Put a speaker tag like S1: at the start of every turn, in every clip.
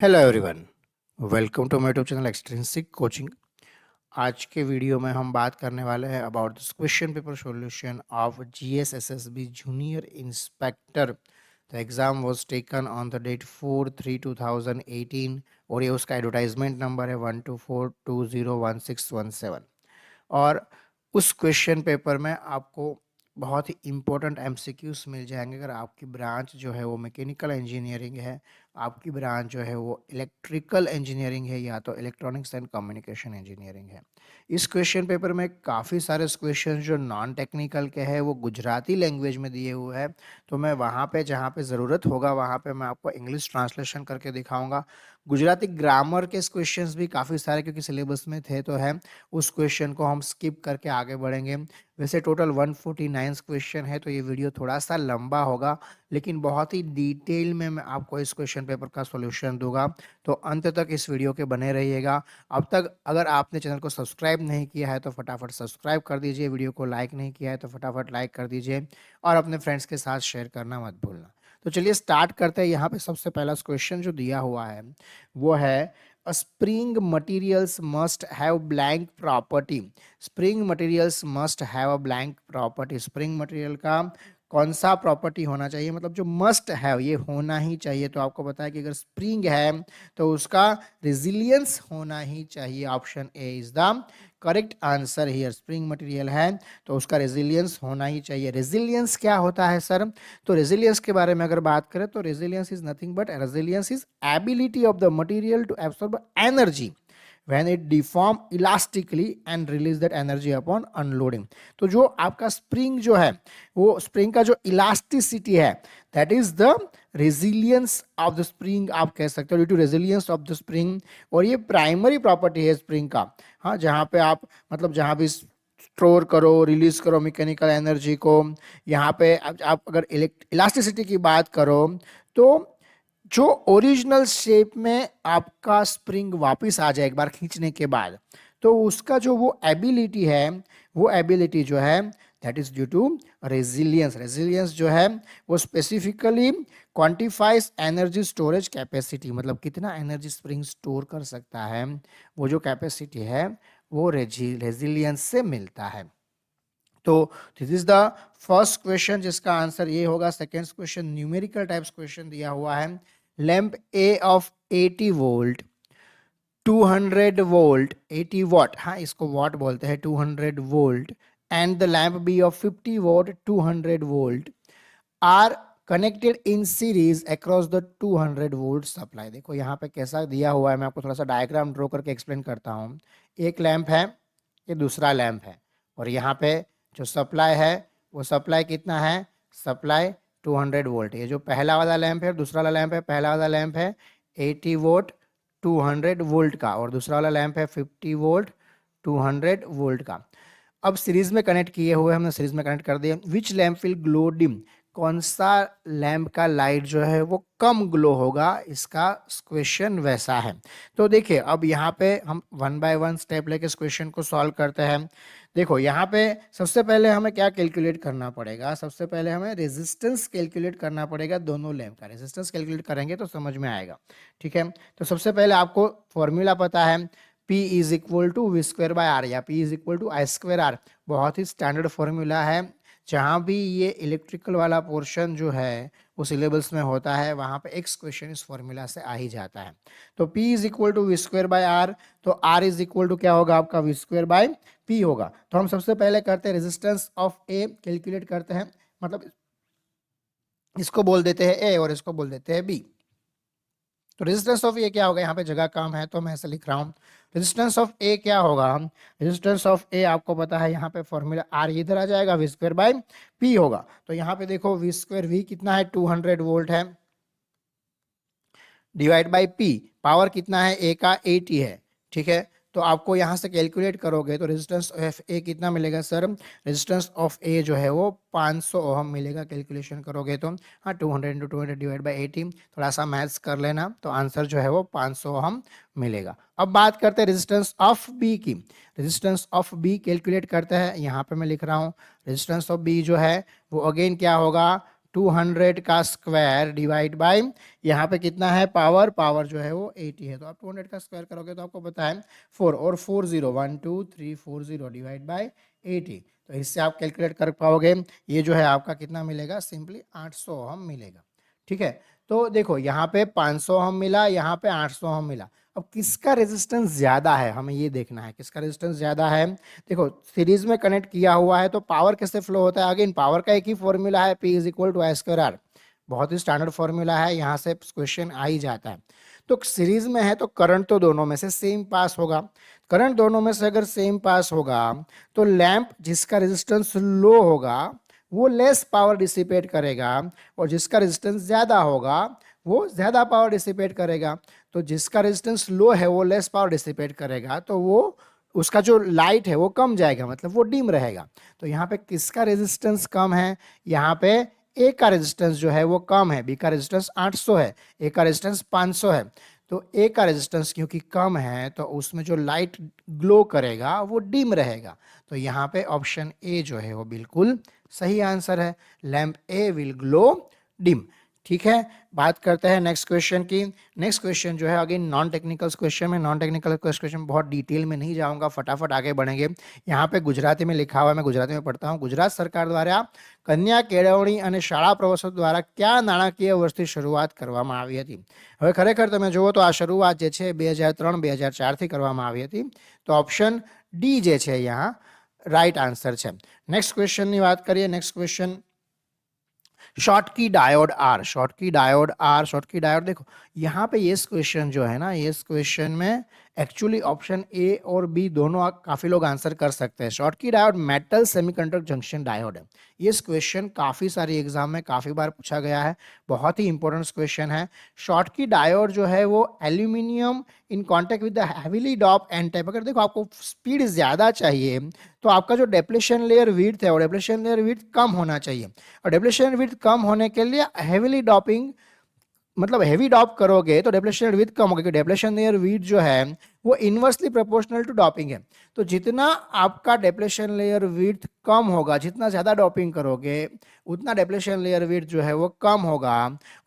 S1: Hello everyone, welcome to my YouTube channel extrinsic coaching. आज के video में हम बात करने वाले हैं about this question paper solution of GS SSB junior inspector. The exam was taken on the date 4/3/2018 और ये उसका एडवर्टाइजमेंट नंबर है 124201617। और उस क्वेश्चन पेपर में आपको बहुत ही इम्पोर्टेंट एमसीक्यूज मिल जाएंगे। अगर आपकी ब्रांच जो है वो मैकेनिकल इंजीनियरिंग है, आपकी ब्रांच जो है वो इलेक्ट्रिकल इंजीनियरिंग है या तो इलेक्ट्रॉनिक्स एंड कम्युनिकेशन इंजीनियरिंग है। इस क्वेश्चन पेपर में काफ़ी सारे क्वेश्चन जो नॉन टेक्निकल के हैं वो गुजराती लैंग्वेज में दिए हुए हैं। तो मैं वहाँ पे जहाँ पे ज़रूरत होगा वहाँ पे मैं आपको इंग्लिश ट्रांसलेशन करके दिखाऊंगा। गुजराती ग्रामर के क्वेश्चंस भी काफ़ी सारे क्योंकि सिलेबस में थे तो है, उस क्वेश्चन को हम स्किप करके आगे बढ़ेंगे। वैसे टोटल 149 क्वेश्चन है तो ये वीडियो थोड़ा सा लंबा होगा, लेकिन बहुत ही डिटेल में मैं आपको इस क्वेश्चन पेपर का सॉल्यूशन दूंगा। तो अंत तक इस वीडियो के बने रहिएगा। अब तक अगर आपने चैनल को सब्सक्राइब नहीं किया है तो फटाफट सब्सक्राइब कर दीजिए, वीडियो को लाइक नहीं किया है तो फटाफट लाइक कर दीजिए और अपने फ्रेंड्स के साथ शेयर करना मत भूलना। तो चलिए स्टार्ट करते हैं। यहाँ पे सबसे पहला क्वेश्चन जो दिया हुआ है वो है A spring materials must have blank property. Spring materials must have a blank property. Spring material का कौन सा प्रॉपर्टी होना चाहिए, मतलब जो मस्ट है ये होना ही चाहिए। तो आपको पता है कि अगर स्प्रिंग है तो उसका रेजिलियंस होना ही चाहिए। Option A is the correct answer here. Spring material है तो उसका रेजिलियंस होना ही चाहिए। रेजिलियंस क्या होता है सर? तो रेजिलियंस के बारे में अगर बात करें तो resilience is nothing but resilience is ability of the material to absorb energy when it deform elastically and release that energy upon unloading। तो जो आपका स्प्रिंग जो है वो स्प्रिंग का जो इलास्टिसिटी है that is the resilience of the spring, आप कह सकते हो due to resilience of the spring. और ये प्राइमरी प्रॉपर्टी है स्प्रिंग का। हाँ, जहाँ पे आप मतलब जहाँ भी स्टोर करो रिलीज करो मैकेनिकल एनर्जी को, यहाँ पे आप अगर इलास्टिसिटी की बात करो तो जो ओरिजिनल शेप में आपका स्प्रिंग वापस आ जाए एक बार खींचने के बाद, तो उसका जो वो एबिलिटी है वो एबिलिटी जो है that is due to resilience. Resilience जो है वो specifically quantifies energy storage capacity, मतलब कितना एनर्जी स्प्रिंग स्टोर कर सकता है, वो जो कैपेसिटी है वो रेजिलियंस से मिलता है। तो this is the first question जिसका आंसर ये होगा। Second question numerical types question दिया हुआ है। Lamp A of 80 volt 200 volt 80 watt, हाँ इसको वॉट बोलते हैं, 200 volt and the lamp B of 50 watt 200 volt are connected in series across the 200 volt supply. देखो यहाँ पे कैसा दिया हुआ है, मैं आपको थोड़ा सा डायग्राम ड्रॉ करके एक्सप्लेन करता हूँ। एक लैंप है, ये दूसरा लैंप है, और यहाँ पे जो सप्लाई है वो सप्लाई कितना है, सप्लाई 200 वोल्ट। ये जो पहला वाला लैंप है दूसरा वाला लैंप है, पहला वाला लैंप है 80 वोल्ट 200 वोल्ट का और दूसरा वाला लैंप है 50 वोल्ट 200 वोल्ट का। अब सीरीज में कनेक्ट किए हुए हमने सीरीज में कनेक्ट कर दिए। विच लैंप विल ग्लो डिम, कौन सा लैंप का लाइट जो है वो कम ग्लो होगा, इसका क्वेश्चन वैसा है। तो देखिए अब यहाँ पे हम वन बाय वन स्टेप लेके इस क्वेश्चन को सॉल्व करते हैं। देखो यहाँ पे सबसे पहले हमें क्या कैलकुलेट करना पड़ेगा, सबसे पहले हमें रेजिस्टेंस कैलकुलेट करना पड़ेगा। दोनों लैंप का रेजिस्टेंस कैलकुलेट करेंगे तो समझ में आएगा, ठीक है। तो सबसे पहले आपको फॉर्मूला पता है, P is equal to V square by R या P is equal to I square R. बहुत ही स्टैंडर्ड फॉर्मूला है। जहाँ भी ये इलेक्ट्रिकल वाला पोर्शन जो है वो सिलेबस में होता है वहाँ पे एक्स क्वेश्चन इस फॉर्मूला से आ ही जाता है। तो P is equal to V square by R, तो R इज इक्वल टू क्या होगा आपका वी स्क्वायर बाय P होगा। तो हम सबसे पहले करते हैं रेजिस्टेंस ऑफ ए कैलकुलेट करते हैं, मतलब इसको बोल देते हैं ए और इसको बोल देते हैं बी। तो रेजिस्टेंस ऑफ ए क्या होगा, यहाँ पे जगह कम है तो मैं ऐसे लिख रहा हूँ। रेजिस्टेंस ऑफ ए क्या होगा, रेजिस्टेंस ऑफ ए आपको पता है यहाँ पे फॉर्मूला आर इधर आ जाएगा, वी स्क्वायर बाय पी होगा। तो यहाँ पे देखो वी स्क्वायर वी कितना है 200 वोल्ट है डिवाइड बाय पी, पावर कितना है ए का 80 है, ठीक है। तो आपको यहाँ से कैलकुलेट करोगे तो रेजिस्टेंस ऑफ ए कितना मिलेगा सर, रेजिस्टेंस ऑफ ए जो है वो 500 ओहम मिलेगा। कैलकुलेशन करोगे तो हाँ 200 इंटू 200 डिवाइड बाई 80, थोड़ा सा मैथ्स कर लेना तो आंसर जो है वो 500 ओहम मिलेगा। अब बात करते हैं रेजिस्टेंस ऑफ बी की। रेजिस्टेंस ऑफ बी कैलकुलेट करते हैं, यहाँ पे मैं लिख रहा हूँ रेजिस्टेंस ऑफ बी जो है वो अगेन क्या होगा 200 का स्क्वायर डिवाइड बाय, यहाँ पे कितना है पावर, पावर जो है वो 80 है, तो आप 200 का स्क्वायर करोगे तो आपको पता है 4 और 40 1 2 3 40 डिवाइड बाय 80, तो इससे आप कैलकुलेट कर पाओगे। ये जो है आपका कितना मिलेगा, सिंपली 800 ओम मिलेगा। ठीक है, तो देखो यहाँ पे 500 ओम मिला, यहाँ पे 800 ओम मिला। अब किसका रेजिस्टेंस ज्यादा है, हमें ये देखना है किसका रेजिस्टेंस ज्यादा है। देखो सीरीज में कनेक्ट किया हुआ है तो पावर कैसे फ्लो होता है, अगेन पावर का एक ही फॉर्मूला है, P is equal to I square R, बहुत ही स्टैंडर्ड फॉर्मूला है, यहाँ से क्वेश्चन आ ही जाता है। तो सीरीज में है तो करंट तो दोनों में से सेम पास होगा, करंट दोनों में से अगर सेम पास होगा तो लैंप जिसका रेजिस्टेंस लो होगा वो लेस पावर डिसिपेट करेगा, और जिसका रेजिस्टेंस ज्यादा होगा वो ज्यादा पावर डिसिपेट करेगा। तो जिसका रेजिस्टेंस लो है वो लेस पावर डिसिपेट करेगा, तो वो उसका जो लाइट है वो कम जाएगा, मतलब वो डिम रहेगा। तो यहाँ पे किसका रेजिस्टेंस कम है, यहाँ पे ए का रेजिस्टेंस जो है वो कम है, बी का रेजिस्टेंस 800 है, ए का रेजिस्टेंस 500 है। तो ए का रेजिस्टेंस क्योंकि कम है तो उसमें जो लाइट ग्लो करेगा वो डिम रहेगा। तो यहाँ पे ऑप्शन ए जो है वो बिल्कुल सही आंसर है, lamp A will glow dim. ठीक है, बात करते हैं नेक्स्ट क्वेश्चन की। नेक्स्ट क्वेश्चन जो है अगेन नॉन टेक्निकल क्वेश्चन में, नॉन टेक्निकल क्वेश्चन बहुत डिटेल में नहीं जाऊंगा, फटाफट आगे बढ़ेंगे। यहाँ पे गुजराती में लिखा हुआ है, मैं गुजराती में पढ़ता हूँ। गुजरात सरकार द्वारा कन्या केळवणी અને શાળા પ્રવાસો દ્વારા क्या નાણાકીય વર્ષથી શરૂઆત કરવામાં આવી હતી? હવે ખરેખર તમે જુઓ તો આ શરૂઆત જે છે 2003-2004 થી કરવામાં આવી હતી, તો ઓપ્શન ડી જે છે यहाँ राइट आंसर છે। नेक्स्ट क्वेश्चन ની વાત કરીએ। Next question Schottky diode are, Schottky diode are, Schottky diode, देखो यहाँ पे ये क्वेश्चन जो है ना, ये क्वेश्चन में एक्चुअली ऑप्शन ए और बी दोनों काफी लोग आंसर कर सकते हैं। Schottky diode metal semiconductor junction diode है। ये क्वेश्चन काफी सारी एग्जाम में काफी बार पूछा गया है, बहुत ही इंपॉर्टेंट क्वेश्चन है। शॉर्टकी डायोड जो है वो aluminium in contact with the heavily doped n type, अगर देखो आपको स्पीड ज्यादा चाहिए तो आपका जो डेप्लेशन लेयर विड्थ है वो डेप्लेशन लेयर विड्थ कम होना चाहिए, और डेप्लेशन विड्थ कम होने के लिए हेवीली डॉपिंग, मतलब हेवी डॉप करोगे तो डेप्लेशन लेयर विड्थ कम होगा, क्योंकि डेप्लेशन लेयर विड्थ जो है वो इनवर्सली प्रोपोर्शनल टू डॉपिंग है। तो जितना आपका डेप्लेशन लेयर विड्थ कम होगा, जितना ज्यादा डॉपिंग करोगे उतना डेप्लेशन लेयर विड्थ जो है वो कम होगा,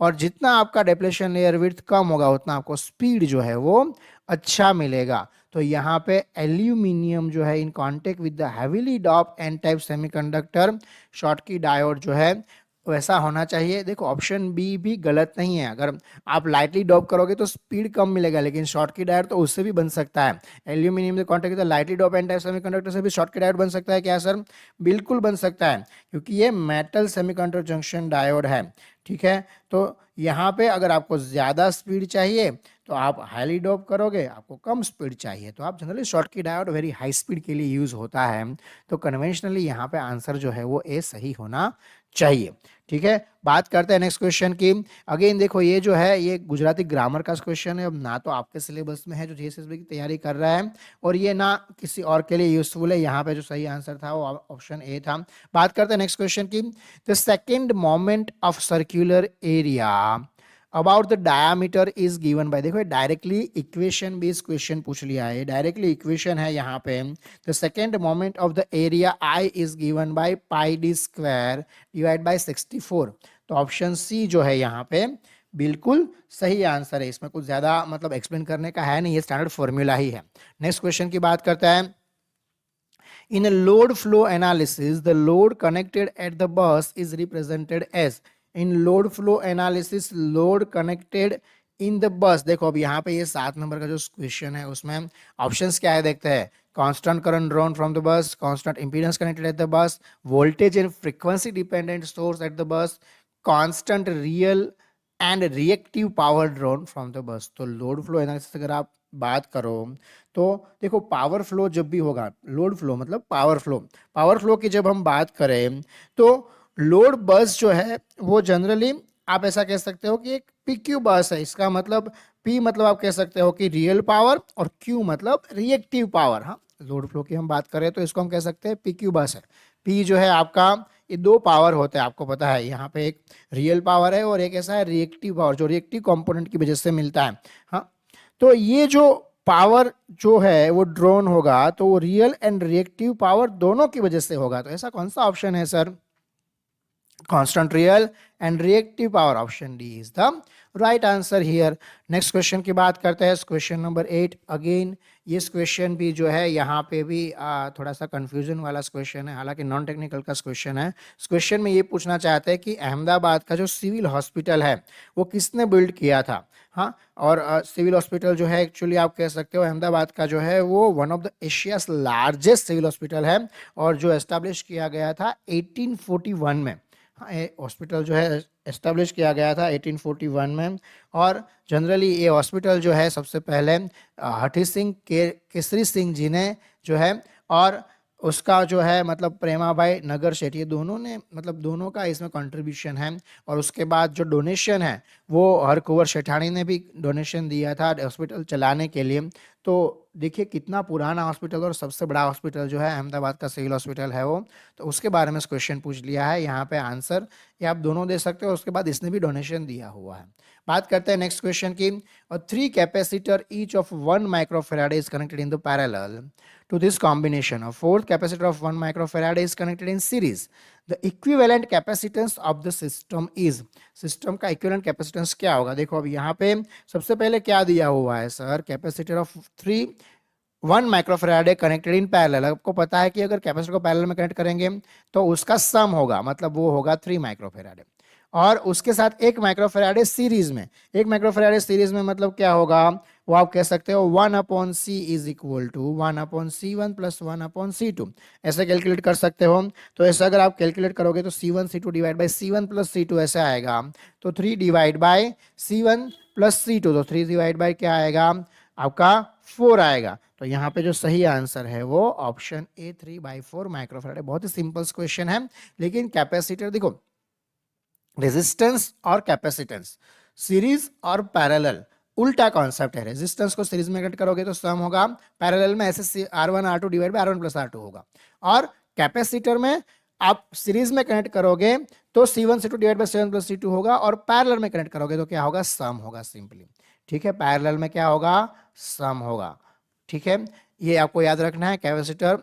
S1: और जितना आपका डेप्लेशन लेयर विड्थ कम होगा उतना आपको स्पीड जो है वो अच्छा मिलेगा। तो यहाँ पे एल्यूमिनियम जो है in contact with the heavily doped n type semiconductor Schottky diode जो है वैसा होना चाहिए। देखो ऑप्शन बी भी गलत नहीं है, अगर आप लाइटली डॉप करोगे तो स्पीड कम मिलेगा, लेकिन शॉर्टकी डायोड तो उससे भी बन सकता है। एल्यूमिनियम से contact with lightly doped n type semiconductor से भी शॉर्टकी डायोड बन सकता है क्या सर? बिल्कुल बन सकता है, क्योंकि ये मेटल सेमीकंडक्टर जंक्शन डायोड है। ठीक है, तो यहाँ पे अगर आपको ज्यादा स्पीड चाहिए तो आप हाईली डॉप करोगे, आपको कम स्पीड चाहिए तो आप generally Schottky diode very high speed के लिए यूज होता है। तो कन्वेंशनली यहाँ पे आंसर जो है वो ए सही होना चाहिए। ठीक है, बात करते हैं नेक्स्ट क्वेश्चन की। अगेन देखो ये जो है ये गुजराती ग्रामर का क्वेश्चन है, अब ना तो आपके सिलेबस में है जो जेएसएसबी की तैयारी कर रहा है, और ये ना किसी और के लिए यूजफुल है। यहाँ पे जो सही आंसर था वो ऑप्शन ए था। बात करते हैं नेक्स्ट क्वेश्चन की। The second moment of circular area about the diameter is given by, देखो डायरेक्टली इक्वेशन बेस्ड क्वेश्चन पूछ लिया है, डायरेक्टली इक्वेशन है यहाँ पे। The second moment of the area I is given by pi D square divide by 64। तो option सी जो है यहाँ पे बिल्कुल सही आंसर है, इसमें कुछ ज्यादा मतलब एक्सप्लेन करने का है नहीं, ये स्टैंडर्ड फॉर्मूला ही है। नेक्स्ट क्वेश्चन की बात करते हैं। In a load flow analysis, the load connected at the bus is represented as, in load flow analysis load connected in the bus, देखो अब यहाँ पे ये 7 नंबर का जो क्वेश्चन है उसमें ऑप्शंस क्या है देखते हैं। Constant current drawn from the bus, constant impedance connected at the bus, voltage and frequency dependent source at the bus, constant real and reactive power drawn from the bus. तो load flow analysis अगर आप बात करो तो देखो power flow जब भी होगा, लोड फ्लो मतलब पावर फ्लो, पावर फ्लो की जब हम बात करें तो लोड बस जो है वो जनरली आप ऐसा कह सकते हो कि एक पीक्यू बस है। इसका मतलब पी मतलब आप कह सकते हो कि रियल पावर, और क्यू मतलब रिएक्टिव पावर। हाँ, लोड फ्लो की हम बात करें तो इसको हम कह सकते हैं पीक्यू बस है। पी जो है आपका, ये दो पावर होते हैं आपको पता है, यहाँ पे एक रियल पावर है और एक ऐसा है रिएक्टिव पावर जो रिएक्टिव कंपोनेंट की वजह से मिलता है। हाँ, तो ये जो पावर जो है वो ड्रोन होगा तो वो रियल एंड रिएक्टिव पावर दोनों की वजह से होगा। तो ऐसा कौन सा ऑप्शन है sir? constant real and reactive power. Option D is the right answer here. Next question की बात करते हैं, क्वेश्चन नंबर 8. अगेन ये क्वेश्चन भी जो है यहाँ पे भी थोड़ा सा कंफ्यूजन वाला क्वेश्चन है, हालांकि नॉन टेक्निकल का क्वेश्चन है. इस क्वेश्चन में ये पूछना चाहते हैं कि अहमदाबाद का जो सिविल हॉस्पिटल है वो किसने बिल्ड किया था. हाँ, और सिविल हॉस्पिटल जो है एक्चुअली आप कह सकते हो अहमदाबाद का जो है वो one of the Asia's largest civil hospital है, और जो एस्टैब्लिश किया गया था 1841 में. हाँ, ये हॉस्पिटल जो है एस्टेब्लिश किया गया था 1841 में. और जनरली ये हॉस्पिटल जो है सबसे पहले हठी सिंह केसरी सिंह जी ने जो है, और उसका जो है मतलब प्रेमाबाई नगर शेठ, ये दोनों ने मतलब दोनों का इसमें कंट्रीब्यूशन है. और उसके बाद जो डोनेशन है वो हरकुंवर सेठानी ने भी डोनेशन दिया था हॉस्पिटल चलाने के लिए. तो देखिए कितना पुराना हॉस्पिटल और सबसे बड़ा हॉस्पिटल जो है अहमदाबाद का सिविल हॉस्पिटल है वो. तो उसके बारे में क्वेश्चन पूछ लिया है यहाँ पे. आंसर ये आप दोनों दे सकते हो, उसके बाद इसने भी डोनेशन दिया हुआ है. बात करते हैं नेक्स्ट क्वेश्चन की. और 3 capacitor each of 1 microfarad is connected in the parallel to this combination. A fourth capacitor of 1 microfarad is connected in series. The equivalent capacitance of the system is. System का equivalent capacitance क्या होगा. देखो अब यहाँ पे सबसे पहले क्या दिया हुआ है sir, capacitor of 1 microfarad connected in parallel. आपको पता है कि अगर कैपेसिटर को पैरेलल में कनेक्ट करेंगे तो उसका सम होगा, मतलब वो होगा 3 माइक्रोफेराडे. और उसके साथ 1 माइक्रोफेराडे सीरीज में. 1 माइक्रोफेराडे सीरीज में मतलब क्या होगा, वो आप कह सकते हो 1/c is equal to 1/c1 plus 1/c2. ऐसे कैलकुलेट कर सकते हो. तो ऐसा अगर आप कैलकुलेट करोगे तो c1 c2 divide by c1 plus c2 ऐसे आएगा. तो 3 divide by c1 plus c2, तो 3 डिवाइड बाई क्या आएगा आपका 4 आएगा. तो यहाँ पे जो सही आंसर है वो ऑप्शन ए 3/4 माइक्रोफेराडे. बहुत ही सिंपल क्वेश्चन है. लेकिन कैपेसिटर देखो, रेजिस्टेंस और कैपेसिटेंस सीरीज और पैरेलल उल्टा कॉन्सेप्ट है. रेजिस्टेंस को सीरीज में कनेक्ट करोगे तो सम होगा, पैरेलल में ऐसे R1 R2 divide by R1 plus R2 होगा. और कैपेसिटर में आप सीरीज में कनेक्ट करोगे तो C1 C2 divide by C1 plus C2 होगा, और पैरेलल में कनेक्ट करोगे तो क्या होगा, सम होगा सिंपली. ठीक है, पैरेलल में क्या होगा, सम होगा. ठीक है, ये आपको याद रखना है. कैपेसिटर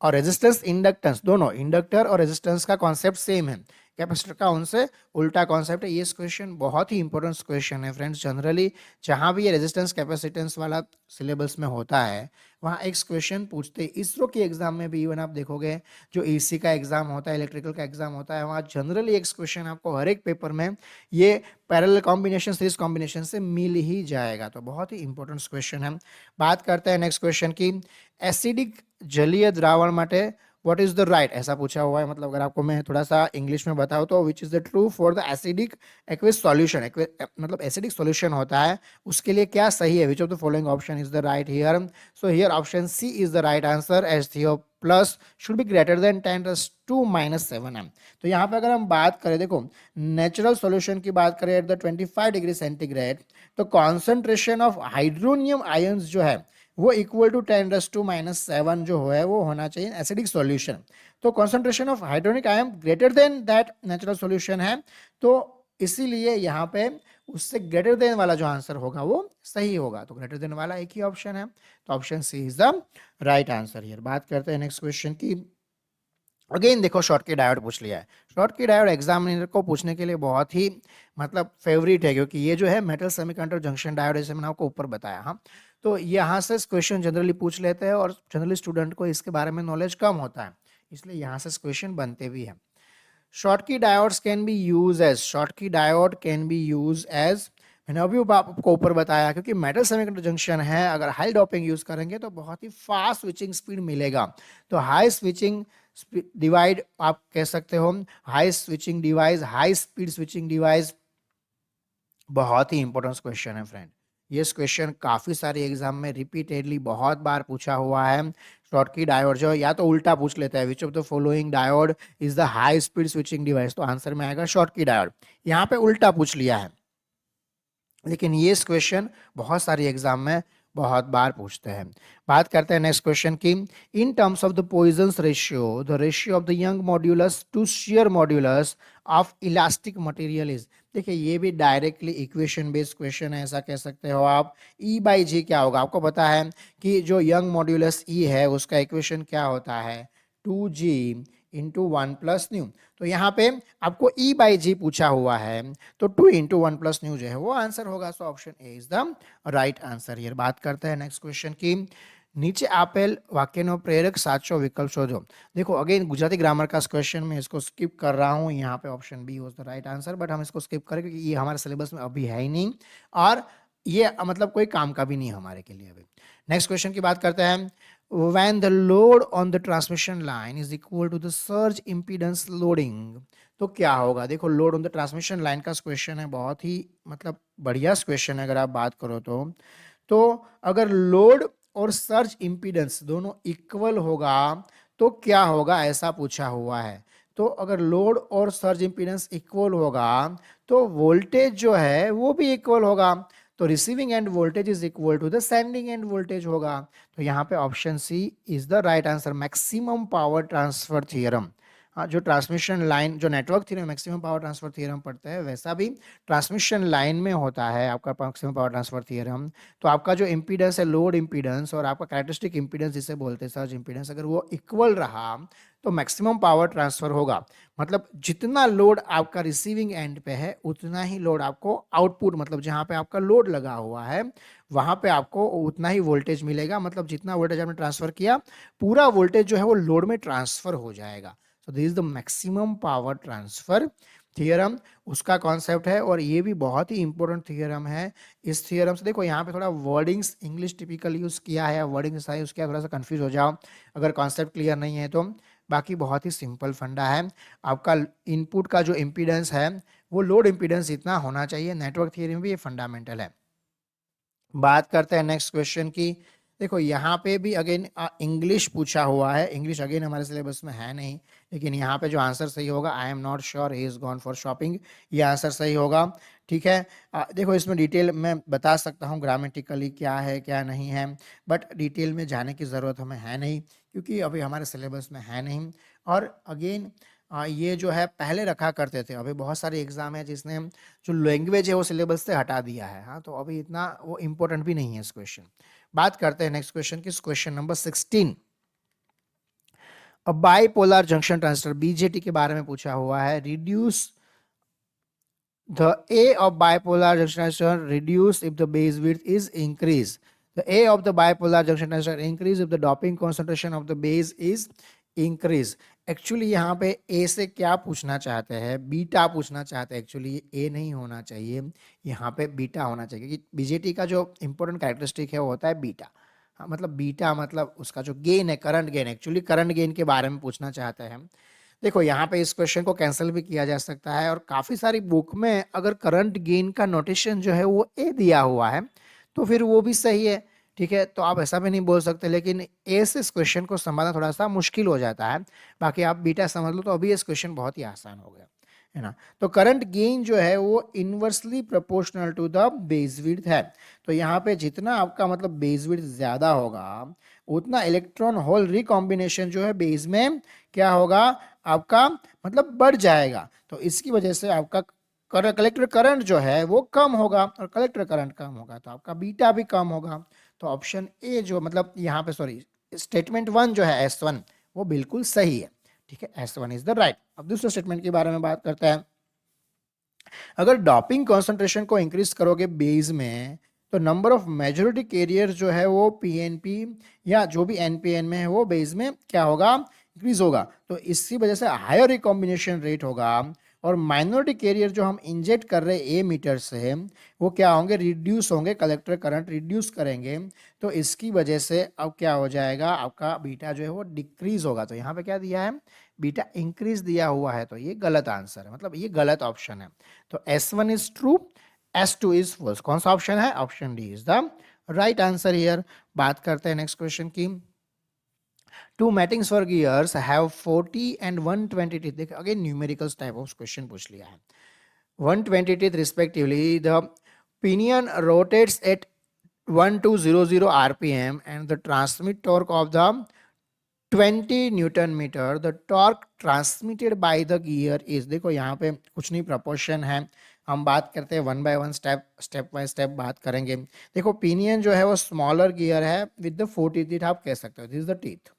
S1: और रेजिस्टेंस, इंडक्टेंस, दोनों इंडक्टर और रेजिस्टेंस का कॉन्सेप्ट सेम है, कैपेसिटर का उनसे उल्टा कॉन्सेप्ट है. ये क्वेश्चन बहुत ही इंपॉर्टेंट क्वेश्चन है फ्रेंड्स. जनरली जहां भी ये रेजिस्टेंस कैपेसिटेंस वाला सिलेबस में होता है वहां एक क्वेश्चन पूछते हैं. इसरो के एग्जाम में भी इवन आप देखोगे, जो ईसी का एग्जाम होता है, इलेक्ट्रिकल का एग्जाम होता है, वहां जनरली एक क्वेश्चन आपको हर एक पेपर में ये पैरेलल कॉम्बिनेशन, सीरीज कॉम्बिनेशन से मिल ही जाएगा. तो बहुत ही इंपॉर्टेंट क्वेश्चन है. बात करते हैं नेक्स्ट क्वेश्चन की. एसिडिक जलीय द्रावण माटे व्हाट इज द राइट, ऐसा पूछा हुआ है. मतलब अगर आपको मैं थोड़ा सा इंग्लिश में बताऊं तो which is the true for the acidic aqueous solution. मतलब एसिडिक सॉल्यूशन होता है उसके लिए क्या सही है, which of the following option is the right here. So here option C is the right answer, as थियो plus should be greater than 10⁻²-7m. तो यहाँ पे अगर हम बात करें, देखो नेचुरल सॉल्यूशन की बात करें एट द 25 डिग्री सेंटीग्रेड, तो कॉन्सेंट्रेशन ऑफ हाइड्रोनियम आयंस जो है वो इक्वल टू 10⁻⁻7 जो है वो होना चाहिए एसिडिक सॉल्यूशन. तो concentration of hydronic ion greater than that natural solution है, तो इसीलिए यहाँ पे उससे ग्रेटर देन वाला जो आंसर होगा वो सही होगा. तो ग्रेटर देन वाला एक ही ऑप्शन है, तो option C is the right answer here. बात करते हैं नेक्स्ट क्वेश्चन की. अगेन देखो शॉर्टकी डायोड पूछ लिया है. शॉर्टकी डायोड एग्जामिनर को पूछने के लिए बहुत ही मतलब फेवरेट है, क्योंकि ये जो है मेटल सेमीकंडक्टर जंक्शन डायोड, जैसे मैंने आपको ऊपर बताया. हाँ, तो यहाँ से क्वेश्चन जनरली पूछ लेते हैं, और जनरली स्टूडेंट को इसके बारे में नॉलेज कम होता है, इसलिए यहाँ से क्वेश्चन बनते भी हैं. Schottky diodes can be use as, Schottky diode can be use as, मैंने अभी आपको ऊपर बताया, क्योंकि मेटल सेमीकंडक्टर जंक्शन है, अगर हाई डोपिंग यूज करेंगे तो बहुत ही फास्ट स्विचिंग स्पीड मिलेगा. तो हाई स्विचिंग डिवाइड आप कह सकते हो, high switching device, high speed switching device, बहुत ही इंपॉर्टेंट क्वेश्चन है फ्रेंड. ये क्वेश्चन काफी सारे एग्जाम में रिपीटेडली बहुत बार पूछा हुआ है. शॉर्टकी डायोड जो या तो उल्टा पूछ लेता है, which of the following diode is the high speed switching device, तो आंसर में आएगा शॉर्टकी डायोड. यहाँ पे उल्टा पूछ लिया है, लेकिन ये क्वेश्चन बहुत सारे एग्जाम में बहुत बार पूछते हैं. बात करते हैं नेक्स्ट क्वेश्चन की. In terms of the Poisson's ratio, the ratio of the Young modulus to shear modulus of elastic material is. देखिए ये भी डायरेक्टली इक्वेशन बेस्ड क्वेश्चन है, ऐसा कह सकते हो आप. E/G क्या होगा, आपको पता है कि जो यंग मॉड्यूलस E है उसका इक्वेशन क्या होता है, 2G into one plus new. तो यहाँ पे आपको ई बाई जी पूछा हुआ है, तो 2 इंटू वन प्लस न्यू जो है वो आंसर होगा। सो option A is the right answer here. बात करते हैं नेक्स्ट क्वेश्चन की। નીચે આપેલ વાક્યનો પ્રેરક સાચો વિકલ્પ શોધો। देखो अगेन गुजराती ग्रामर का क्वेश्चन मैं इसको स्किप कर रहा हूँ, यहाँ पे option B was the right answer, but हम इसको स्किप करें क्योंकि ये हमारे सिलेबस में अभी है ही नहीं और ये मतलब कोई काम का भी नहीं है हमारे के लिए अभी। नेक्स्ट क्वेश्चन की बात करते हैं। When the load on the transmission line is equal to the surge impedance loading, तो क्या होगा? देखो load on the transmission line का क्वेश्चन है, बहुत ही मतलब बढ़िया क्वेश्चन है अगर आप बात करो तो अगर लोड और सर्ज इंपीडेंस दोनों इक्वल होगा तो क्या होगा, ऐसा पूछा हुआ है। तो अगर लोड और सर्ज इंपीडेंस इक्वल होगा तो वोल्टेज जो है वो भी इक्वल होगा, तो receiving end voltage is equal to the sending end voltage होगा। तो यहाँ पे option C is the right answer, maximum power transfer theorem. हाँ, जो ट्रांसमिशन लाइन, जो network theorem maximum power transfer theorem पढ़ते हैं, वैसा भी ट्रांसमिशन लाइन में होता है आपका मैक्सिमम पावर ट्रांसफर थ्योरम। तो आपका जो इंपीडेंस है, लोड इंपीडेंस और आपका कैरेक्टरिस्टिक इंपीडेंस जिसे बोलते हैं सर्ज इंपीडेंस, अगर वो इक्वल रहा तो मैक्सिमम पावर ट्रांसफर होगा। मतलब जितना लोड आपका रिसीविंग एंड पे है उतना ही लोड आपको आउटपुट, मतलब जहां पे आपका लोड लगा हुआ है वहां पे आपको उतना ही वोल्टेज मिलेगा। मतलब जितना वोल्टेज आपने ट्रांसफर किया पूरा वोल्टेज जो है वो लोड में ट्रांसफर हो जाएगा। So this is the maximum power transfer theorem, उसका कॉन्सेप्ट है और ये भी बहुत ही इंपॉर्टेंट थियरम है। इस थियरम से देखो यहाँ पे थोड़ा वर्डिंग्स इंग्लिश टिपिकल यूज किया है, वर्डिंग ऐसा यूज किया, थोड़ा सा कंफ्यूज हो जाओ अगर कॉन्सेप्ट क्लियर नहीं है तो। बाकी बहुत ही सिंपल फंडा है। आपका इनपुट का जो इम्पीडेंस है वो लोड इम्पीडेंस इतना होना चाहिए, नेटवर्क थियरी में भी ये फंडामेंटल है। बात करते हैं नेक्स्ट क्वेश्चन की। देखो यहाँ पे भी अगेन इंग्लिश पूछा हुआ है, इंग्लिश अगेन हमारे सिलेबस में है नहीं, लेकिन यहाँ पे जो आंसर सही होगा, I am not sure he is gone for shopping, ये आंसर सही होगा। ठीक है, देखो इसमें डिटेल मैं बता सकता हूँ ग्रामेटिकली क्या है क्या नहीं है, बट डिटेल में जाने की ज़रूरत हमें है नहीं क्योंकि अभी हमारे सिलेबस में है नहीं। और अगेन ये जो है पहले रखा करते थे, अभी बहुत सारे एग्जाम है जिसने जो लैंग्वेज है वो सिलेबस से हटा दिया है। हाँ, तो अभी इतना वो इम्पोर्टेंट भी नहीं है इस क्वेश्चन। बात करते हैं नेक्स्ट क्वेश्चन की, क्वेश्चन नंबर 16। अब बाइपोलर जंक्शन ट्रांजिस्टर बीजेटी के बारे में पूछा हुआ है। Reduce the A of bipolar junction transistor reduce if the base width is increase. The A of the bipolar junction transistor increase if the doping concentration of the base is increase. Actually यहाँ पे ए से क्या पूछना चाहते हैं, beta पूछना चाहते हैं। एक्चुअली ए नहीं होना चाहिए, यहाँ पे बीटा होना चाहिए क्योंकि बीजेटी का जो इंपॉर्टेंट कैरेक्टरिस्टिक है वो होता है बीटा। हाँ, मतलब बीटा मतलब उसका जो गेन है, current gain, actually current gain के बारे में पूछना चाहते हैं। देखो यहाँ पे इस क्वेश्चन को कैंसिल भी किया जा सकता है और काफ़ी सारी बुक में अगर करंट गेन का नोटेशन जो है वो ए दिया हुआ है तो फिर वो भी सही है। ठीक है, तो आप ऐसा भी नहीं बोल सकते, लेकिन ए से इस क्वेश्चन को समझना थोड़ा सा मुश्किल हो जाता है। बाकी आप बीटा समझ लो तो अभी इस क्वेश्चन बहुत ही आसान हो गया है ना। तो करंट गेन जो है वो inversely proportional to the base width है। तो यहाँ पे जितना आपका मतलब बेस विड्थ ज्यादा होगा उतना इलेक्ट्रॉन होल रिकॉम्बिनेशन जो है बेस में क्या होगा, आपका मतलब बढ़ जाएगा। तो इसकी वजह से आपका कलेक्टर करंट जो है वो कम होगा और कलेक्टर करंट कम होगा तो आपका बीटा भी कम होगा। तो ऑप्शन ए जो मतलब यहाँ पे सॉरी स्टेटमेंट 1 जो है S1 वो बिल्कुल सही है। ठीक है, S1 इज द राइट। अब दूसरे स्टेटमेंट के बारे में बात करते हैं। अगर डोपिंग कॉन्सेंट्रेशन को इंक्रीज करोगे बेस में तो नंबर ऑफ मेजॉरिटी कैरियर जो है वो पीएनपी या जो भी एनपीएन में है वो बेस में क्या होगा, इंक्रीज होगा। तो इसी वजह से हायर रिकॉम्बिनेशन रेट होगा और माइनॉरिटी कैरियर जो हम इंजेक्ट कर रहे हैं ए मीटर से वो क्या होंगे, रिड्यूस होंगे, कलेक्टर करंट रिड्यूस करेंगे। तो इसकी वजह से अब क्या हो जाएगा, आपका बीटा जो है वो डिक्रीज होगा। तो यहाँ पे क्या दिया है, बीटा इंक्रीज दिया हुआ है, तो ये गलत आंसर है, मतलब ये गलत ऑप्शन है। तो S1 is true, S2 is false. कौन सा ऑप्शन है, option D is the right answer here. बात करते हैं नेक्स्ट क्वेश्चन की। Two matings for gears have 40 and 120 teeth. देखिए again numericals type of question पूछ लिया है। 120 teeth respectively. The pinion rotates at 1200 rpm and the transmit torque of the 20 newton metre. The torque transmitted by the gear is. देखो यहाँ पे कुछ नहीं, proportion है, हम बात करते हैं 1 बाय 1 स्टेप बाय स्टेप बात करेंगे। देखो पिनियन जो है वो स्मॉलर गियर है विद द 40 टीथ, आप कह सकते हो दिस इज द टीथ।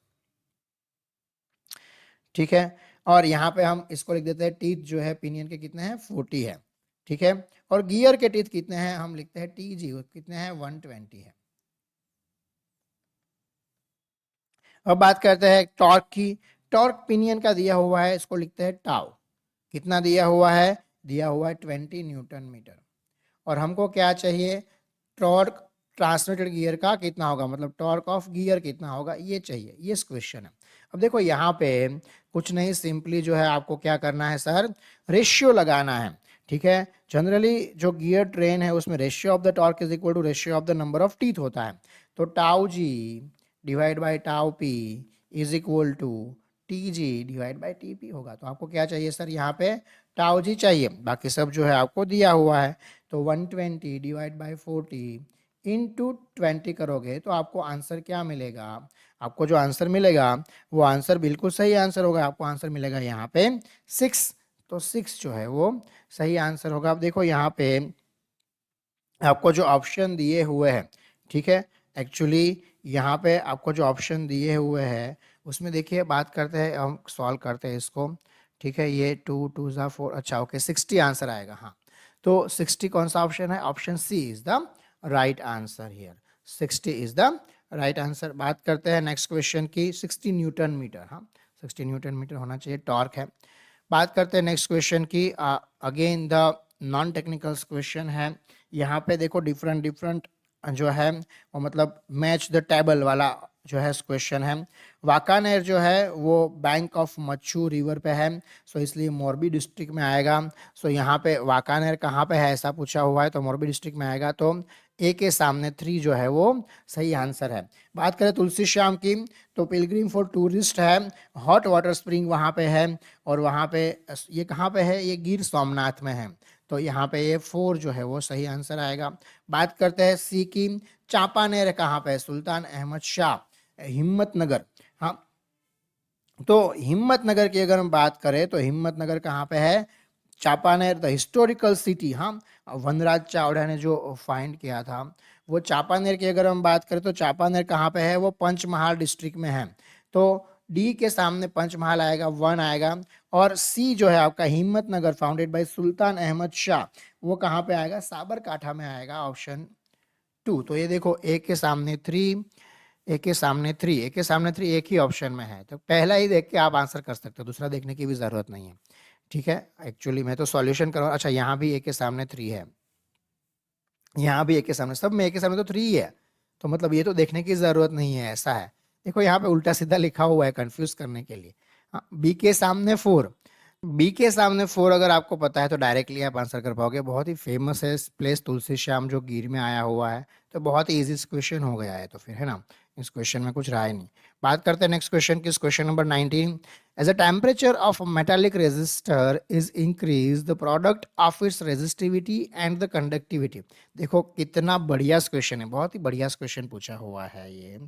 S1: ठीक है, और यहाँ पे हम इसको लिख देते हैं टीथ जो है पिनियन के कितने हैं 40 है, ठीक है। और गियर के टीथ कितने हैं हम लिखते हैं टीजी, कितने हैं 120 है। अब बात करते हैं टॉर्क की। टॉर्क पिनियन का दिया हुआ है, इसको लिखते हैं टाउ। कितना दिया हुआ है? दिया हुआ है 20 न्यूटन मीटर। और हमको क्या चाहिए? टॉर्क ट्रांसमिटेड गियर का कितना होगा, मतलब टॉर्क ऑफ गियर कितना होगा, ये चाहिए, ये क्वेश्चन है। अब देखो यहाँ पे कुछ नहीं, सिंपली जो है आपको क्या करना है सर, रेशियो लगाना है, ठीक है। जनरली जो गियर ट्रेन है उसमें ratio of the torque is equal to ratio of the number of teeth होता है। तो tau G divide by tau P is equal to T G divide by T P होगा। तो आपको क्या चाहिए सर, यहाँ पे टाउ जी चाहिए, बाकी सब जो है आपको दिया हुआ है। तो 120 डिवाइड बाई 40 इंटू 20 करोगे तो आपको आंसर क्या मिलेगा? आपको जो आंसर मिलेगा वो आंसर बिल्कुल सही आंसर होगा। आपको आंसर मिलेगा यहाँ पे 6। तो 6 जो है वो सही आंसर होगा। अब देखो यहाँ पे आपको जो ऑप्शन दिए हुए हैं, ठीक है, एक्चुअली यहाँ पे आपको जो ऑप्शन दिए हुए हैं उसमें देखिए, बात करते हैं, हम सॉल्व करते हैं इसको, ठीक है। ये 2 2 ज़ा 4, अच्छा ओके 60 आंसर आएगा। हाँ, तो 60 कौन सा ऑप्शन है? Option C is the right answer here. 60 is the right answer. बात करते हैं नेक्स्ट क्वेश्चन की। 60 न्यूटन मीटर, हाँ 60 न्यूटन मीटर होना चाहिए, टॉर्क है। बात करते हैं नेक्स्ट क्वेश्चन की। Again the non technical question है। यहाँ पे देखो डिफरेंट डिफरेंट जो है वो मतलब मैच द टेबल वाला जो है क्वेश्चन है। वाकानेर जो है वो बैंक ऑफ मच्छू रिवर पे है, सो इसलिए मोरबी डिस्ट्रिक्ट में आएगा। सो यहाँ पे वाकानेर कहाँ पे है ऐसा पूछा हुआ है, तो मोरबी डिस्ट्रिक्ट में आएगा। तो ए के सामने 3 जो है वो सही आंसर है। बात करें तुलसी श्याम की, तो पिलग्रिम फॉर टूरिस्ट है, हॉट वाटर स्प्रिंग वहाँ पे है, और वहाँ पे ये कहाँ पे है? ये गिर सोमनाथ में है। तो यहाँ पे ये 4 जो है वो सही आंसर आएगा। बात करते हैं सी की। चांपानेर कहाँ पे है? सुल्तान अहमद शाह, हिम्मतनगर। हाँ, तो हिम्मतनगर की अगर हम बात करें तो हिम्मतनगर कहाँ पे है? Champaner the historical city. हाँ, वनराज चावड़ा ने जो फाइंड किया था वो चांपानेर की अगर हम बात करें तो चांपानेर कहाँ पे है? वो पंचमहाल डिस्ट्रिक्ट में है। तो डी के सामने पंचमहाल आएगा, 1 आएगा। और सी जो है आपका हिम्मतनगर फाउंडेड बाय सुल्तान अहमद शाह, वो कहाँ पे आएगा? साबरकाठा में आएगा, ऑप्शन 2। तो ये देखो ए के सामने 3, ए के सामने 3, ए के सामने 3 एक ही ऑप्शन में है। तो पहला ही देख के आप आंसर कर सकते हो, दूसरा देखने की भी जरूरत नहीं है, ठीक है। एक्चुअली मैं तो सॉल्यूशन करूँ। अच्छा, यहाँ भी ए के सामने 3 है, यहाँ भी ए के सामने, सब में ए के सामने तो 3 ही है, तो मतलब ये तो देखने की जरूरत नहीं है, ऐसा है। देखो यहाँ पे उल्टा सीधा लिखा हुआ है कंफ्यूज करने के लिए। हाँ, बी के सामने 4, बी के सामने 4 अगर आपको पता है तो डायरेक्टली आप आंसर कर पाओगे। बहुत ही फेमस है प्लेस तुलसी श्याम जो गिर में आया हुआ है, तो बहुत ही इजी क्वेश्चन हो गया है, तो फिर है ना, इस क्वेश्चन में कुछ रहा ही नहीं। बात करते हैं नेक्स्ट क्वेश्चन की, question number 19। As a temperature of metallic resistor is increase the product of its resistivity and the conductivity. देखो कितना बढ़िया क्वेश्चन है, बहुत ही बढ़िया क्वेश्चन पूछा हुआ है ये।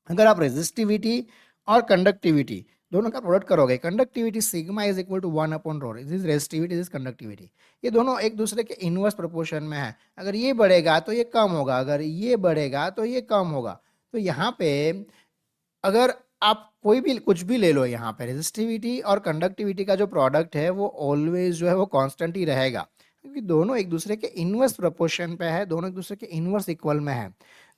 S1: अगर आप रेजिस्टिविटी और कंडक्टिविटी दोनों का प्रोडक्ट करोगे, conductivity sigma is equal to 1 upon rho, this is resistivity, this is conductivity, ये दोनों एक दूसरे के इनवर्स प्रोपोर्शन में है। अगर ये बढ़ेगा तो ये कम होगा, अगर ये बढ़ेगा तो ये कम होगा। तो यहाँ पे अगर आप कोई भी कुछ भी ले लो, यहाँ पे रेजिस्टिविटी और कंडक्टिविटी का जो प्रोडक्ट है वो ऑलवेज जो है वो कांस्टेंट ही रहेगा, क्योंकि दोनों एक दूसरे के इनवर्स प्रोपोर्शन पे है, दोनों एक दूसरे के इनवर्स इक्वल में है।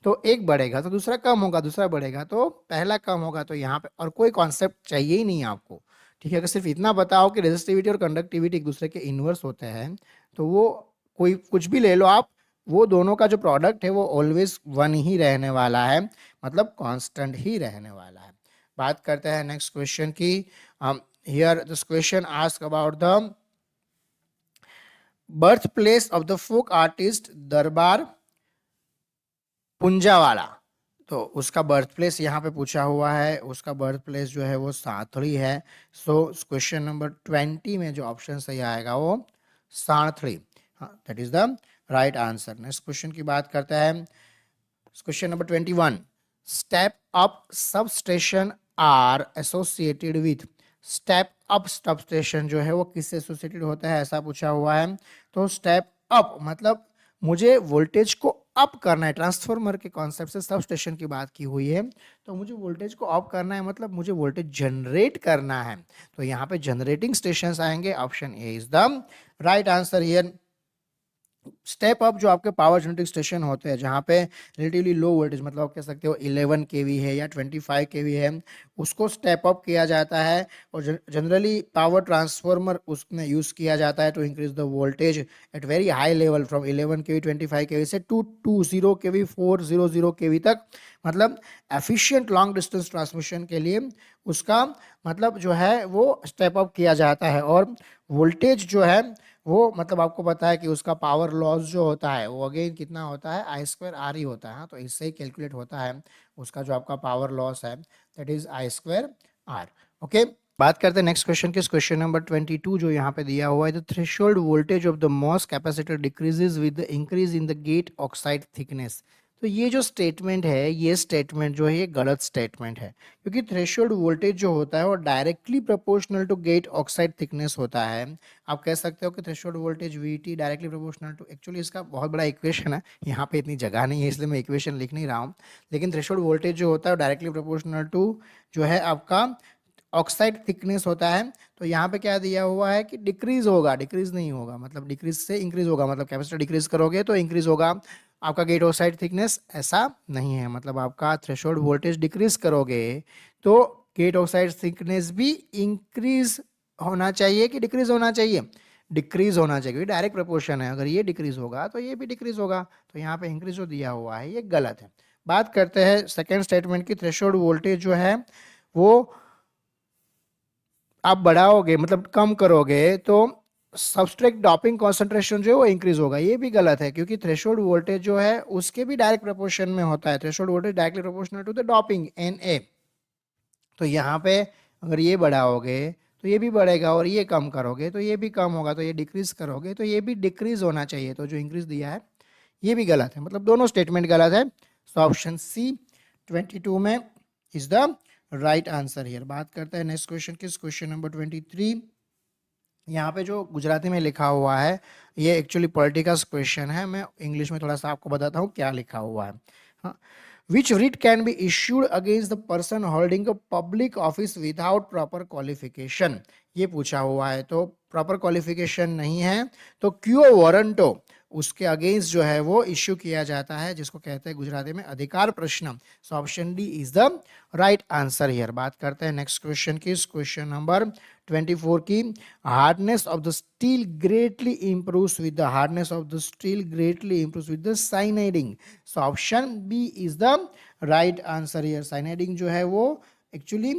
S1: तो एक बढ़ेगा तो दूसरा कम होगा, दूसरा बढ़ेगा तो पहला कम होगा। तो यहाँ पे और कोई कॉन्सेप्ट चाहिए ही नहीं आपको, ठीक है। अगर सिर्फ इतना बताओ कि रेजिस्टिविटी और कंडक्टिविटी एक दूसरे के इनवर्स होते हैं, तो वो कोई कुछ भी ले लो आप, वो दोनों का जो प्रोडक्ट है वो ऑलवेज 1 ही रहने वाला है, मतलब कांस्टेंट ही रहने वाला है। बात करते हैं नेक्स्ट क्वेश्चन की। Here this question ask about the birth place of the folk artist Darbar Punjawala. तो उसका बर्थ प्लेस यहाँ पे पूछा हुआ है, उसका बर्थ प्लेस जो है वो साथड़ी है। सो क्वेश्चन नंबर 20 में जो ऑप्शन सही आएगा वो साथड़ी, हाँ that is the right answer. Next question की बात करते हैं, question number 21। Step up sub station are associated with, step up sub station जो है वो किससे एसोसिएटेड होता है ऐसा पूछा हुआ है। तो स्टेप अप मतलब मुझे वोल्टेज को अप करना है, ट्रांसफार्मर के कॉन्सेप्ट से सब स्टेशन की बात की हुई है, तो मुझे वोल्टेज को अप करना है, मतलब मुझे वोल्टेज जनरेट करना है, तो यहाँ पे जनरेटिंग स्टेशंस आएंगे। Option A is the right answer here. Step up जो आपके पावर जनरेटिंग स्टेशन होते हैं, जहाँ पे रिलेटिवली लो वोल्टेज, मतलब आप कह सकते हो 11 केवी है या 25 केवी है, उसको स्टेप अप किया जाता है। और जनरली पावर ट्रांसफार्मर उसमें यूज़ किया जाता है to increase the voltage at very high level from 11 kV 25 kV से टू 20 केवी 400 केवी तक, मतलब एफिशिएंट लॉन्ग डिस्टेंस ट्रांसमिशन के लिए उसका मतलब जो है वो स्टेप अप किया जाता है। और वोल्टेज जो है वो मतलब आपको पता है कि उसका पावर लॉस जो होता है वो अगेन कितना होता है, आई स्क्वायर आर ही होता है। हाँ, तो इससे ही कैलकुलेट होता है उसका जो आपका पावर लॉस है, that is I square R. Okay, बात करते हैं नेक्स्ट क्वेश्चन की। क्वेश्चन नंबर 22 जो यहाँ पे दिया हुआ है, the threshold voltage of the MOS capacitor decreases with the increase in the gate oxide thickness. तो ये जो स्टेटमेंट है, ये स्टेटमेंट जो है ये गलत स्टेटमेंट है, क्योंकि थ्रेशोल्ड वोल्टेज जो होता है वो directly proportional to gate oxide thickness होता है। आप कह सकते हो कि threshold voltage VT directly proportional to, actually इसका बहुत बड़ा इक्वेशन है, यहाँ पे इतनी जगह नहीं है इसलिए मैं इक्वेशन लिख नहीं रहा हूँ, लेकिन थ्रेशोल्ड वोल्टेज जो होता है डायरेक्टली प्रोपोर्शनल टू जो है आपका ऑक्साइड थिकनेस होता है। तो यहाँ पे क्या दिया हुआ है कि डिक्रीज होगा, डिक्रीज नहीं होगा, मतलब डिक्रीज से इंक्रीज होगा, मतलब कैपेसिटर डिक्रीज करोगे तो इंक्रीज होगा आपका गेट ऑक्साइड थिकनेस, ऐसा नहीं है। मतलब आपका थ्रेशोल्ड वोल्टेज डिक्रीज करोगे तो गेट ऑक्साइड थिकनेस भी इंक्रीज होना चाहिए कि डिक्रीज होना चाहिए, डिक्रीज होना चाहिए, डायरेक्ट प्रोपोर्शन है। अगर ये डिक्रीज होगा तो ये भी डिक्रीज होगा, तो यहाँ पे इंक्रीज जो दिया हुआ है ये गलत है। बात करते हैं सेकेंड स्टेटमेंट की। थ्रेशोल्ड वोल्टेज जो है वो आप बढ़ाओगे मतलब कम करोगे तो सबस्ट्रेट डॉपिंग कॉन्सेंट्रेशन जो है वो इंक्रीज होगा, ये भी गलत है, क्योंकि थ्रेशोल्ड वोल्टेज जो है उसके भी डायरेक्ट प्रोपोर्शन में होता है। Threshold voltage directly proportional to the doping N A. तो यहाँ पे अगर ये बढ़ाओगे तो ये भी बढ़ेगा, और ये कम करोगे तो ये भी कम होगा, तो ये डिक्रीज करोगे तो ये भी डिक्रीज होना चाहिए। तो जो इंक्रीज दिया है ये भी गलत है, मतलब दोनों स्टेटमेंट गलत है। सो ऑप्शन सी 22 में is the right answer here. बात करते हैं नेक्स्ट क्वेश्चन की। क्वेश्चन नंबर 23, यहाँ पे जो गुजराती में लिखा हुआ है ये एक्चुअली पॉलिटिकल क्वेश्चन है, मैं इंग्लिश में थोड़ा सा आपको बताता हूँ क्या लिखा हुआ है। हाँ, विच writ can be issued against the person holding a public office without proper qualification, ये पूछा हुआ है। तो प्रॉपर क्वालिफिकेशन नहीं है तो क्यों वारंटो उसके अगेंस्ट जो है वो इश्यू किया जाता है, जिसको कहते हैं गुजराती में अधिकार प्रश्न। So option D is the right answer here. बात करते हैं नेक्स्ट क्वेश्चन की। क्वेश्चन नंबर 24 की। Hardness of the steel greatly improves with the hardness of the steel greatly improves with the cyaniding. So option B is the right answer here. Cyaniding जो है वो actually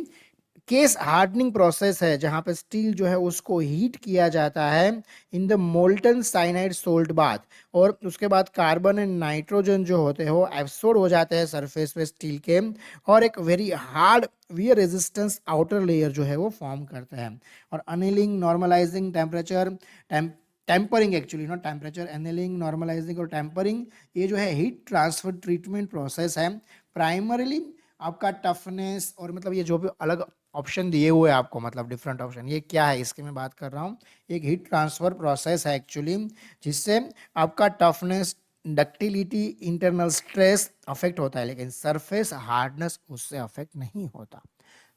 S1: case hardening process है, जहां पे steel जो है उसको heat किया जाता है in the molten cyanide salt bath, और उसके बाद कार्बन एंड नाइट्रोजन जो होते हैं वो एब्सोर्ब हो जाते हैं सरफेस पे स्टील के, और एक very hard wear resistance outer layer जो है वो फॉर्म करते हैं। और annealing, normalizing temperature, tempering, actually not temperature, annealing, normalizing और टेम्परिंग, ये जो है हीट ट्रांसफर ट्रीटमेंट प्रोसेस है। प्राइमरीली आपका टफनेस, और मतलब ये जो भी अलग ऑप्शन दिए हुए हैं आपको, मतलब डिफरेंट ऑप्शन, ये क्या है इसकी मैं बात कर रहा हूँ। एक हीट ट्रांसफर प्रोसेस है एक्चुअली, जिससे आपका toughness, ductility, internal stress affect होता है, लेकिन सरफेस हार्डनेस उससे अफेक्ट नहीं होता।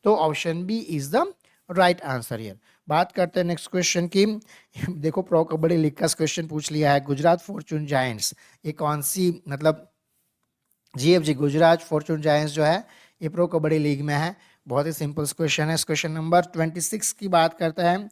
S1: तो option B is the right answer here. बात करते हैं नेक्स्ट क्वेश्चन की। देखो प्रो कबड्डी लीग का क्वेश्चन पूछ लिया है। गुजरात फॉर्चून जायंट्स ये कौन सी, मतलब जीएफजी गुजरात फॉर्चून जायंट्स जो है ये प्रो कबड्डी लीग में है। बहुत ही सिंपल क्वेश्चन है। क्वेश्चन नंबर 26 की बात करते हैं।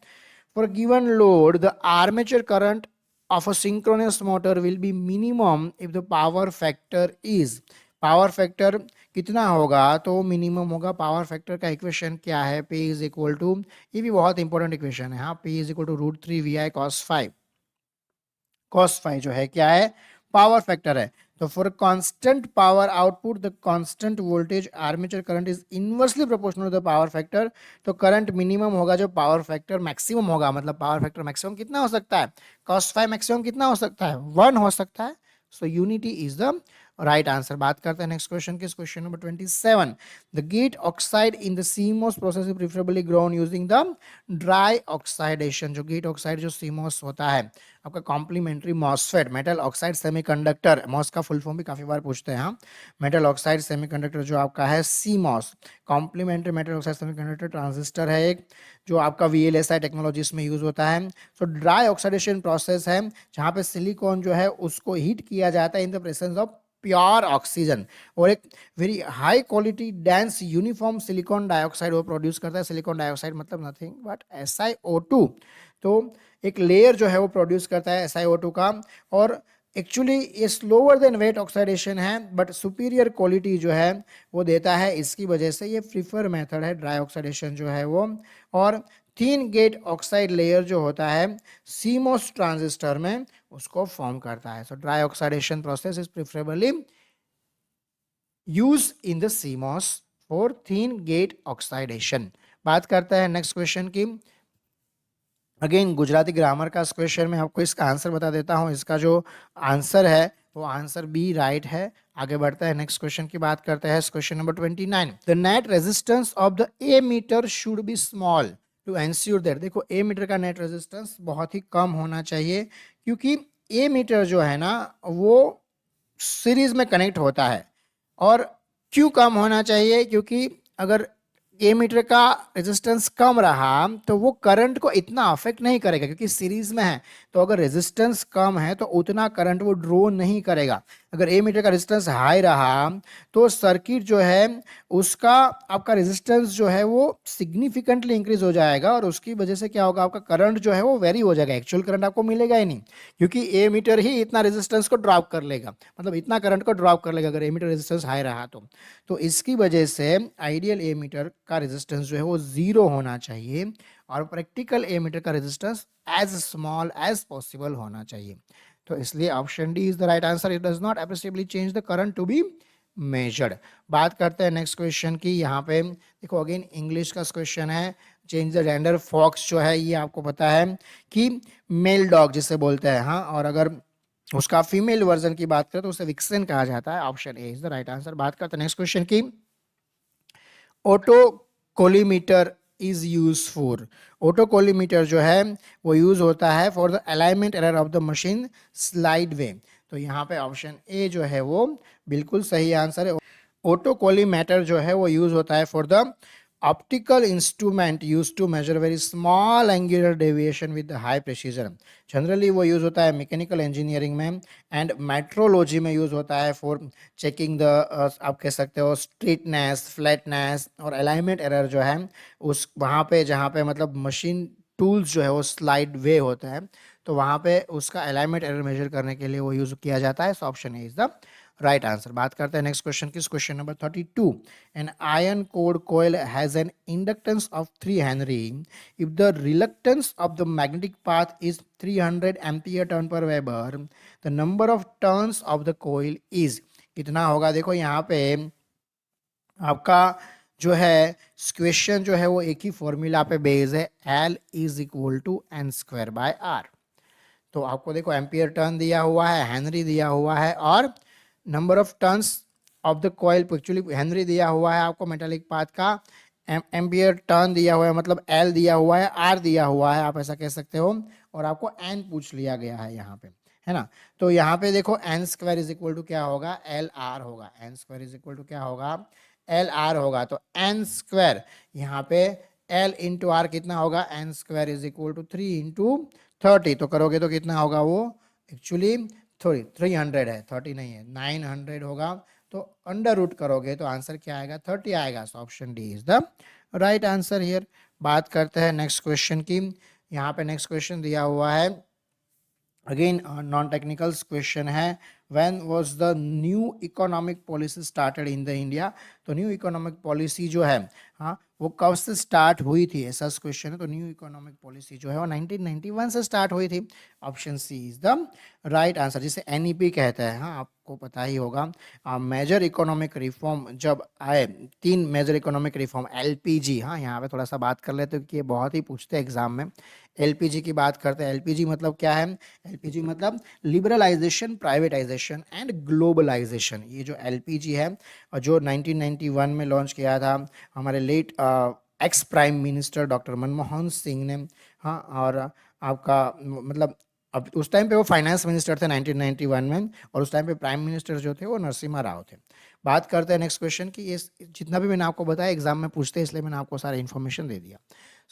S1: For given load the armature current of a synchronous motor will be minimum if the power factor is, power factor कितना होगा तो मिनिमम होगा। पावर फैक्टर का इक्वेशन क्या है, P इज इक्वल टू, ये भी बहुत इंपॉर्टेंट इक्वेशन है। हाँ, P is equal to √3 VI cos 5, cos 5 जो है क्या है, पावर फैक्टर है। तो for constant power output the constant voltage armature current is inversely proportional to the power factor. तो करंट मिनिमम होगा जो पावर फैक्टर मैक्सिमम होगा, मतलब पावर फैक्टर मैक्सिमम कितना हो सकता है, cos 5 मैक्सिमम कितना हो सकता है, 1 हो सकता है। So unity is the right answer. बात करते हैं नेक्स्ट क्वेश्चन की, question number 27। The gate oxide in the CMOS process is preferably grown using the dry oxidation. जो गेट ऑक्साइड जो सीमोस होता है आपका complementary MOSFET, metal oxide semiconductor, MOS का फुल फॉर्म भी काफी बार पूछते हैं, हाँ, मेटल ऑक्साइड सेमीकंडक्टर जो आपका है CMOS, complementary metal oxide semiconductor transistor है एक, जो आपका VLSI टेक्नोलॉजीज में यूज होता है। सो ड्राई ऑक्सीडेशन प्रोसेस है जहां पे सिलिकॉन जो है उसको हीट किया जाता है in the presence of pure oxygen, और एक very high quality dense uniform silicon dioxide वो प्रोड्यूस करता है। सिलिकॉन डाइऑक्साइड मतलब नथिंग बट SiO2। तो एक लेयर जो है वो प्रोड्यूस करता है SiO2 का, और एक्चुअली ये स्लोअर देन वेट ऑक्सीडेशन है बट सुपीरियर क्वालिटी जो है वो देता है, इसकी वजह से ये प्रीफर मेथड है ड्राई ऑक्सीडेशन जो है वो। और थिन गेट ऑक्साइड लेयर जो होता है सीमोस ट्रांजिस्टर में उसको फॉर्म करता है। So dry oxidation process is preferably use in the CMOS for thin gate oxidation. बात करते हैं नेक्स्ट क्वेश्चन की। अगेन गुजराती ग्रामर का क्वेश्चन में आपको इसका आंसर बता देता हूं। इसका जो आंसर है वो आंसर बी राइट है। आगे बढ़ता है नेक्स्ट क्वेश्चन की बात करते हैं, question number 29। The net resistance of the ammeter should be small to ensure that. देखो ए मीटर का नेट रेजिस्टेंस बहुत ही कम होना चाहिए, क्योंकि ए मीटर जो है ना वो सीरीज में कनेक्ट होता है। और क्यों कम होना चाहिए? क्योंकि अगर ए मीटर का रेजिस्टेंस कम रहा तो वो करंट को इतना अफेक्ट नहीं करेगा, क्योंकि सीरीज में है। तो अगर रेजिस्टेंस कम है तो उतना करंट वो ड्रो नहीं करेगा। अगर ए मीटर का रेजिस्टेंस हाई रहा तो सर्किट जो है उसका आपका रेजिस्टेंस जो है वो सिग्निफिकेंटली इंक्रीज हो जाएगा, और उसकी वजह से क्या होगा, आपका करंट जो है वो वेरी हो जाएगा, एक्चुअल करंट आपको मिलेगा ही नहीं, क्योंकि ए मीटर ही इतना रेजिस्टेंस को ड्रॉप कर लेगा, मतलब इतना करंट को ड्रॉप कर लेगा अगर ए मीटर रेजिस्टेंस हाई रहा तो इसकी वजह से आइडियल ए मीटर का रेजिस्टेंस जो है वो 0 होना चाहिए, और प्रैक्टिकल ए मीटर का resistance as small as possible होना चाहिए। तो इसलिए option D is the right answer. It does not appreciably change the current to be measured. बात करते हैं नेक्स्ट क्वेश्चन की। यहाँ पे देखो अगेन इंग्लिश का क्वेश्चन है। चेंज द जेंडर, फॉक्स जो है ये आपको पता है कि मेल डॉग जिसे बोलते हैं, हाँ, और अगर उसका फीमेल वर्जन की बात करें तो उसे विक्सन कहा जाता है। Option A is the right answer. बात करते हैं नेक्स्ट क्वेश्चन की। Autocollimator is use for. Autocollimator जो है वो यूज होता है for the alignment error of the machine slideway. तो यहाँ पे ऑप्शन ए जो है वो बिल्कुल सही आंसर है। ऑटो कोलीमीटर जो है वो यूज होता है for the optical instrument use to measure very small angular deviation with high precision. Generally वो यूज होता है मैकेनिकल इंजीनियरिंग में, एंड मेट्रोलॉजी में यूज होता है फॉर चेकिंग द आप कह सकते हो स्ट्रेटनेस, फ्लैटनेस और अलाइनमेंट एरर जो है उस वहाँ पे जहाँ पे मतलब मशीन टूल्स जो है वो स्लाइड वे होता है, तो वहाँ पे उसका अलाइनमेंट एरर मेजर करने के लिए वो यूज किया जाता है। So option A is the right answer. बात करते हैं नेक्स्ट क्वेश्चन की, question number 32। An iron core coil has an inductance of 3 henry if the reluctance of the magnetic path is 300 ampere turn per weber, the number of turns of the coil is. कितना होगा? देखो यहाँ पे आपका जो है question जो है वो एक ही फॉर्मूला पे बेस है, L is equal to N square by R. तो आपको देखो एम्पियर टर्न दिया हुआ है, हेनरी दिया हुआ है, और number of turns of the coil, actually Henry दिया हुआ है आपको मेटालिक पाथ का, एम्पियर टर्न दिया हुआ है मतलब एल दिया हुआ है, आर दिया हुआ है, आप ऐसा कह सकते हो, और आपको एन पूछ लिया गया है यहाँ पे, है ना। तो यहाँ पे देखो N square is equal to क्या होगा? एल आर होगा। N square is equal to क्या होगा? एल आर होगा। तो एन स्क्वायर यहाँ पे एल इंटू आर कितना होगा? N square is equal to 3 into 30। तो करोगे तो कितना होगा वो? एक्चुअली थोड़ी 300 है, 30 नहीं है, 900 होगा। तो अंडर रूट करोगे तो आंसर क्या आएगा? 30 आएगा। So option D is the right answer here. बात करते हैं नेक्स्ट क्वेश्चन की। यहाँ पे नेक्स्ट क्वेश्चन दिया हुआ है, अगेन नॉन टेक्निकल क्वेश्चन है। When was the new economic policy started in the India. तो न्यू इकोनॉमिक पॉलिसी जो है, हाँ, वो कब से स्टार्ट हुई थी, ऐसा क्वेश्चन है। तो न्यू इकोनॉमिक पॉलिसी जो है वो 1991 से स्टार्ट हुई थी। Option C is the right answer, जिसे NEP कहते हैं, हाँ, आपको पता ही होगा। मेजर इकोनॉमिक रिफॉर्म जब आए, 3 मेजर इकोनॉमिक रिफॉर्म, LPG, हाँ, यहाँ पे थोड़ा सा बात कर लेते हैं कि ये बहुत ही पूछते हैं एग्जाम में। LPG की बात करते हैं। LPG मतलब क्या है? LPG मतलब liberalisation privatisation. Industrialisation and globalisation. ये जो एलपीजी है और जो 1991 में लॉन्च किया था हमारे late ex prime minister doctor Manmohan Singh ने। हाँ, और आपका मतलब अब उस टाइम पे वो फाइनेंस मिनिस्टर थे 1991 में, और उस टाइम पे प्राइम मिनिस्टर जो थे वो नरसिम्हा राव थे। बात करते हैं नेक्स्ट क्वेश्चन की। ये जितना भी मैंने आपको बताया एग्जाम में पूछते हैं, इसलिए मैंने आपको सारा इन्फॉर्मेशन दे दिया।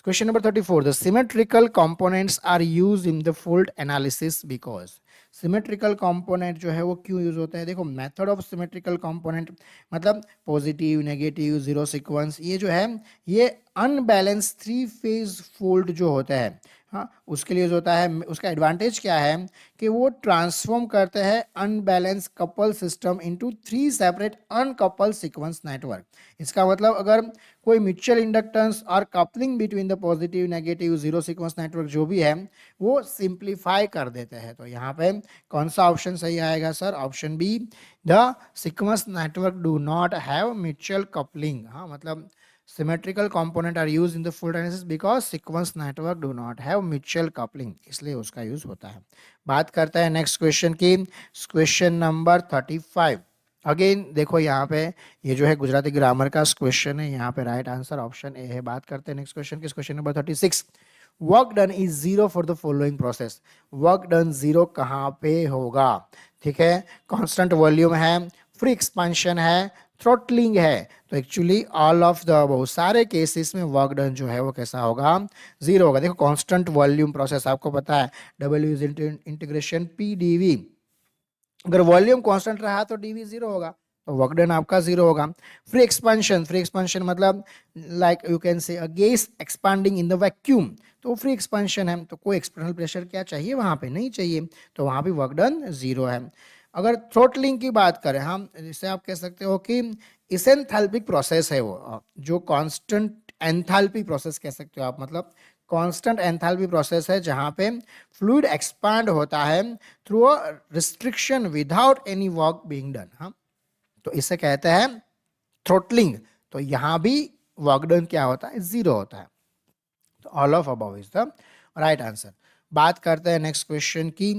S1: Question number 34, the symmetrical components are used in the fault analysis because. Symmetrical component जो है वो क्यों यूज होता है? देखो, मेथड ऑफ सिमेट्रिकल कंपोनेंट मतलब पॉजिटिव, नेगेटिव, जीरो सीक्वेंस, ये जो है ये अनबैलेंस थ्री फेज फोल्ड जो होता है, हाँ, उसके लिए जो होता है। उसका एडवांटेज क्या है कि वो ट्रांसफॉर्म करते हैं unbalance couple system into three separate uncouple sequence network. इसका मतलब अगर कोई म्यूचुअल इंडक्टेंस और coupling between the positive, negative, zero sequence network जो भी है वो सिंप्लीफाई कर देते हैं। तो यहाँ पे कौन सा ऑप्शन सही आएगा sir? Option B, the sequence network do not have mutual coupling. हाँ, मतलब symmetrical component are used in the fault analysis because sequence network do not have mutual coupling, इसलिए उसका यूज होता है। बात करते हैं नेक्स्ट क्वेश्चन की। Question number 35। अगेन देखो यहाँ पे ये जो है गुजराती ग्रामर का क्वेश्चन है, यहाँ पे राइट आंसर ऑप्शन ए है। बात करते हैं नेक्स्ट क्वेश्चन की। Question number 36, work done is zero for the following process. Work done zero कहाँ पे होगा? ठीक है, कांस्टेंट वॉल्यूम है, फ्री एक्सपांशन है, थ्रोटलिंग है। तो एक्चुअली ऑल ऑफ द बहुत सारे केसेस में वर्क डन जो है वो कैसा होगा? जीरो होगा। देखो, कांस्टेंट वॉल्यूम प्रोसेस आपको पता है, W is integration P dV. अगर वॉल्यूम कांस्टेंट रहा तो डीवी जीरो होगा, तो वर्क डन आपका जीरो होगा। फ्री एक्सपांशन, फ्री एक्सपांशन मतलब like you can say a gas expanding in the vacuum, तो फ्री एक्सपांशन है, तो कोई एक्सटर्नल प्रेशर क्या चाहिए वहां पे? नहीं चाहिए, तो वहां भी वर्क डन जीरो है। अगर थ्रोटलिंग की बात करें हम, जिसे आप कह सकते हो कि इसेंथैल्पिक प्रोसेस है वो, जो कांस्टेंट एंथैल्पी प्रोसेस कह सकते हो आप, मतलब कांस्टेंट एंथैल्पी प्रोसेस है जहां पे फ्लूइड एक्सपांड होता है through a restriction without any work being done. हाँ, तो इसे कहते हैं थ्रोटलिंग। तो यहां भी वर्क डन क्या होता है? जीरो होता है। तो all of above is the right answer. बात करते हैं नेक्स्ट क्वेश्चन की।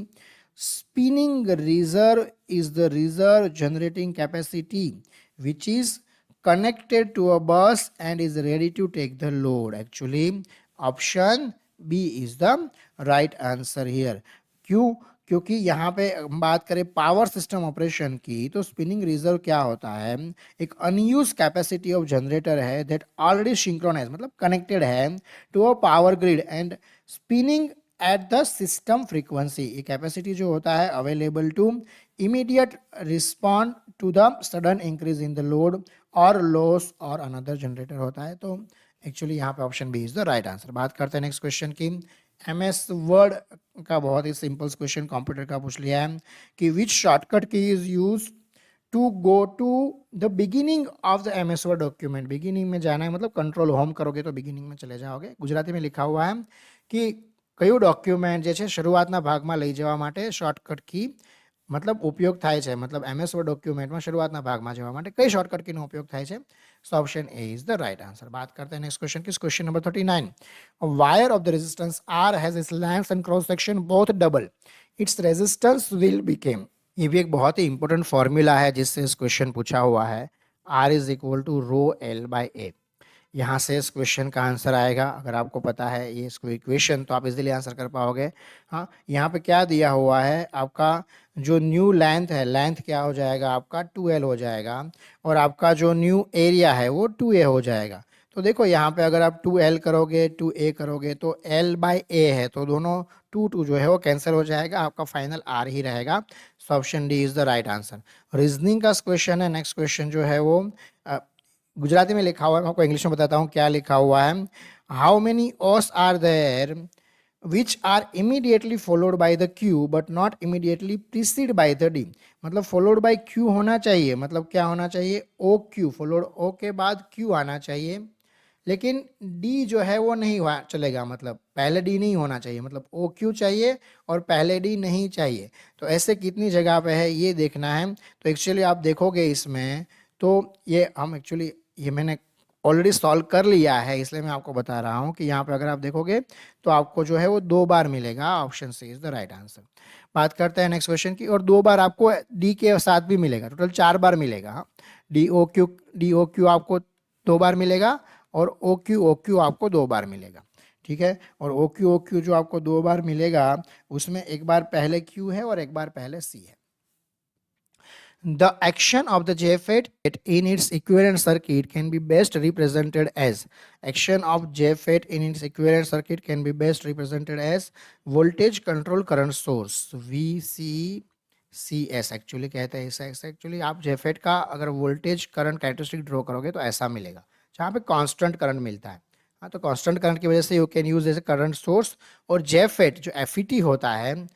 S1: Spinning reserve is the reserve generating capacity which is connected to a bus and is ready to take the load. Actually option B is the right answer here. क्यों? क्योंकि यहाँ पे हम बात करें पावर सिस्टम ऑपरेशन की, तो spinning reserve क्या होता है? एक अनयूज कैपेसिटी ऑफ जनरेटर है दैट ऑलरेडी सिंक्रोनाइज मतलब कनेक्टेड है to a power grid and spinning at the system frequency. ये कैपेसिटी जो होता है available to immediate respond to the sudden increase in the load और लॉस और another generator होता है। तो एक्चुअली यहाँ पे option B is the right answer. बात करते हैं नेक्स्ट क्वेश्चन की। एमएस वर्ड का बहुत ही सिंपल क्वेश्चन कंप्यूटर का पूछ लिया है कि which shortcut key is use to go to the beginning of the MS Word document. Beginning में जाना है मतलब कंट्रोल होम करोगे तो बिगिनिंग में चले जाओगे। गुजराती में लिखा हुआ है कि કયું ડોક્યુમેન્ટ જે છે શરૂઆતના ભાગમાં લઈ જવા માટે શોર્ટકટ કી मतलब ઉપયોગ થાય છે, मतलब એમએસ વર્ડ ડોક્યુમેન્ટમાં શરૂઆતના ભાગમાં જવા માટે કઈ શોર્ટકટ કીનો ઉપયોગ થાય છે? So option A is the right answer. बात करते हैं नेक्स्ट क्वेश्चन की। Question number 39, a wire of the resistance R has its length and cross section both double, its resistance will become। ये भी एक बहुत ही इंपॉर्टेंट फॉर्मूला है जिससे इस क्वेश्चन पूछा हुआ है। R is equal to rho L by A. यहाँ से इस क्वेश्चन का आंसर आएगा। अगर आपको पता है ये इसको इक्वेशन तो आप इजीली आंसर कर पाओगे। हाँ, यहाँ पे क्या दिया हुआ है आपका जो न्यू लेंथ है, लेंथ क्या हो जाएगा आपका 2L हो जाएगा, और आपका जो न्यू एरिया है वो 2A हो जाएगा। तो देखो यहाँ पे अगर आप 2L करोगे 2A करोगे तो L बाई ए है, तो दोनों 2 जो है वो कैंसिल हो जाएगा, आपका फाइनल R ही रहेगा। सो option D is the right answer. Reasoning का क्वेश्चन है। नेक्स्ट क्वेश्चन जो है वो गुजराती में लिखा हुआ है, मैं आपको इंग्लिश में बताता हूँ क्या लिखा हुआ है। How many O's are there which are immediately followed by the Q but not immediately preceded by the D. मतलब फॉलोड बाय क्यू होना चाहिए, मतलब क्या होना चाहिए? ओ क्यू, फॉलोड ओ के बाद क्यू आना चाहिए, लेकिन डी जो है वो नहीं हुआ चलेगा, मतलब पहले डी नहीं होना चाहिए, मतलब ओ क्यू चाहिए और पहले डी नहीं चाहिए। तो ऐसे कितनी जगह पे है ये देखना है। तो एक्चुअली आप देखोगे इसमें, तो ये हम एक्चुअली ये मैंने ऑलरेडी सॉल्व कर लिया है, इसलिए मैं आपको बता रहा हूँ कि यहाँ पे अगर आप देखोगे तो आपको जो है वो 2 बार मिलेगा। Option C is the right answer. बात करते हैं नेक्स्ट क्वेश्चन की, और 2 बार आपको डी के साथ भी मिलेगा, टोटल 4 बार मिलेगा। डी ओ क्यू आपको 2 बार मिलेगा, और ओ क्यू आपको 2 बार मिलेगा। ठीक है, और ओ क्यू जो आपको 2 बार मिलेगा उसमें एक बार पहले क्यू है और एक बार पहले सी है। The action of the JFET in its equivalent circuit can be best represented as action of JFET in its equivalent circuit can be best represented as voltage control current source VCCS actually कहते हैं इसे। Actually आप JFET का अगर voltage current characteristic draw करोगे तो ऐसा मिलेगा, जहाँ पे कांस्टेंट करंट मिलता है। हाँ, तो कांस्टेंट करंट की वजह से you can use as a current source. और JFET जो FET होता है,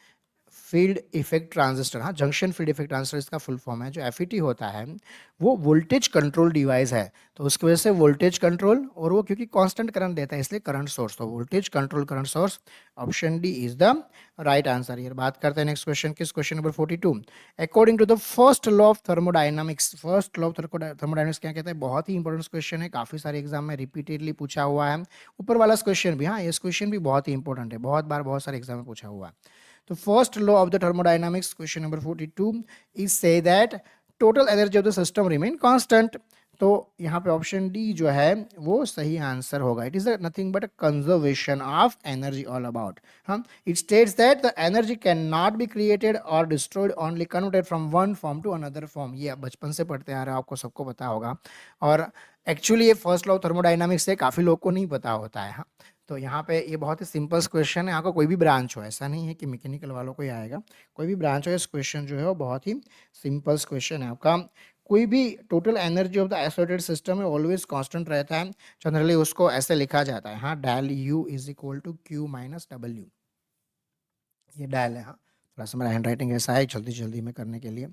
S1: फील्ड इफेक्ट ट्रांजिस्टर, हाँ, जंक्शन फील्ड इफेक्ट ट्रांजिस्टर इसका फुल फॉर्म है। जो एफईटी होता है वो वोल्टेज कंट्रोल डिवाइस है, तो उसकी वजह से वोल्टेज कंट्रोल, और वो क्योंकि कांस्टेंट करंट देता है इसलिए करंट सोर्स, तो voltage control current source. Option D is the right answer. ये बात करते हैं नेक्स्ट क्वेश्चन की, question number 42। According to the first law of thermodynamics, first law of thermodynamics क्या कहता है? बहुत ही इंपॉर्टेंट क्वेश्चन है, काफी सारे एग्जाम में रिपीटेडली पूछा हुआ है। ऊपर वाला क्वेश्चन भी, हाँ, ये क्वेश्चन भी बहुत ही इंपॉर्टेंट है, बहुत बार बहुत सारे एग्जाम में पूछा हुआ है। तो first law of the thermodynamics, question number 42 is say that total energy of the system remain constant. तो यहाँ पे ऑप्शन डी जो है वो सही आंसर होगा। It is nothing but conservation of energy all about. हम it states that the energy can not be created और destroyed, only converted from one form to another form. ये आप बचपन से पढ़ते आ रहे हो, आपको सबको पता होगा। और एक्चुअली ये फर्स्ट लॉ ऑफ थर्मोडायनामिक्स से काफी लोग को नहीं पता होता है। हाँ, तो यहाँ पे ये बहुत ही सिंपल क्वेश्चन है। आपका कोई भी ब्रांच हो, ऐसा नहीं है कि मैकेनिकल वालों को ही आएगा, कोई भी ब्रांच हो, इस क्वेश्चन जो है वो बहुत ही सिंपल क्वेश्चन है। आपका कोई भी total energy of the isolated system है ऑलवेज कांस्टेंट रहता है। जनरली उसको ऐसे लिखा जाता है, हाँ, del U is equal to Q minus W. ये डायल है, हाँ, थोड़ा सा मेरा हैंड राइटिंग ऐसा है जल्दी जल्दी में करने के लिए।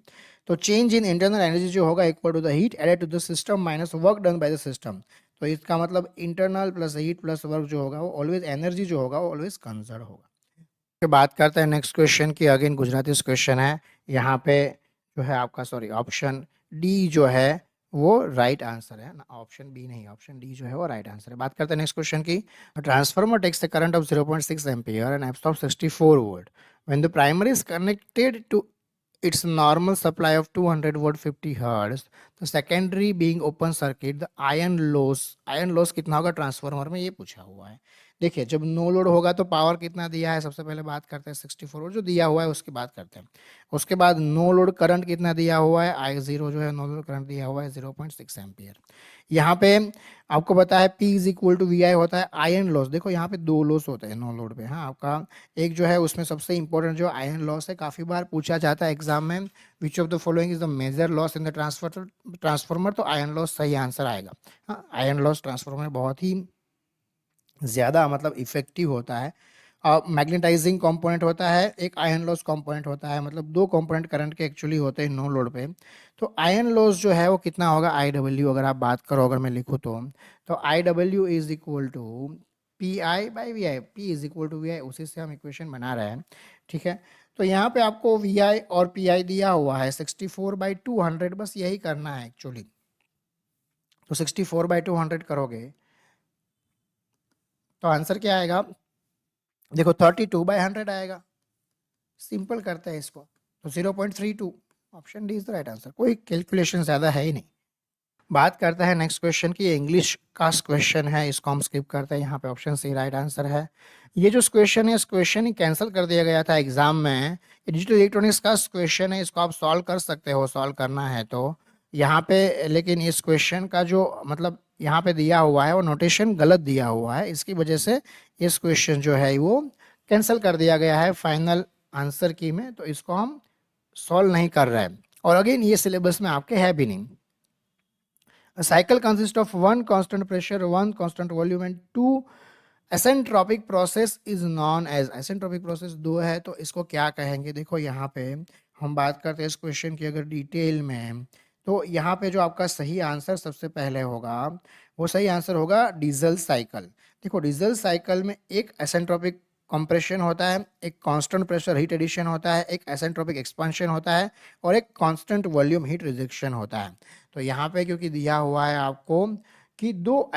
S1: तो चेंज इन इंटरनल एनर्जी जो होगा equal to the heat added to the system minus work done by the system. तो इसका मतलब internal plus heat plus work जो होगा वो ऑलवेज एनर्जी जो होगा वो ऑलवेज कंजर्व होगा। फिर बात करते हैं नेक्स्ट क्वेश्चन की। अगेन गुजराती क्वेश्चन है। यहाँ पे जो है आपका, सॉरी, ऑप्शन डी जो है वो राइट आंसर है ना, ऑप्शन बी नहीं, ऑप्शन डी जो है वो राइट आंसर है। बात करते हैं नेक्स्ट क्वेश्चन की। Transformer takes the current of 0.6 ampere and absorb 64 volt when the primary is connected to its normal supply of 200 watt 50 hertz, the secondary being open circuit, the iron loss कितना होगा transformer में, ये पूछा हुआ है। देखिए, जब नो लोड होगा तो पावर कितना दिया है, सबसे पहले बात करते हैं 64 वोल्ट जो दिया हुआ है उसकी बात करते हैं। उसके बाद नो लोड करंट कितना दिया हुआ है, आई जीरो जो है नो लोड करंट दिया हुआ है 0.6 एम्पियर। यहाँ पे आपको पता है P is equal to VI होता है। आयरन लॉस, देखो यहाँ पे 2 लॉस होते हैं नो लोड पे। हाँ, आपका एक जो है उसमें सबसे इंपॉर्टेंट जो आयरन लॉस है, काफ़ी बार पूछा जाता है एग्जाम में, which of the following is the major loss in the transformer. तो आयरन लॉस सही आंसर आएगा। हाँ, आयरन लॉस ट्रांसफार्मर बहुत ही ज़्यादा मतलब इफेक्टिव होता है। मैग्नेटाइजिंग कंपोनेंट होता है, एक आयरन लॉस कंपोनेंट होता है, मतलब 2 कंपोनेंट करंट के एक्चुअली होते हैं नो लोड पे। तो आयरन लॉस जो है वो कितना होगा, आई डब्ल्यू अगर आप बात करो, अगर मैं लिखूँ तो I W is equal to P I by V I. P is equal to V I, उसी से हम इक्वेशन बना रहे हैं। ठीक है, तो यहाँ पे आपको वी आई और पी आई दिया हुआ है 64/200, बस यही करना है एक्चुअली। तो 64/200 करोगे तो आंसर क्या आएगा, देखो 32/100 आएगा। सिंपल करते हैं इसको, तो 0.32, option D is the right answer. कोई कैलकुलेशन ज़्यादा है ही नहीं। बात करते हैं नेक्स्ट क्वेश्चन की। इंग्लिश का क्वेश्चन है, इसको हम स्किप करते हैं। यहाँ पे ऑप्शन सी राइट आंसर है। ये जो क्वेश्चन है, इस क्वेश्चन ही कैंसिल कर दिया गया था एग्जाम में। डिजिटल इलेक्ट्रॉनिक्स का क्वेश्चन है, इसको आप सॉल्व कर सकते हो, सॉल्व करना है तो यहाँ पे। लेकिन इस क्वेश्चन का जो मतलब यहाँ पे दिया हुआ है वो नोटेशन गलत दिया हुआ है, इसकी वजह से इस क्वेश्चन जो है वो कैंसिल कर दिया गया है फाइनल आंसर की में। तो इसको हम सॉल्व नहीं कर रहे हैं, और अगेन ये सिलेबस में आपके है भी नहीं। A cycle consists of one constant pressure, one constant volume and two asentropic process is known as। asentropic process दो है तो इसको क्या कहेंगे, देखो यहाँ पे हम बात करते हैं इस क्वेश्चन की अगर डिटेल में, तो यहाँ पे जो आपका सही आंसर सबसे पहले होगा वो सही आंसर होगा डीजल साइकिल। देखो, डीजल साइकिल में एक एसेंट्रोपिक कंप्रेशन होता है, एक कांस्टेंट प्रेशर हीट एडिशन होता है, एक एसेंट्रोपिक एक्सपांशन होता है, और एक कांस्टेंट वॉल्यूम हीट रिजेक्शन होता है। तो यहाँ पे क्योंकि दिया हुआ है आपको कि दो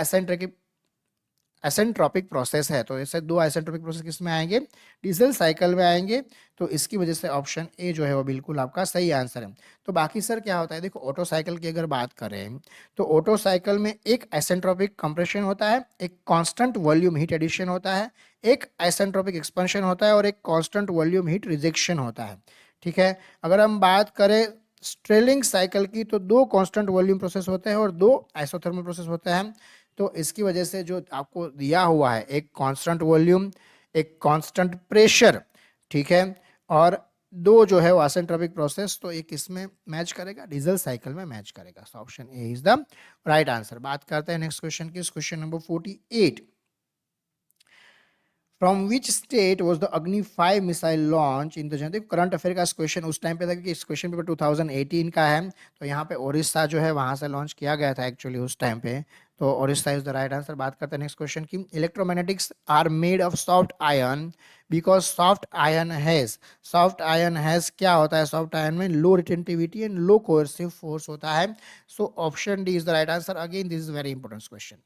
S1: एसेंट्रोपिक प्रोसेस है, तो ऐसे दो एसेंट्रोपिक प्रोसेस किस में आएंगे, डीजल साइकिल में आएंगे। तो इसकी वजह से ऑप्शन ए जो है वो बिल्कुल आपका सही आंसर है। तो बाकी सर क्या होता है, देखो ऑटो साइकिल की अगर बात करें तो ऑटो साइकिल में एक एसेंट्रोपिक कंप्रेशन होता है, एक कांस्टेंट वॉल्यूम हीट एडिशन होता है, एक एसेंट्रोपिक एक्सपेंशन होता है और एक कांस्टेंट वॉल्यूम हीट रिजेक्शन होता है। ठीक है, अगर हम बात करें स्ट्रेलिंग साइकिल की तो दो कांस्टेंट वॉल्यूम प्रोसेस होते हैं और दो आइसोथर्मल प्रोसेस होते हैं। तो इसकी वजह से जो आपको दिया हुआ है, एक कांस्टेंट वॉल्यूम, एक कांस्टेंट प्रेशर, ठीक है, और दो जो है वो एसेंट्रोपिक प्रोसेस, तो एक इसमें मैच करेगा, डीजल साइकिल में मैच करेगा। सो option A is the right answer. बात करते हैं नेक्स्ट क्वेश्चन की, question number 48। From which state was the अग्नि 5 missile launch in the January. देखो करंट अफेयर का क्वेश्चन उस टाइम पे था कि इस क्वेश्चन पेपर 2018 का है, तो यहाँ पे ओडिशा जो है वहां से लॉन्च किया गया था एक्चुअली उस टाइम पे, तो Odisha is the right answer. बात करते हैं नेक्स्ट क्वेश्चन की, electromagnetics are made of soft iron because soft iron has क्या होता है, सॉफ्ट आयन में low retentivity and low coercive force होता है। So option D is the right answer. Again this is very important question,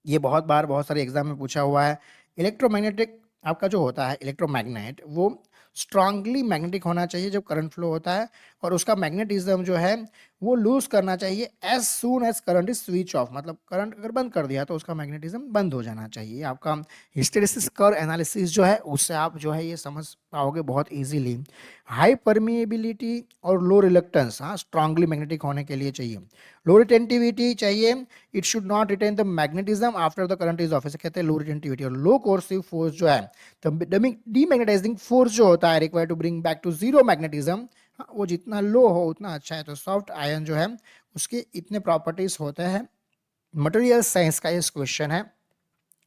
S1: ये बहुत बार बहुत सारे एग्जाम में पूछा हुआ है। इलेक्ट्रोमैग्नेटिक आपका जो होता है इलेक्ट्रोमैग्नेट, वो स्ट्रांगली मैग्नेटिक होना चाहिए जब करंट फ्लो होता है, और उसका मैग्नेटिज्म जो है वो लूज करना चाहिए as soon as current is switch off, मतलब करंट अगर बंद कर दिया तो उसका मैग्नेटिज्म बंद हो जाना चाहिए। आपका हिस्टेरेसिस कर्व एनालिसिस जो है उससे आप जो है ये समझ पाओगे बहुत इजीली। हाई परमिएबिलिटी और लो रिलक्टेंस, हाँ स्ट्रांगली मैग्नेटिक होने के लिए चाहिए। लो रिटेंटिविटी चाहिए, it should not retain the magnetism after the current is off, इसे कहते हैं लो रिटेंटिविटी। और लो कोर्सिव फोर्स जो है, तो डीमैग्नेटाइजिंग फोर्स जो होता है required to bring back to zero magnetism, वो जितना लो हो उतना अच्छा है। तो सॉफ्ट आयन जो है उसके इतने प्रॉपर्टीज होते हैं। मटेरियल साइंस का इस क्वेश्चन है,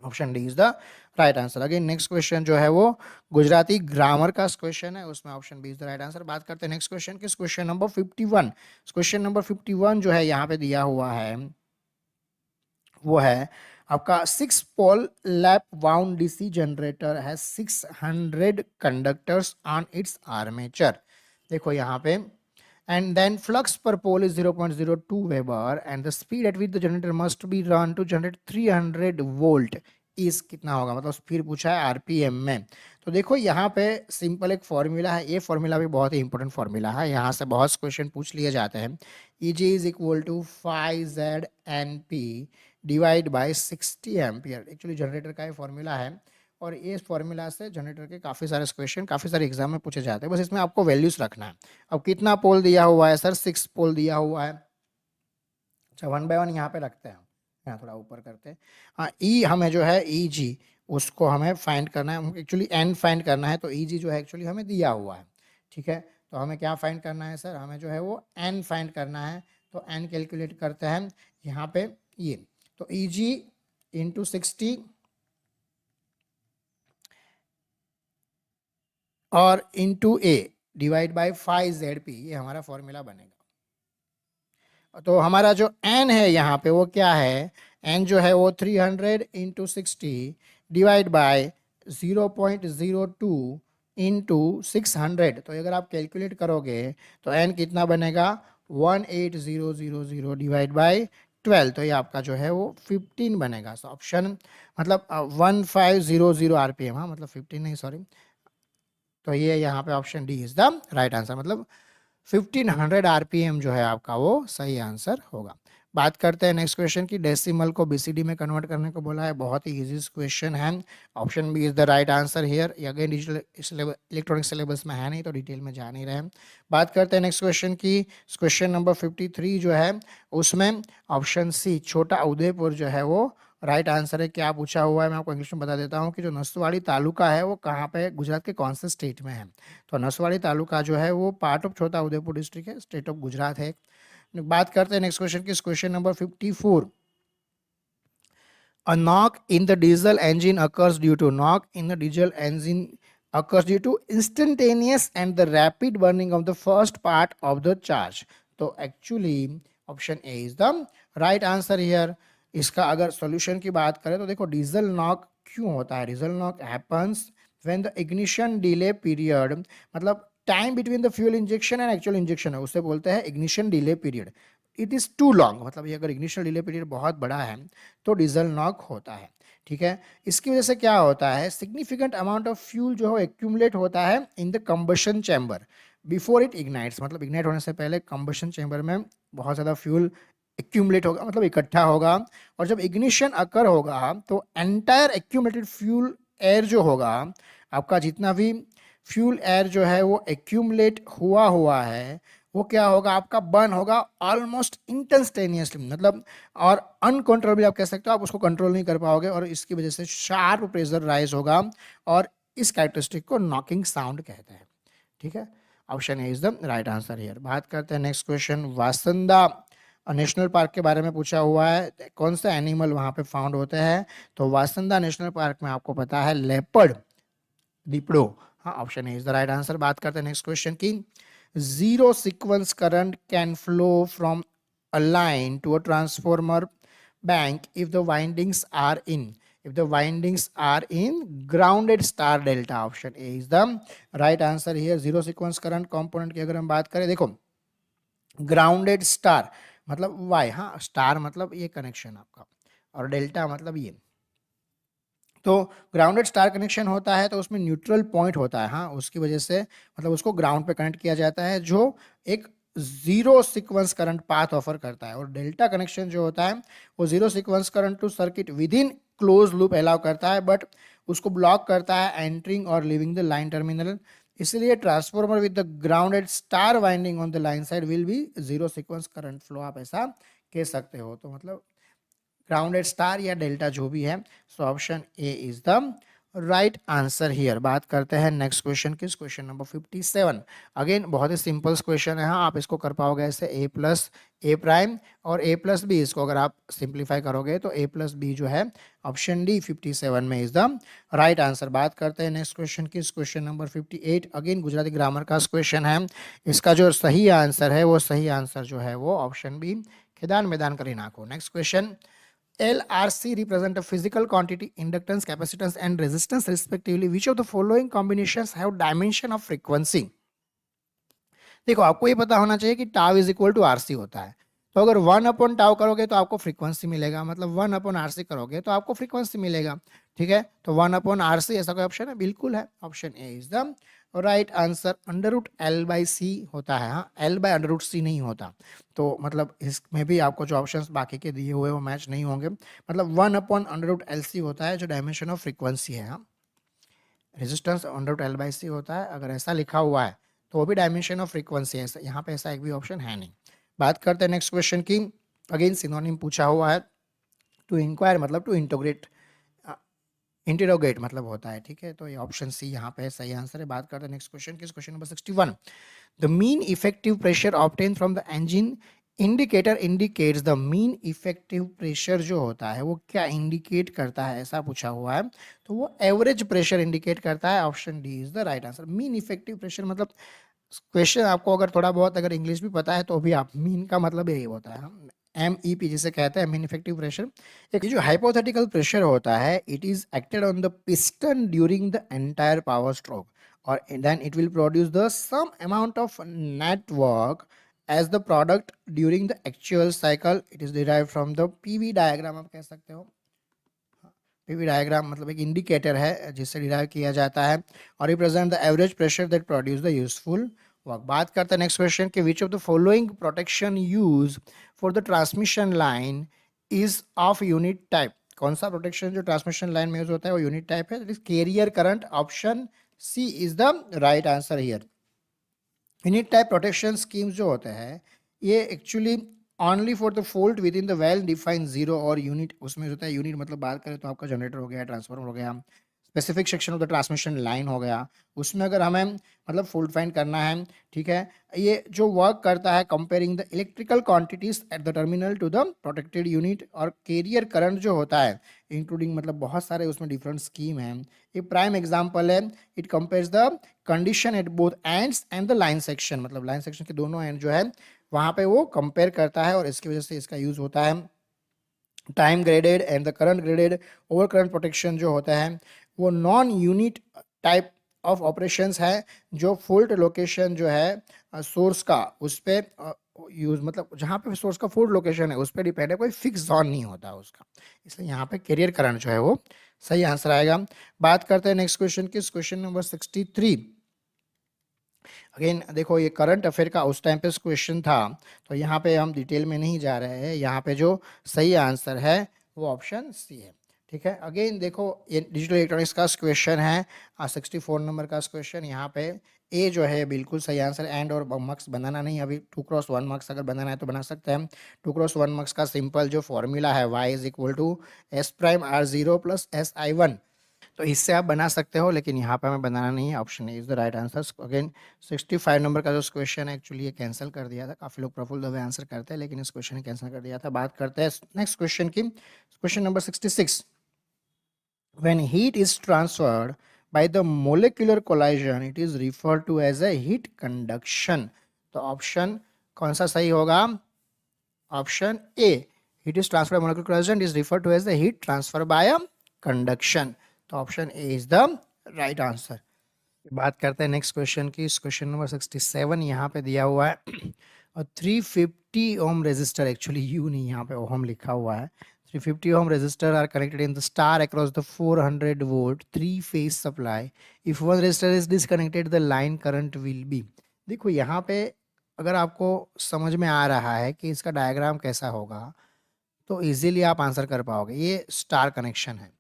S1: option D is the right answer. Again next question जो है वो गुजराती ग्रामर का क्वेश्चन है, उसमें option B is the right answer. बात करते हैं नेक्स्ट क्वेश्चन की, क्वेश्चन नंबर 51। क्वेश्चन नंबर 51 जो है यहाँ पे दिया हुआ है वो है आपका 6 पोल लैप वाउंड डीसी जनरेटर है 600 कंडक्टर्स ऑन इट्स आर्मेचर। देखो यहाँ पे, and then flux per pole is 0.02 Weber and the speed at which the generator must be run to generate 300 volt is कितना होगा, मतलब फिर पूछा है आरपीएम में। तो देखो यहाँ पे सिंपल एक फॉर्मूला है, ये फॉर्मूला भी बहुत ही इंपॉर्टेंट फॉर्मूला है, यहाँ से बहुत क्वेश्चन पूछ लिए जाते हैं। EG is equal to 5ZNP divide by 60 ampere, actually generator का ये फॉर्मूला है, और इस फॉर्मूला से जनरेटर के काफ़ी सारे क्वेश्चन काफ़ी सारे एग्जाम में पूछे जाते हैं। बस इसमें आपको वैल्यूज रखना है। अब कितना पोल दिया हुआ है सर, 6 पोल दिया हुआ है। अच्छा 1 बाय 1 यहाँ पे रखते हैं, यहाँ थोड़ा ऊपर करते हैं। हाँ ई हमें जो है ई जी उसको हमें फाइंड करना है, एक्चुअली एन फाइंड करना है, तो ई जी जो है एक्चुअली हमें दिया हुआ है। ठीक है, तो हमें क्या फाइंड करना है सर, हमें जो है वो एन फाइंड करना है। तो एन कैलकुलेट करते हैं यहाँ पे ये, तो ई जी इंटू 60 और into A divide by 5ZP, ये हमारा फॉर्मूला बनेगा। तो हमारा जो एन है यहाँ पे वो क्या है, एन जो है वो 300 इंटू 60 डिवाइड बाय 0.02 इंटू 600। तो अगर आप कैलकुलेट करोगे तो एन कितना बनेगा 18000 डिवाइड बाय 12, तो ये आपका जो है वो 15 बनेगा। सो ऑप्शन मतलब 1500 आरपीएम, हाँ मतलब 15 नहीं सॉरी, तो ये यहाँ पे option D is the right answer, मतलब 1500 आरपीएम जो है आपका वो सही आंसर होगा। बात करते हैं नेक्स्ट क्वेश्चन की, डेसिमल को बीसीडी में कन्वर्ट करने को बोला है, बहुत ही इजी क्वेश्चन है, option B is the right answer here. Again digital electronic syllabus में है नहीं तो डिटेल में जा नहीं रहे हैं। बात करते हैं नेक्स्ट क्वेश्चन की, क्वेश्चन नंबर 53 जो है उसमें ऑप्शन सी छोटा उदयपुर जो है वो राइट आंसर है। क्या पूछा हुआ है मैं आपको इंग्लिश में बता देता हूँ कि जो नसवाड़ी तालुका है वो कहाँ पे, गुजरात के कौन से स्टेट में है। तो नसवाड़ी तालुका जो है वो पार्ट ऑफ छोटा उदयपुर डिस्ट्रिक्ट है, स्टेट ऑफ गुजरात है। बात करते हैं नेक्स्ट क्वेश्चन की, question number 54। A knock in the diesel engine occurs due to instantaneous and the rapid burning of the first part of the charge. तो actually option A is the right answer here. इसका अगर solution की बात करें तो देखो diesel knock क्यों होता है, diesel knock happens when the ignition delay period, मतलब time between the fuel injection and actual injection है, उसे बोलते हैं ignition delay period. It is too long, मतलब ये अगर इग्निशन डिले पीरियड बहुत बड़ा है तो डीजल नॉक होता है, ठीक है। इसकी वजह से क्या होता है, सिग्निफिकेंट अमाउंट ऑफ फ्यूल जो है एक्यूमुलेट होता है in the combustion chamber before it ignites, मतलब इग्नाइट होने से पहले कंबशन चैम्बर में बहुत ज़्यादा फ्यूल एक्यूमुलेट होगा, मतलब इकट्ठा होगा, और जब इग्निशन अकर होगा तो एंटायर एक्यूमुलेटेड फ्यूल एयर जो होगा, आपका जितना भी फ्यूल एयर जो है वो एक्यूमुलेट हुआ हुआ है, वो क्या होगा, आपका बर्न होगा ऑलमोस्ट इंस्टेंटेनियसली, मतलब और अनकंट्रोलेबल आप कह सकते हो, आप उसको कंट्रोल नहीं कर पाओगे, और इसकी वजह से शार्प प्रेशर राइज होगा, और इस कैरेक्टरिस्टिक को नॉकिंग साउंड कहते हैं, ठीक है। Option A is the right answer here. बात करते हैं नेक्स्ट क्वेश्चन, वासंदा नेशनल पार्क के बारे में पूछा हुआ है, कौन सा एनिमल वहां पे फाउंड होते हैं, तो वासंदा नेशनल पार्क में आपको पता है लेपर्ड, दीपड़ो, हाँ, option A is the right answer. बात करते हैं नेक्स्ट क्वेश्चन की, zero sequence current can flow from a line to a transformer bank if the windings are in grounded star delta, option A is the right answer here। zero sequence current component की अगर हम बात करें, देखो grounded star मतलब Y, हाँ, star मतलब ये कनेक्शन आपका, और डेल्टा मतलब ये, तो ग्राउंडेड स्टार कनेक्शन होता है तो उसमें न्यूट्रल पॉइंट होता है, हाँ, उसकी वजह से मतलब उसको ग्राउंड पे कनेक्ट किया जाता है, जो एक zero sequence current path offer करता है, और डेल्टा कनेक्शन जो होता है वो zero sequence current to circuit within close loop allow करता है, बट उसको ब्लॉक करता है एंटरिंग और लिविंग द लाइन टर्मिनल, इसलिए transformer with the grounded star winding on the line side will be zero sequence current flow, आप ऐसा कह सकते हो, तो मतलब ग्राउंडेड स्टार या डेल्टा जो भी है, so option A is the right answer here. बात करते हैं नेक्स्ट क्वेश्चन की, क्वेश्चन नंबर 57। अगेन बहुत ही सिंपल क्वेश्चन है, हाँ, आप इसको कर पाओगे ऐसे ए प्लस ए प्राइम और ए प्लस बी, इसको अगर आप सिंप्लीफाई करोगे तो ए प्लस बी जो है ऑप्शन डी 57 में इज द राइट आंसर। बात करते हैं नेक्स्ट क्वेश्चन की, question number 58। Again Gujarati grammar का क्वेश्चन है, इसका जो सही आंसर है वो सही आंसर जो है वो ऑप्शन बी खेदान मैदान करी नाखो। Next question, LRC represent a physical quantity, inductance, capacitance and resistance respectively. Which of the following combinations have dimension of frequency? देखो आपको ये पता होना चाहिए कि tau is equal to RC होता है, तो अगर 1 अपॉन टाउ करोगे तो आपको फ्रीक्वेंसी मिलेगा, मतलब 1 अपॉन आरसी करोगे तो आपको फ्रीक्वेंसी मिलेगा, ठीक है। तो 1 अपॉन आरसी ऐसा कोई ऑप्शन है, बिल्कुल है, option A is the right answer. Under root L by C होता है, हाँ, L by under root C नहीं होता, तो मतलब इसमें भी आपको जो ऑप्शंस बाकी के दिए हुए वो मैच नहीं होंगे, मतलब 1 upon under root L C होता है जो डायमेंशन ऑफ फ्रीक्वेंसी है, हाँ, resistance under root L by C होता है, अगर ऐसा लिखा हुआ है तो वो भी डायमेंशन ऑफ फ्रीक्वेंसी है, यहाँ पे ऐसा एक भी ऑप्शन है नहीं। बात करते हैं नेक्स्ट क्वेश्चन की, अगेन सिनोनिम पूछा हुआ है, टू इंक्वायर मतलब टू इंटोग्रेट, इंटेरोगेट मतलब होता है, ठीक है, तो ये ऑप्शन सी यहाँ पे सही आंसर है। बात करते हैं नेक्स्ट क्वेश्चन की, question number 61। The mean effective pressure obtain from the engine indicator indicates, the mean effective pressure जो होता है वो क्या इंडिकेट करता है, ऐसा पूछा हुआ है, तो वो एवरेज प्रेशर इंडिकेट करता है, option D is the right answer. Mean effective pressure मतलब क्वेश्चन आपको अगर थोड़ा बहुत अगर इंग्लिश भी पता है तो भी आप मीन का मतलब यही होता है, हम MEP जिसे कहते हैं मीन इफेक्टिव प्रेशर। एक जो हाइपोथेटिकल प्रेशर होता है, it is acted on the piston during the entire power stroke, और then it will produce the same amount of network as the product during the actual cycle, it is derive from the PV diagram, आप कह सकते हो। PV diagram मतलब एक indicator है जिससे derive किया जाता है, और represent the average pressure that produce the useful work. बात करते हैं नेक्स्ट क्वेश्चन के, विच of the following protection use for the transmission line is of unit type, कौन सा प्रोटेक्शन जो ट्रांसमिशन लाइन में यूज होता है वो यूनिट टाइप है, carrier current, option C is the right answer here. Unit type protection schemes जो होते हैं ये actually only for the fault within the well defined zero और यूनिट, उसमें होता है यूनिट मतलब बात करें तो आपका जनरेटर हो गया, ट्रांसफार्मर हो गया, specific section of the transmission line हो गया, उसमें अगर हमें मतलब फॉल्ट फाइंड करना है, ठीक है, ये जो वर्क करता है comparing the electrical quantities at the terminal to the protected unit, और कैरियर करंट जो होता है इंक्लूडिंग मतलब बहुत सारे उसमें डिफरेंट स्कीम है। एक प्राइम एग्जांपल है, it compares the condition at both ends and the line section, मतलब लाइन सेक्शन के दोनों एंड जो है वहां पे वो कंपेयर करता है, और इसकी वजह से इसका यूज होता है। Time graded and the current graded over current protection जो होता है वो non unit type of operations है, जो फॉल्ट लोकेशन जो है सोर्स का उस पर यूज़ मतलब जहाँ पे सोर्स का फूड लोकेशन है उस पे डिपेंड है, कोई फिक्स ज़ोन नहीं होता उसका। इसलिए यहाँ पे कैरियर करंट जो है वो सही आंसर आएगा। बात करते हैं नेक्स्ट क्वेश्चन की, क्वेश्चन नंबर 63। अगेन देखो ये करंट अफेयर का उस टाइम पे क्वेश्चन था, तो यहाँ पे हम डिटेल में नहीं जा रहे हैं। यहाँ पे जो सही आंसर है वो ऑप्शन सी है। ठीक है, अगेन देखो ये डिजिटल इलेक्ट्रॉनिक्स का क्वेश्चन है, 64 नंबर का क्वेश्चन। यहाँ पे ए जो है बिल्कुल सही आंसर, एंड और मार्क्स बनाना नहीं, अभी 2x1 मार्क्स अगर बनाना है तो बना सकते हैं। 2x1 मार्क्स का सिंपल जो फॉर्मूला है y is equal to S prime R zero plus S I one, तो इससे आप बना सकते हो, लेकिन यहाँ पे हमें बनाना नहीं है। Option A is the right answer. Again 65 number का जो क्वेश्चन है एक्चुअली ये कैंसिल कर दिया था, काफ़ी लोग प्रफुल्ल दवे आंसर करते हैं लेकिन इस क्वेश्चन ने कैंसिल कर दिया था। बात करते हैं नेक्स्ट क्वेश्चन की, question number 66। When heat is transferred by the molecular collision, it is referred to as a heat conduction. तो ऑप्शन कौन सा सही होगा? Option A, heat is transferred by molecular collision is referred to as the heat transfer by a conduction. तो option A is the right answer. बात करते हैं next question की, क्वेश्चन नंबर 67 यहाँ पे दिया हुआ है और 350 ओम रेजिस्टर, एक्चुअली यू नहीं यहाँ पे ओम लिखा हुआ है। 350 ohm resistor are connected in the star across the 400 volt three phase supply. If one resistor is disconnected, the line current will be. देखो यहाँ पे अगर आपको समझ में आ रहा है कि इसका डायग्राम कैसा होगा तो इजीली आप आंसर कर पाओगे। ये स्टार कनेक्शन है,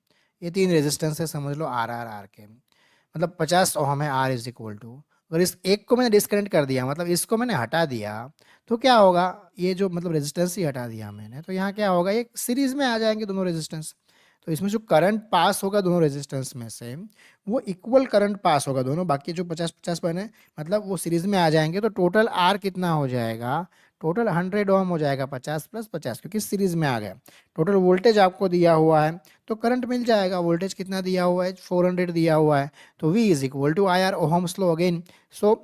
S1: ये 3 रेजिस्टेंस है, समझ लो आर आर आर के, मतलब 50 ओम है। आर इज इक्वल टू, अगर इस एक को मैंने डिस्कनेक्ट कर दिया, मतलब इसको मैंने हटा दिया, तो क्या होगा? ये जो मतलब रेजिस्टेंस ही हटा दिया मैंने, तो यहाँ क्या होगा? ये सीरीज में आ जाएंगे दोनों रेजिस्टेंस। तो इसमें जो करंट पास होगा दोनों रेजिस्टेंस में से वो इक्वल करंट पास होगा दोनों, बाकी जो 50-50 बने मतलब वो सीरीज में आ जाएंगे। तो टोटल आर कितना हो जाएगा? टोटल 100 ओम हो जाएगा, 50 + 50, क्योंकि सीरीज में आ गया। टोटल वोल्टेज आपको दिया हुआ है तो करंट मिल जाएगा। वोल्टेज कितना दिया हुआ है? 400 दिया हुआ है। तो V is equal to I R, ohm's law again. So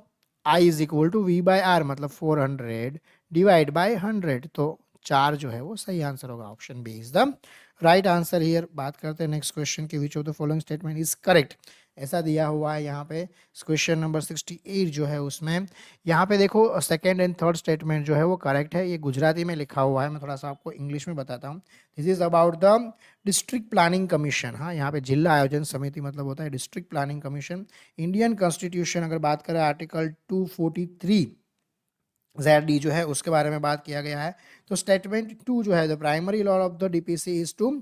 S1: I is equal to V by R, मतलब 400 डिवाइड बाय 100। तो 4 जो है वो सही आंसर होगा। Option B is the right answer here. बात करते हैं नेक्स्ट क्वेश्चन की, which of the following statement is correct, ऐसा दिया हुआ है यहाँ पे क्वेश्चन नंबर 68 जो है उसमें। यहाँ पे देखो सेकंड एंड थर्ड स्टेटमेंट जो है वो करेक्ट है। ये गुजराती में लिखा हुआ है, मैं थोड़ा सा आपको इंग्लिश में बताता हूँ। This is about the district planning commission. हाँ, यहाँ पे जिला आयोजन समिति मतलब होता है district planning commission. Indian constitution अगर बात करें आर्टिकल 243 ZD जो है उसके बारे में बात किया गया है। तो स्टेटमेंट 2 जो है, the primary law of the DPC is to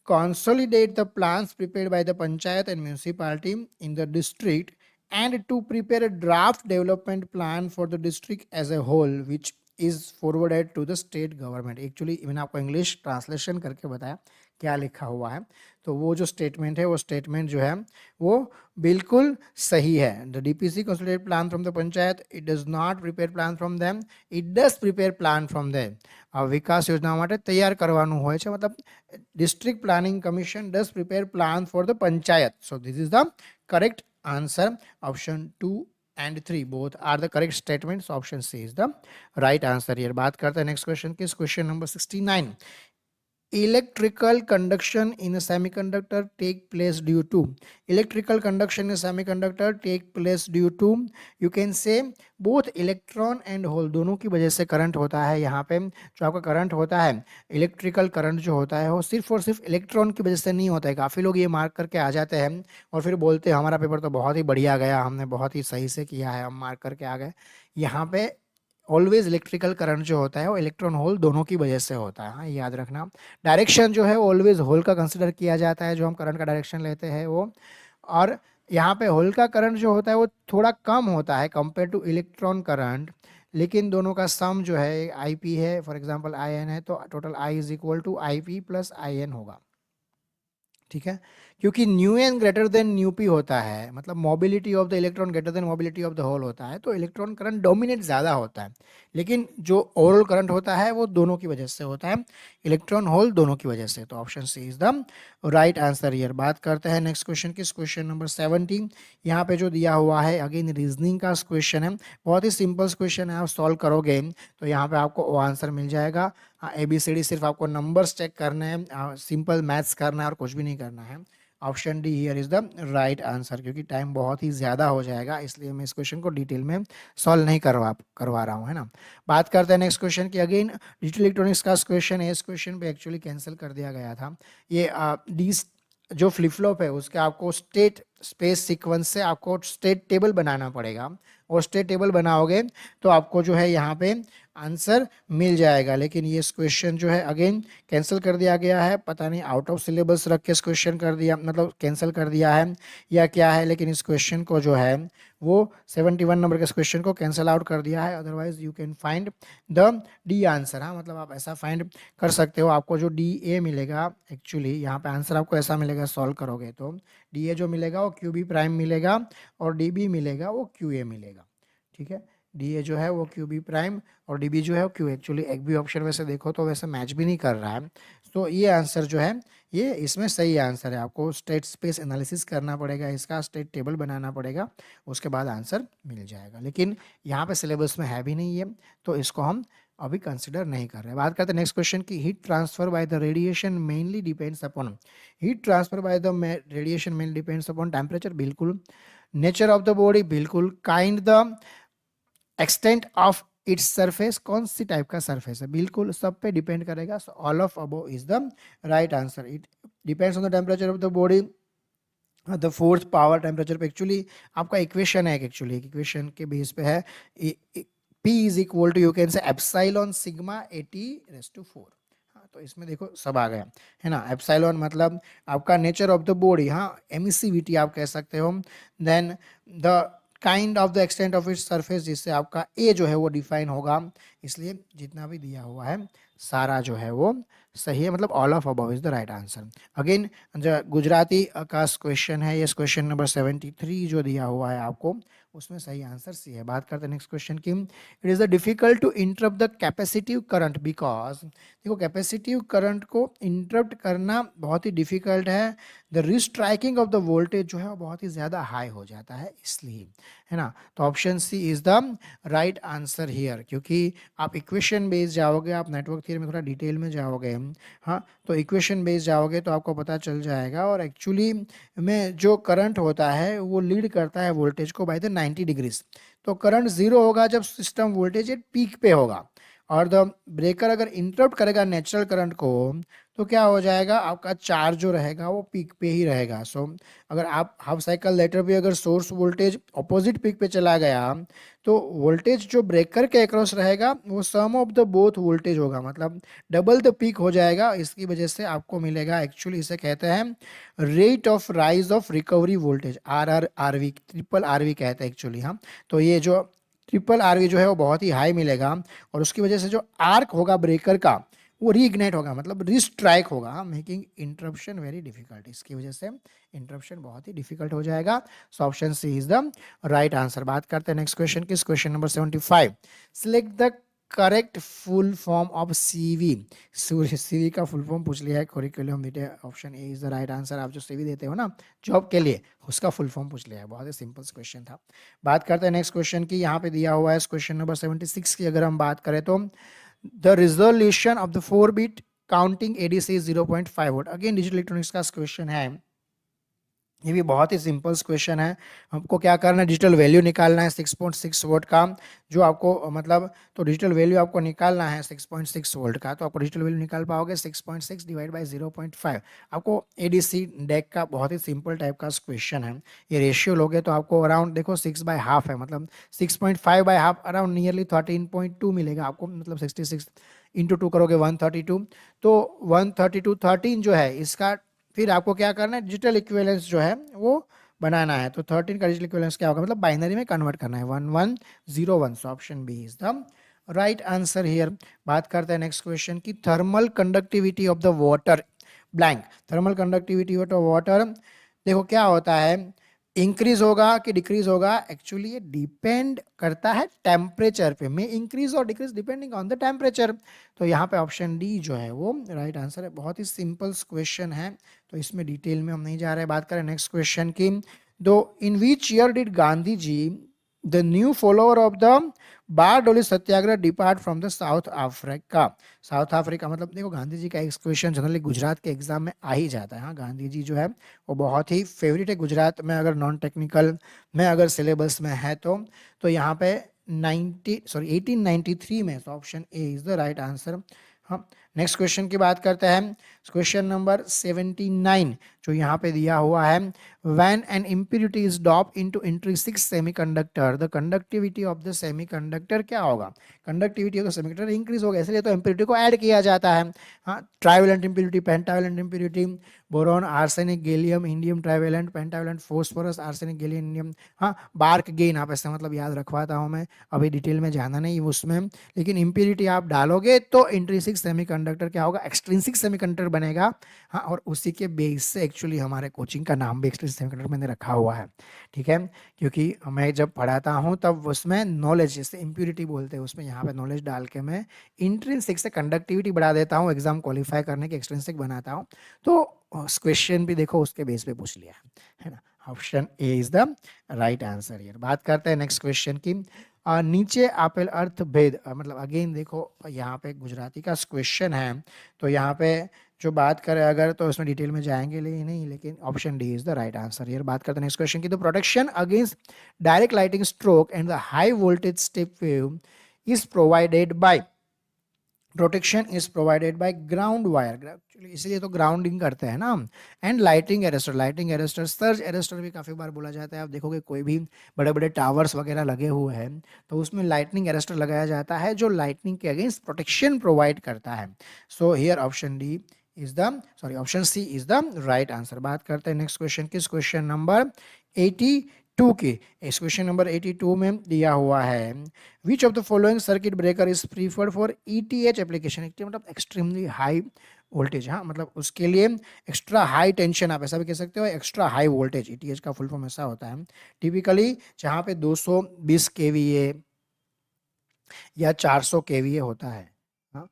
S1: consolidate the plans prepared by the panchayat and municipality in the district and to prepare a draft development plan for the district as a whole which is forwarded to the state government. Actually मैंने आपको English translation करके बताया क्या लिखा हुआ है। तो वो जो स्टेटमेंट है वो स्टेटमेंट जो है वो बिल्कुल सही है। The DPC consolidate plan from the panchayat, it does not prepare plan from them, it does prepare plan from them. વિકાસ યોજના માટે તૈયાર કરવાનું હોય છે, मतलब district planning commission does prepare plan for the panchayat. So this is the correct answer. Option 2 and 3 both are the correct statements. Option C is the right answer here. बात करते हैं नेक्स्ट क्वेश्चन की, question number 69। electrical conduction in a semiconductor take place due to, electrical conduction in a semiconductor take place due to, you can say both electron and hole, दोनों की वजह से current होता है। यहाँ पे जो आपका करंट होता है, इलेक्ट्रिकल करंट जो होता है वो सिर्फ और सिर्फ इलेक्ट्रॉन की वजह से नहीं होता है। काफ़ी लोग ये मार्क करके आ जाते हैं और फिर बोलते हैं हमारा पेपर तो बहुत ही बढ़िया गया, हमने बहुत ही सही से किया है, हम मार्क करके आ गए। यहाँ पे ऑलवेज इलेक्ट्रिकल करंट जो होता है वो इलेक्ट्रॉन होल दोनों की वजह से होता है। हाँ, याद रखना। डायरेक्शन जो है ऑलवेज होल का कंसिडर किया जाता है, जो हम करंट का डायरेक्शन लेते हैं वो। और यहाँ पे होल का करंट जो होता है वो थोड़ा कम होता है कंपेयर टू इलेक्ट्रॉन करंट, लेकिन दोनों का सम जो है आई पी है, फॉर एग्जांपल आई एन है, तो total I is equal to I P plus I N होगा। ठीक है, क्योंकि nu N greater than nu P होता है, मतलब mobility of the electron greater than mobility of the hole होता है, तो इलेक्ट्रॉन करंट डोमिनेट ज़्यादा होता है। लेकिन जो ओवरऑल करंट होता है वो दोनों की वजह से होता है, इलेक्ट्रॉन होल दोनों की वजह से। तो option C is the right answer here. बात करते हैं नेक्स्ट क्वेश्चन की, क्वेश्चन नंबर 17। यहाँ पे जो दिया हुआ है अगेन रीजनिंग का क्वेश्चन है, बहुत ही सिंपल क्वेश्चन है। आप सॉल्व करोगे तो यहाँ पे आपको वो आंसर मिल जाएगा। ABCD सिर्फ आपको नंबर्स चेक करने हैं, सिंपल मैथ्स करना है और कुछ भी नहीं करना है। Option D here is the right answer, क्योंकि टाइम बहुत ही ज़्यादा हो जाएगा, इसलिए मैं इस क्वेश्चन को डिटेल में सॉल्व नहीं करवा रहा हूँ, है ना। बात करते हैं नेक्स्ट क्वेश्चन की। अगेन डिजिटल इलेक्ट्रॉनिक्स का क्वेश्चन है, इस क्वेश्चन पे एक्चुअली कैंसिल कर दिया गया था। ये डी जो फ्लिप फ्लॉप है उसके आपको स्टेट स्पेस सीक्वेंस से आपको स्टेट टेबल बनाना पड़ेगा, और स्टेट टेबल बनाओगे तो आपको जो है यहाँ पे आंसर मिल जाएगा। लेकिन ये इस क्वेश्चन जो है अगेन कैंसिल कर दिया गया है, पता नहीं आउट ऑफ सिलेबस रख के इस क्वेश्चन कर दिया, मतलब कैंसिल कर दिया है या क्या है, लेकिन इस क्वेश्चन को जो है वो 71 नंबर के इस क्वेश्चन को कैंसिल आउट कर दिया है। Otherwise you can find the D answer. हाँ, मतलब आप ऐसा फाइंड कर सकते हो, आपको जो डी ए मिलेगा एक्चुअली यहाँ पे आंसर आपको ऐसा मिलेगा, सॉल्व करोगे तो डी ए जो मिलेगा वो क्यू बी प्राइम मिलेगा, और डी बी मिलेगा वो क्यू ए मिलेगा। ठीक है, डी ए जो है वो क्यू बी प्राइम और डी बी जो है वो क्यू। एक्चुअली एक भी ऑप्शन वैसे देखो तो वैसे मैच भी नहीं कर रहा है, तो ये आंसर जो है ये इसमें सही आंसर है। आपको स्टेट स्पेस एनालिसिस करना पड़ेगा, इसका स्टेट टेबल बनाना पड़ेगा, उसके बाद आंसर मिल जाएगा। लेकिन यहाँ पे सिलेबस में है भी नहीं है, तो इसको हम अभी कंसिडर नहीं कर रहे। बात करते हैं नेक्स्ट क्वेश्चन की। Heat transfer by the radiation mainly depends upon, heat transfer by the radiation mainly depends upon temperature, बिल्कुल। नेचर ऑफ द बॉडी, बिल्कुल। Kind the extent of its surface, कौन सी टाइप का सरफेस है, बिल्कुल सब पे depend करेगा। So all of above is the right answer. It depends on the temperature of the body, the fourth power temperature पे। Actually आपका इक्वेशन है, एक्चुअली इक्वेशन के बेस पे है। P is equal to, you can say epsilon sigma AT⁴। हाँ, तो इसमें देखो सब आ गया, है ना। एप्सिलॉन मतलब आपका नेचर ऑफ द बॉडी, हाँ, एमिसिविटी आप कह सकते हो। Then the kind of the extent of its surface, जिससे आपका ए जो है वो डिफाइन होगा। इसलिए जितना भी दिया हुआ है सारा जो है वो सही है, मतलब all of above is the right answer. Again जो गुजराती का क्वेश्चन है, ये क्वेश्चन नंबर 73 जो दिया हुआ है आपको, उसमें सही आंसर सी है। बात करते हैं नेक्स्ट क्वेश्चन की। It is the difficult to interrupt the capacitive current because, देखो कैपेसिटिव करंट को इंटरप्ट करना बहुत ही डिफिकल्ट है। The restriking of the voltage जो है वो बहुत ही ज़्यादा हाई हो जाता है, इसलिए, है ना। तो option C is the right answer here, क्योंकि आप इक्वेशन बेस जाओगे, आप नेटवर्क थियरी में थोड़ा डिटेल में जाओगे, हाँ, तो इक्वेशन बेस जाओगे तो आपको पता चल जाएगा। और एक्चुअली में जो करंट होता है वो लीड करता है वोल्टेज को बाय द 90 डिग्रीज। तो करंट जीरो होगा जब सिस्टम वोल्टेज एट पीक पे होगा, और द ब्रेकर अगर इंटरप्ट करेगा नेचुरल करंट को, तो क्या हो जाएगा, आपका चार्ज जो रहेगा वो पीक पे ही रहेगा। सो अगर आप हाफ साइकिल लेटर भी अगर सोर्स वोल्टेज अपोजिट पीक पे चला गया, तो वोल्टेज जो ब्रेकर के अक्रॉस रहेगा वो सम ऑफ द बोथ वोल्टेज होगा, मतलब डबल द पीक हो जाएगा। इसकी वजह से आपको मिलेगा, एक्चुअली इसे कहते हैं rate of rise of recovery voltage, RRRV, triple RV कहते हैं एक्चुअली। हाँ, तो ये जो ट्रिपल RV जो है वो बहुत ही हाई मिलेगा, और उसकी वजह से जो आर्क होगा ब्रेकर का वो रीइग्नाइट होगा, मतलब रिस्ट्राइक होगा, मेकिंग इंटरप्शन वेरी डिफिकल्ट। इसकी वजह से इंटरप्शन बहुत ही डिफिकल्ट हो जाएगा। So option C is the right answer. बात करते हैं नेक्स्ट क्वेश्चन की, question number 75। Select the correct full form of CV। CV का फुल फॉर्म पूछ लिया है, curriculum vitae. Option A is the right answer. आप जो CV देते हो ना जॉब के लिए, उसका फुल फॉर्म पूछ लिया है, बहुत ही सिंपल क्वेश्चन था। बात करते हैं नेक्स्ट क्वेश्चन की। यहाँ पे दिया हुआ है क्वेश्चन नंबर 76 की, अगर हम बात करें तो the resolution of the 4-bit counting ADC 0.5 volt. Again digital electronics का क्वेश्चन है, ये भी बहुत ही सिंपल क्वेश्चन है। हमको क्या करना है, डिजिटल वैल्यू निकालना है 6.6 वोल्ट का, जो आपको मतलब, तो डिजिटल वैल्यू आपको निकालना है 6.6 वोल्ट का, तो आपको डिजिटल वैल्यू निकाल पाओगे 6.6 डिवाइड बाय 0.5। आपको ADC डेक का बहुत ही सिंपल टाइप का क्वेश्चन है। ये रेशियो लोगे तो आपको अराउंड देखो 6/2 है, मतलब 6.5/2 अराउंड नियरली 13.2 मिलेगा आपको, मतलब 66 इंटू 2 करोगे 132, तो 132 13 जो है इसका, फिर आपको क्या करना है, डिजिटल इक्विवेलेंस जो है वो बनाना है। तो 13 का डिजिटल इक्विवेलेंस क्या होगा, मतलब बाइनरी में कन्वर्ट करना है 1101। So option B is the right answer here. बात करते हैं नेक्स्ट क्वेश्चन की। Thermal conductivity of the water blank. Thermal conductivity of water, देखो क्या होता है, इंक्रीज होगा कि डिक्रीज होगा, एक्चुअली ये डिपेंड करता है टेम्परेचर पे, में इंक्रीज और decrease depending on the temperature. तो यहाँ पे ऑप्शन डी जो है वो राइट आंसर है। बहुत ही सिंपल क्वेश्चन है, तो इसमें डिटेल में हम नहीं जा रहे। बात करें नेक्स्ट क्वेश्चन की। दो in which year did Gandhi ji the new follower of the Bardoli Satyagraha depart from the South Africa. South Africa मतलब देखो गांधी जी का एक क्वेश्चन जनरली गुजरात के एग्जाम में आ ही जाता है। हाँ, गांधी जी जो है वो बहुत ही फेवरेट है गुजरात में, अगर नॉन टेक्निकल में अगर सिलेबस में है तो यहाँ पे 1893 में, तो option A is the right answer. हाँ, नेक्स्ट क्वेश्चन की बात करते हैं। क्वेश्चन नंबर 79 जो यहाँ पे दिया हुआ है, when an impurity is dropped into intrinsic semiconductor the conductivity of the semiconductor क्या होगा? Conductivity of the semiconductor increase होगा, इसलिए तो इम्प्योरिटी को ऐड किया जाता है। हाँ, trivalent impurity, pentavalent impurity, boron, arsenic, gallium, indium, trivalent, pentavalent, phosphorus, arsenic, gallium, indium. हाँ, बार्क गेन आप ऐसे मतलब याद रखवाता हूँ मैं, अभी डिटेल में जाना नहीं उसमें, लेकिन इम्प्योरिटी आप डालोगे तो इंट्रिंसिक सेमीकंडक्टर क्या होगा? एक्सट्रिंसिक सेमीकंडक्टर बनेगा। हाँ, और उसी के बेस से एक्चुअली हमारे कोचिंग का नाम भी एक्सट्रिंसिक सेमीकंडक्टर मैंने रखा हुआ है, ठीक है, क्योंकि मैं जब पढ़ाता हूँ तब उसमें नॉलेज, जैसे इम्प्योरिटी बोलते हैं उसमें यहाँ पे नॉलेज डाल के मैं इंट्रिंसिक से कंडक्टिविटी बढ़ा देता हूँ, एग्जाम क्वालिफाई करने के एक्सट्रिंसिक बनाता हूँ। तो क्वेश्चन भी देखो उसके बेस पे पूछ लिया है ना। Option A is the right answer. यार बात करते हैं नेक्स्ट क्वेश्चन की। नीचे आपेल अर्थ भेद, मतलब अगेन देखो यहाँ पे गुजराती का क्वेश्चन है, तो यहाँ पे जो बात करें अगर तो उसमें डिटेल में जाएंगे नहीं, लेकिन option D is the right answer. यार बात करते हैं नेक्स्ट क्वेश्चन की। तो protection against direct lighting stroke and the high voltage step wave is provided by, protection is provided by ground wire, actually इसलिए तो ग्राउंडिंग करते हैं ना हम, and lighting arrester, lighting arrester, surge arrester भी काफ़ी बार बोला जाता है। आप देखोगे कोई भी बड़े बड़े टावर्स वगैरह लगे हुए हैं तो उसमें लाइटनिंग एरेस्टर लगाया जाता है जो लाइटनिंग के अगेंस्ट प्रोटेक्शन प्रोवाइड करता है। So here option D is the, sorry option C is the right answer. बात करते हैं नेक्स्ट क्वेश्चन की, क्वेश्चन नंबर 82 की। इस क्वेश्चन नंबर 82 में दिया हुआ है, which of the following circuit breaker is preferred for ETH application, मतलब एक्सट्रीमली हाई वोल्टेज। हाँ, मतलब उसके लिए एक्स्ट्रा हाई टेंशन, आप ऐसा भी कह सकते हो, एक्स्ट्रा हाई वोल्टेज, ईटीएच का फुल फॉर्म ऐसा होता है। टिपिकली जहाँ पे 220 केवीए या 400 केवीए होता है, हाँ,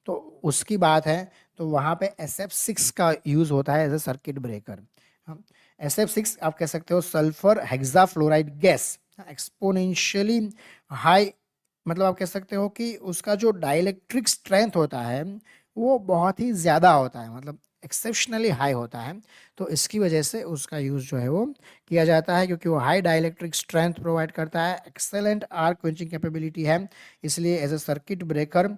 S1: तो उसकी बात है, तो वहाँ पे SF6 का यूज होता है एज ए सर्किट ब्रेकर। हाँ, SF6 आप कह सकते हो sulphur hexafluoride gas, exponentially high, मतलब आप कह सकते हो कि उसका जो डाइलेक्ट्रिक स्ट्रेंथ होता है वो बहुत ही ज़्यादा होता है, मतलब एक्सेप्शनली हाई होता है। तो इसकी वजह से उसका यूज़ जो है वो किया जाता है, क्योंकि वो हाई डाइलेक्ट्रिक स्ट्रेंथ प्रोवाइड करता है, एक्सेलेंट आर्क क्वेंचिंग कैपेबिलिटी है, इसलिए एज ए सर्किट ब्रेकर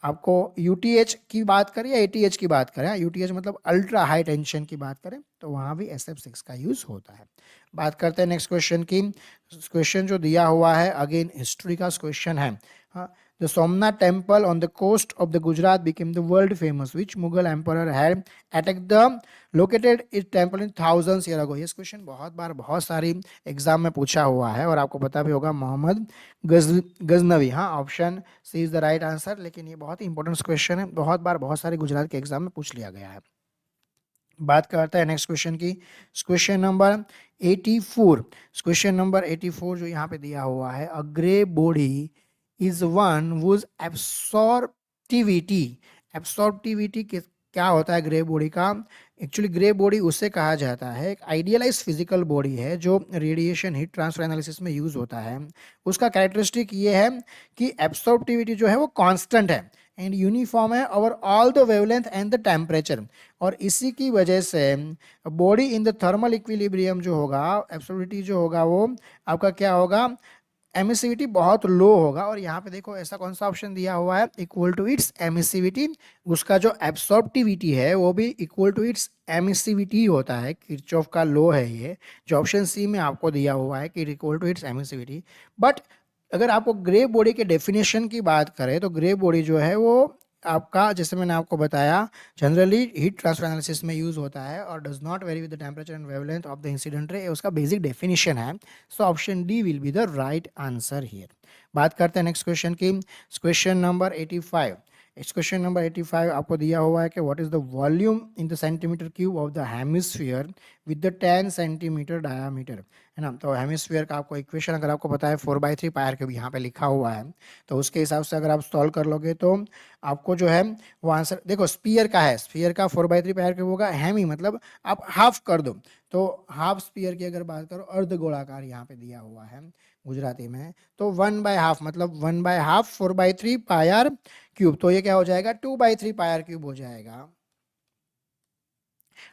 S1: आपको यूटीएच की बात करें या एटीएच की बात करें, यूटीएच मतलब अल्ट्रा हाई टेंशन की बात करें तो वहाँ भी SF6 का यूज़ होता है। बात करते हैं नेक्स्ट क्वेश्चन की। क्वेश्चन जो दिया हुआ है अगेन हिस्ट्री का क्वेश्चन है। हाँ, the Somnath temple on the coast of the Gujarat became the world famous, which Mughal emperor had attack the located it temple in thousands year ago. ये क्वेश्चन बहुत बार बहुत सारी एग्जाम में पूछा हुआ है और आपको पता भी होगा, मोहम्मद गजनवी। हाँ, option C is the right answer, लेकिन ये बहुत ही इंपॉर्टेंट क्वेश्चन है, बहुत बार बहुत सारे गुजरात के एग्जाम में पूछ लिया गया है। बात करते हैं नेक्स्ट क्वेश्चन की, क्वेश्चन नंबर 84। क्वेश्चन नंबर 84 जो यहाँ पे दिया हुआ है, a grey body is one whose absorptivity, absorptivity क्या होता है ग्रे बॉडी का? एक्चुअली ग्रे बॉडी उसे कहा जाता है, एक आइडियलाइज फिजिकल बॉडी है जो रेडिएशन हीट ट्रांसफर एनालिसिस में यूज होता है। उसका कैरेक्टरिस्टिक ये है कि एब्सॉर्प्टिविटी जो है वो कांस्टेंट है एंड यूनिफॉर्म है over all the wavelength and the temperature, और इसी की वजह से body in the thermal equilibrium जो होगा, एब्सोल्यूटिटी जो होगा वो आपका क्या होगा, एमिसिविटी बहुत लो होगा। और यहाँ पे देखो ऐसा कौन सा ऑप्शन दिया हुआ है, इक्वल टू इट्स एमिसिविटी, उसका जो एब्सॉर्प्टिविटी है वो भी इक्वल टू इट्स एमिसिविटी होता है, किरचॉफ का लॉ है ये, जो ऑप्शन सी में आपको दिया हुआ है कि equal to its emissivity. But अगर आपको ग्रे बॉडी के डेफिनेशन की बात करें तो ग्रे बॉडी जो है वो आपका, जैसे मैंने आपको बताया, जनरली हीट ट्रांसफर एनालिसिस में यूज होता है और does not very with the temperature and wavelength of the incident ray, उसका बेसिक डेफिनेशन है। So option D will be the right answer here. बात करते हैं नेक्स्ट क्वेश्चन की, क्वेश्चन नंबर 85। इस क्वेश्चन नंबर 85 आपको दिया हुआ है कि what is the volume in the centimetre cube of the hemisphere with the 10 centimetre diameter, है ना? तो हेमिस्फीयर का आपको इक्वेशन अगर आपको पता है 4/3 पाई आर क्यूब यहाँ पे लिखा हुआ है, तो उसके हिसाब से अगर आप सॉल्व कर लोगे तो आपको जो है वो आंसर देखो स्फीयर का है, स्फीयर का 4/3 पाई आर क्यूब होगा, हेमी मतलब आप हाफ कर दो, तो हाफ स्फीयर की अगर बात करो अर्धगोलाकार यहाँ पे दिया हुआ है गुजराती में, तो 1/2 मतलब 1/2 4/3 पाई आर क्यूब, तो ये क्या हो जाएगा 2/3 पाई आर क्यूब हो जाएगा।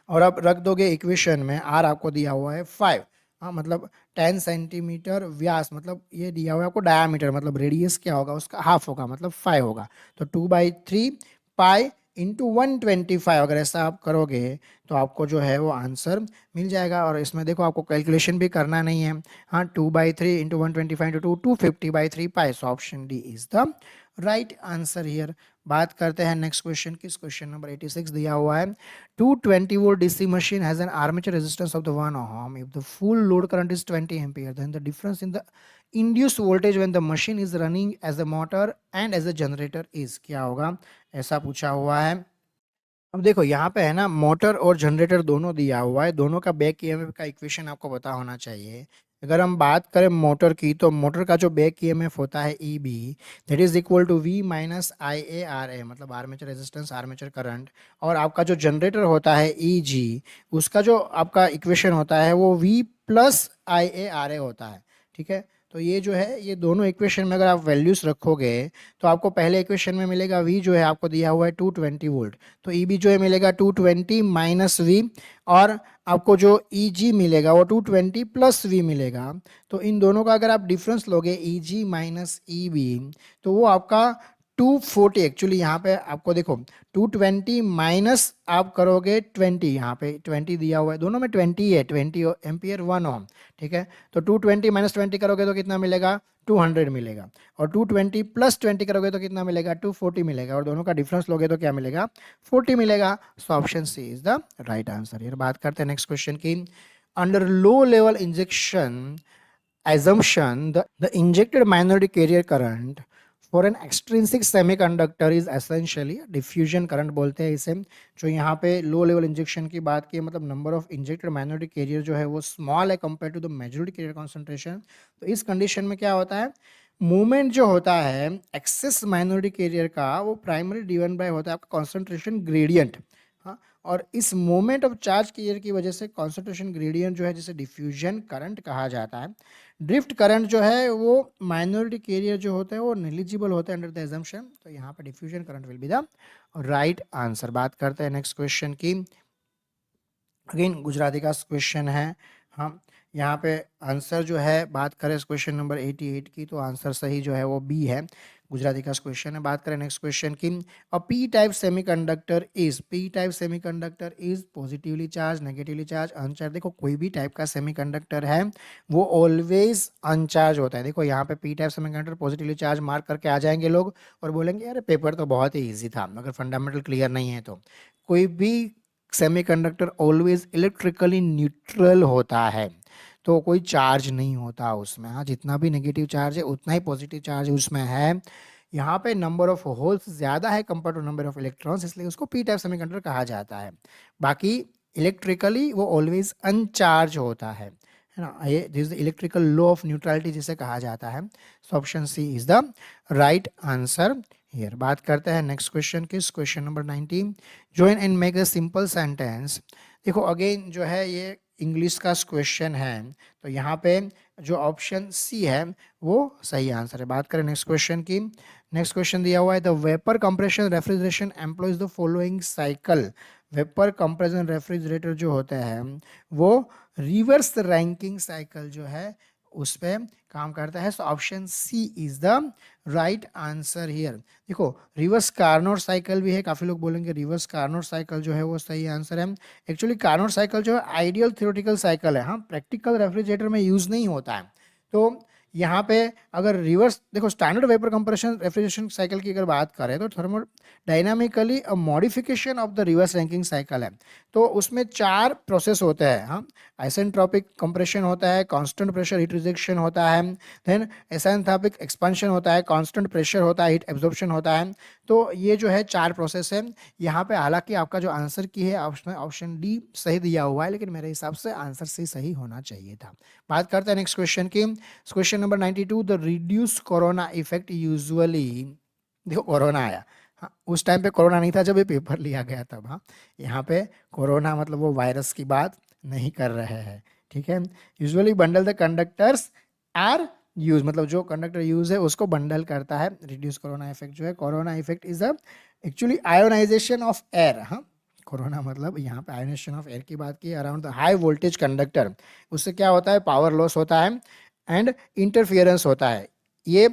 S1: और अब रख दोगे इक्वेशन में, आर आपको दिया हुआ है 5, हाँ मतलब 10 सेंटीमीटर व्यास, मतलब ये दिया हुआ है आपको डायामीटर, मतलब रेडियस क्या होगा उसका हाफ होगा, मतलब 5 होगा, तो 2/3 पाई इंटू 125 अगर ऐसा आप करोगे तो आपको जो है वो आंसर मिल जाएगा। और इसमें देखो आपको कैलकुलेशन भी करना नहीं है, हाँ 2/3 into 125 into 250/3 pi, so option D is the right answer here. बात करते हैं नेक्स्ट क्वेश्चन की, क्वेश्चन नंबर 86 दिया हुआ है 220 volt DC machine has an armature resistance of the 1 ohm. If the full load current is 20 ampere, then the difference in the induced voltage when the machine is running as a motor and as a generator is क्या होगा, ऐसा पूछा हुआ है। अब देखो यहाँ पे है ना मोटर और जनरेटर दोनों दिया हुआ है, दोनों का बैक ईएमएफ का इक्वेशन आपको पता होना चाहिए। अगर हम बात करें मोटर की, तो मोटर का जो बैक ईएमएफ होता है E B, that is equal to V minus I A R A, मतलब आर्मेचर रेजिस्टेंस आर्मेचर करंट। और आपका जो जनरेटर होता है ई जी, उसका जो आपका इक्वेशन होता है वो V plus I A R A होता है, ठीक है। तो ये जो है ये दोनों इक्वेशन में अगर आप वैल्यूज रखोगे तो आपको पहले इक्वेशन में मिलेगा वी जो है आपको दिया हुआ है 220 वोल्ट, तो ई बी जो है मिलेगा 220 माइनस वी, और आपको जो ई जी मिलेगा वो 220 प्लस वी मिलेगा। तो इन दोनों का अगर आप डिफरेंस लोगे ई जी माइनस ई बी, तो वो आपका 240, एक्चुअली यहाँ पे आपको देखो 220 माइनस आप करोगे 20, यहाँ पे 20 दिया हुआ है, दोनों में 20 है, 20 एम्पियर 1 ओम, ठीक है। तो 220 माइनस 20 करोगे तो कितना मिलेगा 200 मिलेगा, और 220 प्लस 20 करोगे तो कितना मिलेगा 240 मिलेगा, और दोनों का डिफरेंस लोगे तो क्या मिलेगा 40 मिलेगा। So option C is the right answer. ये बात करते हैं नेक्स्ट क्वेश्चन की। Under low level injection assumption, the injected minority carrier current for an extrinsic semiconductor is essentially diffusion current बोलते हैं इसे। जो यहाँ पे लो लेवल इंजेक्शन की बात की, मतलब number of injected minority carrier जो है वो स्मॉल है compare to the majority carrier concentration. तो इस कंडीशन में क्या होता है, मूवमेंट जो होता है एक्सेस माइनॉरिटी कैरियर का वो प्राइमरी ड्रिवन बाय होता है आपका कॉन्सेंट्रेशन ग्रेडियंट, हाँ। और इस मोमेंट ऑफ चार्ज कैरियर की वजह से कॉन्सेंट्रेशन ग्रेडियंट जो है जिसे डिफ्यूजन करंट कहा जाता है। ड्रिफ्ट करंट जो है वो माइनॉरिटी कैरियर जो होते हैं वो नेग्लिजिबल होते हैं अंडर द एजम्पशन, तो यहाँ पे diffusion current will be the right answer. बात करते हैं नेक्स्ट क्वेश्चन की। अगेन गुजराती का क्वेश्चन है, हाँ यहाँ पे आंसर जो है बात करें इस क्वेश्चन नंबर 88 की, तो आंसर सही जो है वो बी है, गुजराती का क्वेश्चन है। बात करें नेक्स्ट क्वेश्चन की। A P type semiconductor is, P type semiconductor is positively charge, negatively charge, uncharge. देखो कोई भी टाइप का सेमीकंडक्टर है वो ऑलवेज अनचार्ज होता है। देखो यहाँ पे P type semiconductor positively charge mark करके आ जाएंगे लोग और बोलेंगे अरे पेपर तो बहुत ही ईजी था, अगर फंडामेंटल क्लियर नहीं है तो। कोई भी सेमीकंडक्टर ऑलवेज इलेक्ट्रिकली न्यूट्रल होता है, तो कोई चार्ज नहीं होता उसमें, हाँ जितना भी नेगेटिव चार्ज है उतना ही पॉजिटिव चार्ज उसमें है। यहाँ पे नंबर ऑफ होल्स ज़्यादा है compare to number of electrons, इसलिए उसको पी टाइप सेमीकंडक्टर कहा जाता है। बाकी इलेक्ट्रिकली वो ऑलवेज अनचार्ज होता है ना, ये this electrical law of neutrality जिसे कहा जाता है। So option C is the right answer here. बात करते हैं नेक्स्ट क्वेश्चन की, question number 19। Join and make a simple sentence. देखो अगेन जो है ये इंग्लिश का क्वेश्चन है, तो यहाँ पे जो ऑप्शन सी है वो सही आंसर है। बात करें नेक्स्ट क्वेश्चन की। नेक्स्ट क्वेश्चन दिया हुआ है the vapour compression refrigeration employees the following cycle. Vapour compression refrigerator जो होते हैं वो रिवर्स रैंकिंग साइकिल जो है उस पर काम करता है। So option C is the right answer here. देखो रिवर्स कार्नोट साइकिल भी है, काफ़ी लोग बोलेंगे रिवर्स कार्नोट साइकिल जो है वो सही आंसर है। एक्चुअली कार्नोट साइकिल जो है आइडियल थ्योरेटिकल साइकिल है, हाँ प्रैक्टिकल रेफ्रिजरेटर में यूज़ नहीं होता है। तो यहाँ पे अगर रिवर्स देखो, standard vapour compression refrigeration cycle की अगर बात करें तो thermodynamically a modification of the reverse Rankine cycle है। तो उसमें 4 प्रोसेस होते हैं। हाँ, आइसेंट्रोपिक कंप्रेशन होता है, कांस्टेंट प्रेशर हीट रिजेक्शन होता है, देन आइसेंट्रोपिक एक्सपेंशन होता है, कांस्टेंट प्रेशर होता है, हीट एब्जॉर्प्शन होता है। तो ये जो है 4 प्रोसेस है यहाँ पे। हालांकि आपका जो आंसर की है ऑप्शन डी सही दिया हुआ है, लेकिन मेरे हिसाब से आंसर सी सही होना चाहिए था। बात करते हैं नेक्स्ट क्वेश्चन की। Question number 92, the reduce corona effect usually, देखो कोरोना आया, हाँ उस टाइम पे कोरोना नहीं था जब ये पेपर लिया गया तब। हाँ, यहाँ पे कोरोना मतलब वो वायरस की बात नहीं कर रहे हैं, ठीक है। Usually bundle the conductors are use, मतलब जो कंडक्टर यूज है उसको बंडल करता है। रिड्यूस कोरोना इफेक्ट जो है, corona effect is a actually ionization of air. हाँ, कोरोना मतलब यहाँ पे आयोनाइजेशन ऑफ एयर की बात की around the high voltage conductor. उससे क्या होता है, पावर लॉस होता है एंड इंटरफियरेंस होता है। ये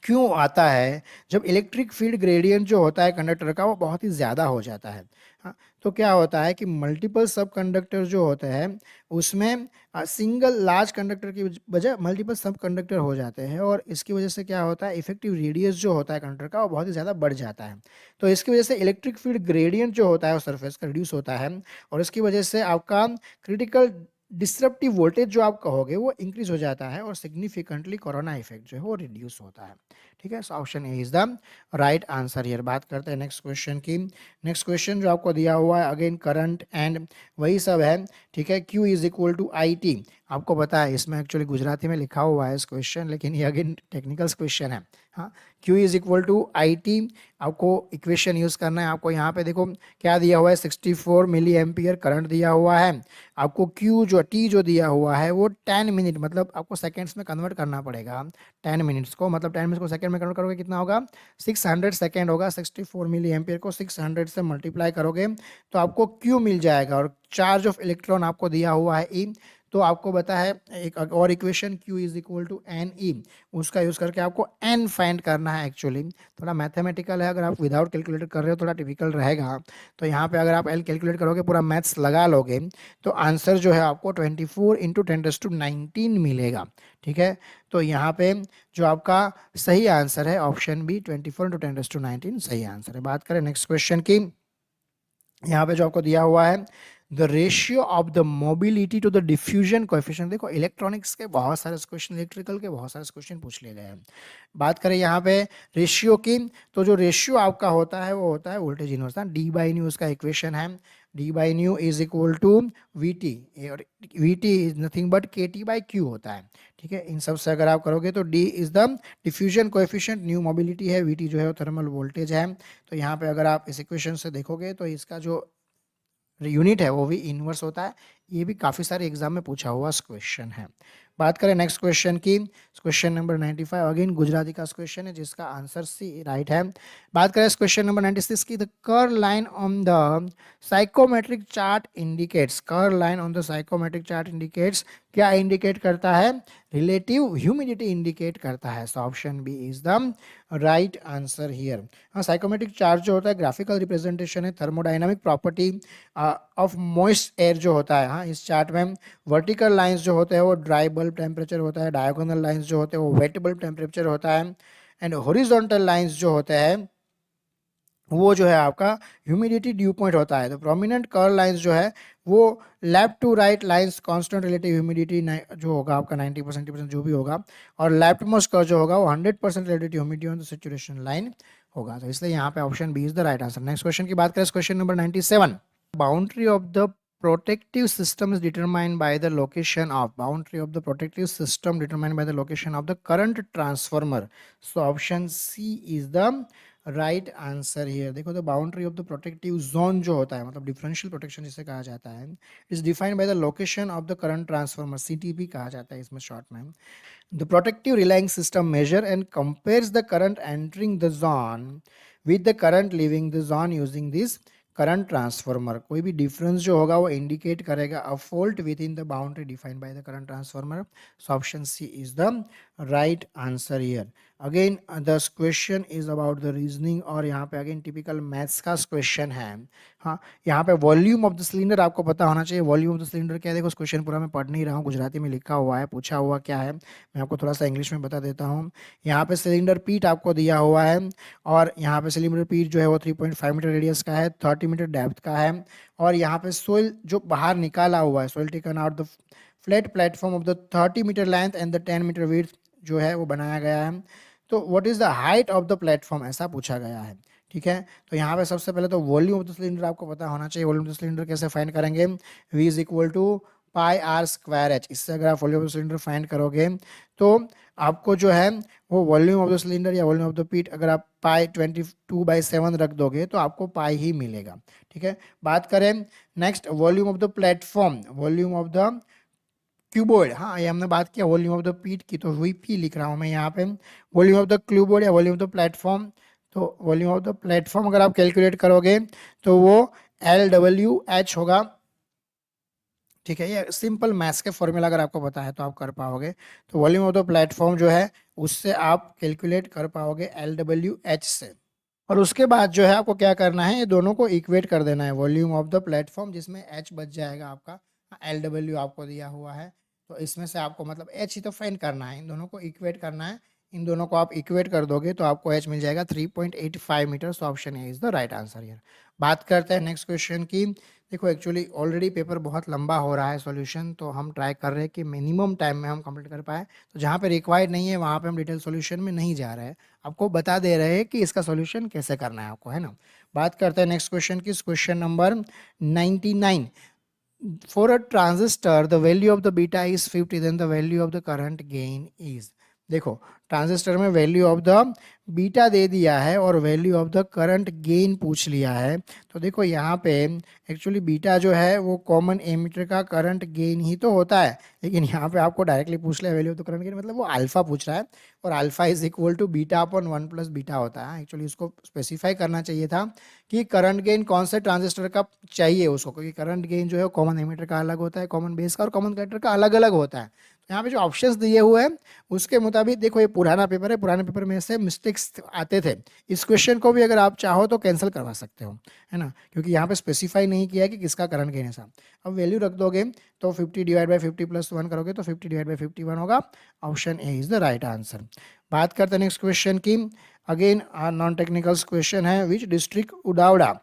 S1: क्यों आता है, जब इलेक्ट्रिक फील्ड ग्रेडियंट जो होता है कंडक्टर का वो बहुत ही ज़्यादा हो जाता है। हाँ, तो क्या होता है कि मल्टीपल सब कंडक्टर जो होते हैं उसमें सिंगल लार्ज कंडक्टर की बजाय मल्टीपल सब कंडक्टर हो जाते हैं, और इसकी वजह से क्या होता है, इफेक्टिव रेडियस जो होता है कंडक्टर का वो बहुत ही ज़्यादा बढ़ जाता है। तो इसकी वजह से इलेक्ट्रिक फील्ड ग्रेडियंट जो होता है वो सरफेस का रिड्यूस होता है, और इसकी वजह से आपका क्रिटिकल डिस्रप्टिव वोल्टेज जो आप कहोगे वो इंक्रीज हो जाता है, और सिग्निफिकेंटली कोरोना इफेक्ट जो है वो रिड्यूस होता है। ठीक है, so option A is the right answer here. बात करते हैं नेक्स्ट क्वेश्चन की। नेक्स्ट क्वेश्चन जो आपको दिया हुआ है अगेन करंट एंड वही सब है, ठीक है। Q is equal to I T, आपको पता है इसमें एक्चुअली गुजराती में लिखा हुआ है इस क्वेश्चन, लेकिन ये अगेन टेक्निकल क्वेश्चन है। हाँ, Q is equal to I T, आपको इक्वेशन यूज करना है। आपको यहाँ पे देखो क्या दिया हुआ है, 64 मिली एम्पियर करंट दिया हुआ है। आपको Q जो T जो दिया हुआ है वो 10 मिनट, मतलब आपको सेकेंड्स में कन्वर्ट करना पड़ेगा। 10 मिनट्स को, मतलब 10 मिनट्स को सेकंड में कन्वर्ट करोगे कितना होगा, 600 सेकंड होगा। 64 मिली एम्पियर को 600 से मल्टीप्लाई करोगे तो आपको Q मिल जाएगा, और चार्ज ऑफ इलेक्ट्रॉन आपको दिया हुआ है E। तो आपको पता है एक और equation Q is equal to N E, उसका यूज करके आपको n फाइंड करना है। एक्चुअली थोड़ा मैथमेटिकल है, अगर आप विदाउट कैलकुलेटर कर रहे हो थोड़ा टिपिकल रहेगा। तो यहाँ पे अगर आप एल कैलकुलेट करोगे, पूरा मैथ्स लगा लोगे, तो आंसर जो है आपको 24 इंटू 10⁻19 मिलेगा। ठीक है, तो यहाँ पे जो आपका सही आंसर है ऑप्शन बी 24 इंटू 10⁻19 सही आंसर है। बात करें नेक्स्ट क्वेश्चन की। यहाँ पे जो आपको दिया हुआ है the ratio of the mobility to the diffusion coefficient. देखो इलेक्ट्रॉनिक्स के बहुत सारे क्वेश्चन, इलेक्ट्रिकल के बहुत सारे क्वेश्चन पूछ लिए गए हैं। बात करें यहाँ पे रेशियो की, तो जो रेशियो आपका होता है वो होता है voltage inverse. D by mu उसका इक्वेशन है, D by mu is equal to V T, और V T is nothing but K T by Q होता है। ठीक है, इन सब से अगर आप करोगे तो D is the diffusion coefficient, new mobility है, वी टी जो है वो थर्मल वोल्टेज है। तो यहाँ पे अगर आप इस इक्वेशन से देखोगे तो इसका जो यूनिट है वो भी इनवर्स होता है। ये भी काफ़ी सारे एग्जाम में पूछा हुआ क्वेश्चन है। बात करें नेक्स्ट क्वेश्चन की, क्वेश्चन नंबर 95 अगेन गुजराती का क्वेश्चन है जिसका आंसर सी राइट है। बात करें क्वेश्चन नंबर 96 की, the curve line on the psychometric chart indicates, curve line on the psychometric chart indicates, क्या इंडिकेट करता है, रिलेटिव ह्यूमिडिटी इंडिकेट करता है। So option B is the right answer here. हाँ, साइकोमेट्रिक चार्ट जो होता है ग्राफिकल रिप्रेजेंटेशन है thermodynamic property of moist air जो होता है। हाँ, इस चार्ट में वर्टिकल लाइंस जो होते हैं वो ड्राई बल्ब टेम्परेचर होता है, डायगोनल लाइंस जो होते हैं वो वेट बल्ब टेम्परेचर होता है, एंड हॉरिजॉन्टल लाइंस जो होते हैं वो जो है आपका ह्यूमिडिटी ड्यू पॉइंट होता है। तो प्रोमिनेंट कर्व लाइंस जो है वो left to right lines constant relative humidity जो होगा आपका 90% जो भी होगा, और लेफ्ट मोस्ट कर्व जो होगा वो 100% relative humidity on the saturation line होगा। तो इसलिए यहाँ पे option B is the right answer. Next question की बात करें, question number 97, boundary of the protective system is determined by the location of, boundary of the protective system determined by the location of the current transformer. So option C is the right answer here. देखो तो boundary of the protective zone जो होता है, मतलब differential protection जिसे कहा जाता है, is defined by the location of the current transformer, CTP कहा जाता है इसमें शॉर्ट में। The protective relaying system measure and compares the current entering the zone with the current leaving the zone using this current transformer. कोई भी difference जो होगा वो इंडिकेट करेगा a fault within the boundary defined by the current transformer. So option C is the right answer here. Again the question is about the reasoning, और यहाँ पे again typical maths का question है। हाँ, यहाँ पे volume of the cylinder आपको पता होना चाहिए। वॉल्यूम ऑफ द सिलेंडर क्या है, देखो उस क्वेश्चन पूरा मैं पढ़ नहीं रहा हूँ, गुजराती में लिखा हुआ है, पूछा हुआ क्या है मैं आपको थोड़ा सा इंग्लिश में बता देता हूँ। यहाँ पे सिलेंडर पीट आपको दिया हुआ है, और यहाँ पे सिलेंडर पीट जो है वो 3.5 मीटर रेडियस का है, 30 मीटर डेप्थ का है, और यहाँ पे सोइल जो बाहर निकाला हुआ है, soil taken out the flat platform of the 30 metre length and the 10 metre width जो है वो बनाया गया है। तो what is the height of the platform, ऐसा पूछा गया है। ठीक है, तो यहाँ पे सबसे पहले तो वॉल्यूम ऑफ द सिलेंडर आपको पता होना चाहिए। वॉल्यूम ऑफ द सिलेंडर कैसे फाइंड करेंगे, V is equal to pi R square H. इससे अगर आप volume of the cylinder find करोगे तो आपको जो है वो वॉल्यूम ऑफ द सिलेंडर या वॉल्यूम ऑफ द पीट अगर आप पाई 22/7 रख दोगे तो आपको पाई ही मिलेगा। ठीक है, बात करें next volume of the platform, volume of the cuboid, हाँ ये हमने बात किया वॉल्यूम ऑफ द पीट की, तो वीपी लिख रहा हूँ मैं यहाँ पे। वॉल्यूम ऑफ द क्यूबॉइड या वॉल्यूम ऑफ द प्लेटफॉर्म, तो वॉल्यूम ऑफ द प्लेटफॉर्म अगर आप कैलकुलेट करोगे तो वो LWH होगा। ठीक है, ये सिंपल मैथ्स के फॉर्मूला अगर आपको पता है तो आप कर पाओगे। तो वॉल्यूम ऑफ द प्लेटफॉर्म जो है उससे आप कैलकुलेट कर पाओगे LWH से। और उसके बाद जो है आपको क्या करना है, ये दोनों को इक्वेट कर देना है। वॉल्यूम ऑफ द प्लेटफॉर्म जिसमें H बच जाएगा आपका, LW आपको दिया हुआ है, तो इसमें से आपको मतलब H ही तो फाइंड करना है, इन दोनों को इक्वेट करना है। इन दोनों को आप इक्वेट कर दोगे तो आपको H मिल जाएगा 3.85 मीटर। तो option A is the right answer here. बात करते हैं नेक्स्ट क्वेश्चन की। देखो एक्चुअली ऑलरेडी पेपर बहुत लंबा हो रहा है सॉल्यूशन, तो हम ट्राई कर रहे हैं कि मिनिमम टाइम में हम कंप्लीट कर पाए। तो जहाँ पे रिक्वायर्ड नहीं है वहाँ पे हम डिटेल सॉल्यूशन में नहीं जा रहे हैं, आपको बता दे रहे हैं कि इसका सॉल्यूशन कैसे करना है आपको, है ना। बात करते हैं नेक्स्ट क्वेश्चन की, question number 99। For a transistor the value of the beta is 50, then the value of the current gain is. देखो ट्रांजिस्टर में वैल्यू ऑफ द बीटा दे दिया है और value of the current gain पूछ लिया है। तो देखो यहाँ पे एक्चुअली बीटा जो है वो कॉमन एमीटर का करंट गेन ही तो होता है, लेकिन यहाँ पे आपको डायरेक्टली पूछ लिया value of the current gain, मतलब वो अल्फा पूछ रहा है, और alpha is equal to beta upon 1 plus beta होता है। एक्चुअली इसको स्पेसिफाई करना चाहिए था कि करंट गेन कौन से ट्रांजिस्टर का चाहिए उसको, क्योंकि करंट गेन जो है कॉमन एमीटर का अलग होता है, कॉमन बेस का और कॉमन कलेक्टर का अलग अलग होता है। तो यहाँ पे जो ऑप्शंस दिए हुए हैं उसके मुताबिक देखो ये पुराना पेपर है, पुराने पेपर में से मिस्टेक्स आते थे। इस क्वेश्चन को भी अगर आप चाहो तो कैंसिल करवा सकते हो, है ना, क्योंकि यहाँ पे स्पेसिफाई नहीं किया है कि किसका करंट गेन है साहब। अब वैल्यू रख दोगे तो 50/50 प्लस 1 करोगे तो 50/51 होगा। Option A is the right answer. बात करते हैं नेक्स्ट क्वेश्चन की। अगेन नॉन टेक्निकल क्वेश्चन है, विच डिस्ट्रिक्ट उडावड़ा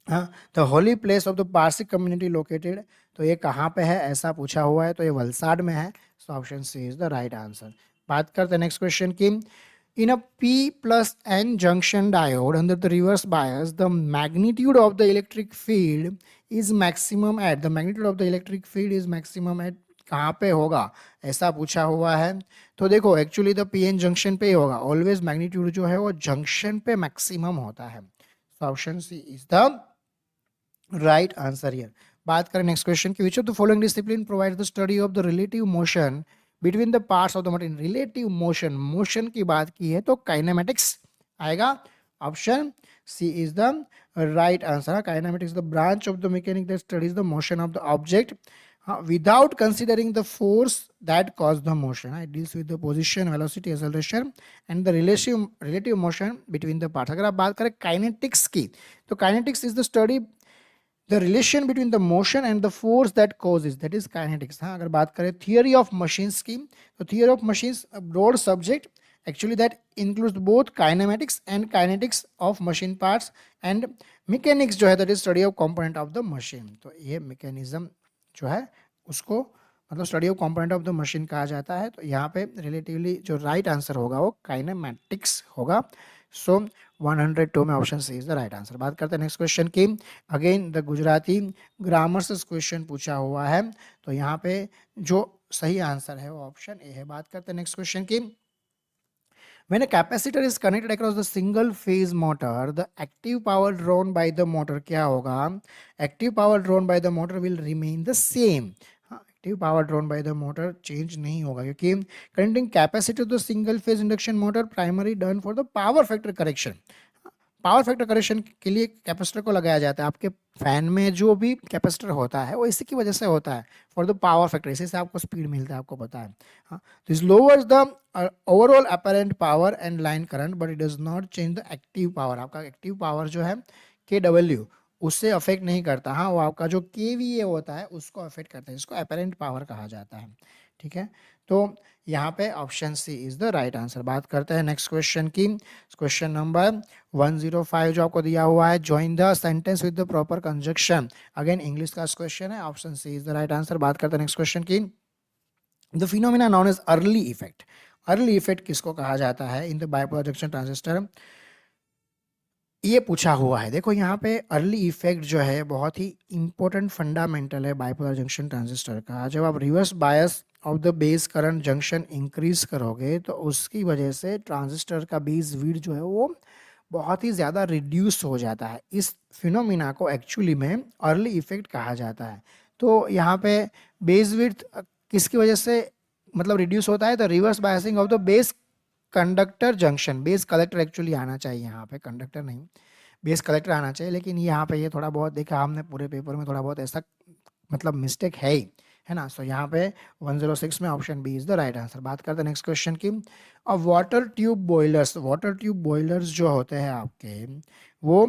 S1: हाँ the holy place of the Parsik community located, तो ये कहाँ पे है ऐसा पूछा हुआ है, तो ये वलसाड में है। So option C is the right answer. बात करते हैं नेक्स्ट क्वेश्चन की। इन अ P plus N junction diode under the reverse bias, the magnitude of the electric field is maximum at, the magnitude of the electric field is maximum at कहाँ पे होगा ऐसा पूछा हुआ है। तो देखो actually the P N junction पे ही होगा, ऑलवेज मैग्नीट्यूड जो है वो जंक्शन पे मैक्सिमम होता है। So option C is the right answer here. बात करें नेक्स्ट क्वेश्चन की, which of the following discipline provide the study of the relative motion between the parts of the material. Relative motion, motion की बात की है तो kinematics आएगा। Option C is the right answer. Kinematics the branch of the mechanic that studies the motion of the object without considering the force that caused the motion. It deals with the position, velocity, acceleration and the relative motion between the parts. अगर आप बात करें kinetics की, तो kinetics is the study the relation between the motion and the force that causes, that is kinetics. हाँ, अगर बात करें थियरी ऑफ मशीन्स की, तो theory of machines broad subject actually that includes both kinematics and kinetics of machine parts, and mechanics जो है that is study of component of the machine। तो ये mechanism जो है उसको मतलब study of component of the machine कहा जाता है। तो यहाँ पे रिलेटिवली जो राइट आंसर होगा वो काइनेमैटिक्स होगा। सो 102 में option C is the right answer. बात करते हैं नेक्स्ट क्वेश्चन की। अगेन द गुजराती ग्रामर से क्वेश्चन पूछा हुआ है, तो यहाँ पे जो सही आंसर है वो ऑप्शन ए है। बात करते हैं नेक्स्ट क्वेश्चन की। When a capacitor is connected across the single phase motor, the active power drawn by the motor क्या होगा? Active power drawn by the motor will remain the same. Active power drawn by the motor change नहीं होगा, क्योंकि connecting capacitor तो single phase induction motor primary done for the power factor correction. Power factor correction के लिए capacitor को लगाया जाता है। आपके फैन में जो भी कैपेसिटर होता है वो इसी की वजह से होता है, फॉर द पावर फैक्टर, इसी से आपको स्पीड मिलता है, आपको पता है। हाँ, this lowers the overall apparent power and line current but it does not change the active power. आपका एक्टिव पावर जो है KW उससे अफेक्ट नहीं करता। हाँ, वो आपका जो KVA होता है उसको अफेक्ट करता है, जिसको अपरेंट पावर कहा जाता है। ठीक है, तो यहाँ पे option C is the right answer. बात करते हैं नेक्स्ट क्वेश्चन की। क्वेश्चन नंबर 105 जो आपको दिया हुआ है, join the sentence with the proper conjunction. Again English का क्वेश्चन है, option C is the right answer. बात करते हैं नेक्स्ट क्वेश्चन की। The phenomena known as Early effect. Early effect किसको कहा जाता है in the bipolar junction transistor, ये पूछा हुआ है। देखो यहाँ पे अर्ली इफेक्ट जो है बहुत ही इंपॉर्टेंट फंडामेंटल है बाइपोलर जंक्शन ट्रांजिस्टर का। जब आप reverse bias of the base current junction increase करोगे तो उसकी वजह से ट्रांजिस्टर का बेस विड्थ जो है वो बहुत ही ज़्यादा रिड्यूस हो जाता है। इस फिनोमिना को एक्चुअली में अर्ली इफेक्ट कहा जाता है। तो यहाँ पे बेस विड्थ किसकी वजह से मतलब रिड्यूस होता है, तो reverse biasing of the base conductor junction. Base collector actually आना चाहिए यहाँ पे, कंडक्टर नहीं, बेस कलेक्टर आना चाहिए, लेकिन यहाँ पे ये थोड़ा बहुत देखा हमने पूरे पेपर में, थोड़ा बहुत ऐसा मतलब मिस्टेक है ही, है ना। सो यहाँ पे 106 में option B is the right answer. बात करते हैं नेक्स्ट क्वेश्चन की। अब water tube boilers, water tube boilers जो होते हैं आपके, वो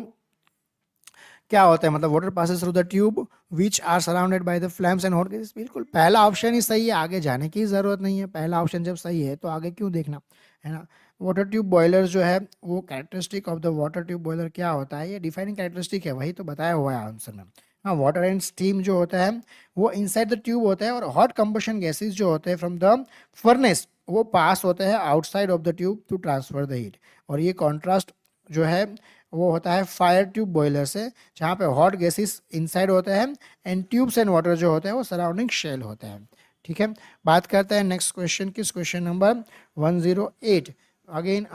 S1: क्या होता है, मतलब water passes through the tube which are surrounded by the flames and hot gases. बिल्कुल पहला ऑप्शन ही सही है, आगे जाने की जरूरत नहीं है। पहला ऑप्शन जब सही है तो आगे क्यों देखना, है ना। वाटर ट्यूब बॉयलर जो है वो characteristic of the water tube boiler क्या होता है, ये डिफाइनिंग कैरेक्टरिस्टिक है, वही तो बताया हुआ है आंसर में। हाँ, वाटर एंड स्टीम जो होता है वो इनसाइड द ट्यूब होता है, और हॉट कंबशन गैसेज जो होते हैं फ्रॉम द फर्नेस वो पास होते हैं outside of the tube to transfer the heat. और ये कॉन्ट्रास्ट जो है वो होता है फायर ट्यूब बॉयलर से, जहाँ पे हॉट गैसेस इनसाइड होते हैं एंड ट्यूब्स एंड वाटर जो होते हैं वो सराउंडिंग शेल होते हैं। ठीक है, बात करते हैं नेक्स्ट क्वेश्चन की। Question number 108। अगेन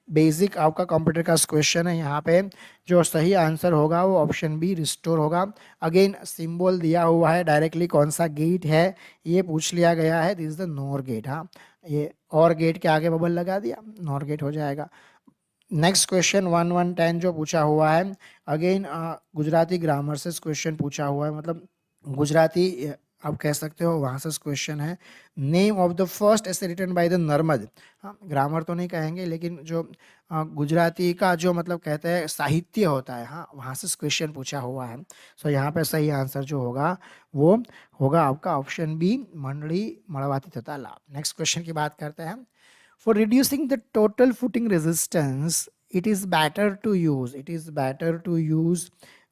S1: बेसिक आपका कंप्यूटर का क्वेश्चन है। यहाँ पे जो सही आंसर होगा वो ऑप्शन बी रिस्टोर होगा। अगेन सिंबल दिया हुआ है, डायरेक्टली कौन सा गेट है ये पूछ लिया गया है, this is the NOR gate. हाँ, ये और गेट के आगे बबल लगा दिया, नॉर गेट हो जाएगा। नेक्स्ट क्वेश्चन 1110 जो पूछा हुआ है, अगेन गुजराती ग्रामर से क्वेश्चन पूछा हुआ है, मतलब गुजराती आप कह सकते हो वहाँ से क्वेश्चन है। नेम ऑफ द फर्स्ट ऐसे रिटन बाय द नर्मद। हाँ, ग्रामर तो नहीं कहेंगे, लेकिन जो गुजराती का जो मतलब कहते हैं साहित्य होता है, हाँ वहाँ से क्वेश्चन पूछा हुआ है। सो यहाँ पे सही आंसर जो होगा वो होगा आपका ऑप्शन बी, मंडली मड़वाती तथा लाभ। नेक्स्ट क्वेश्चन की बात करते हैं। For reducing the total footing resistance, it is better to use. It is better to use.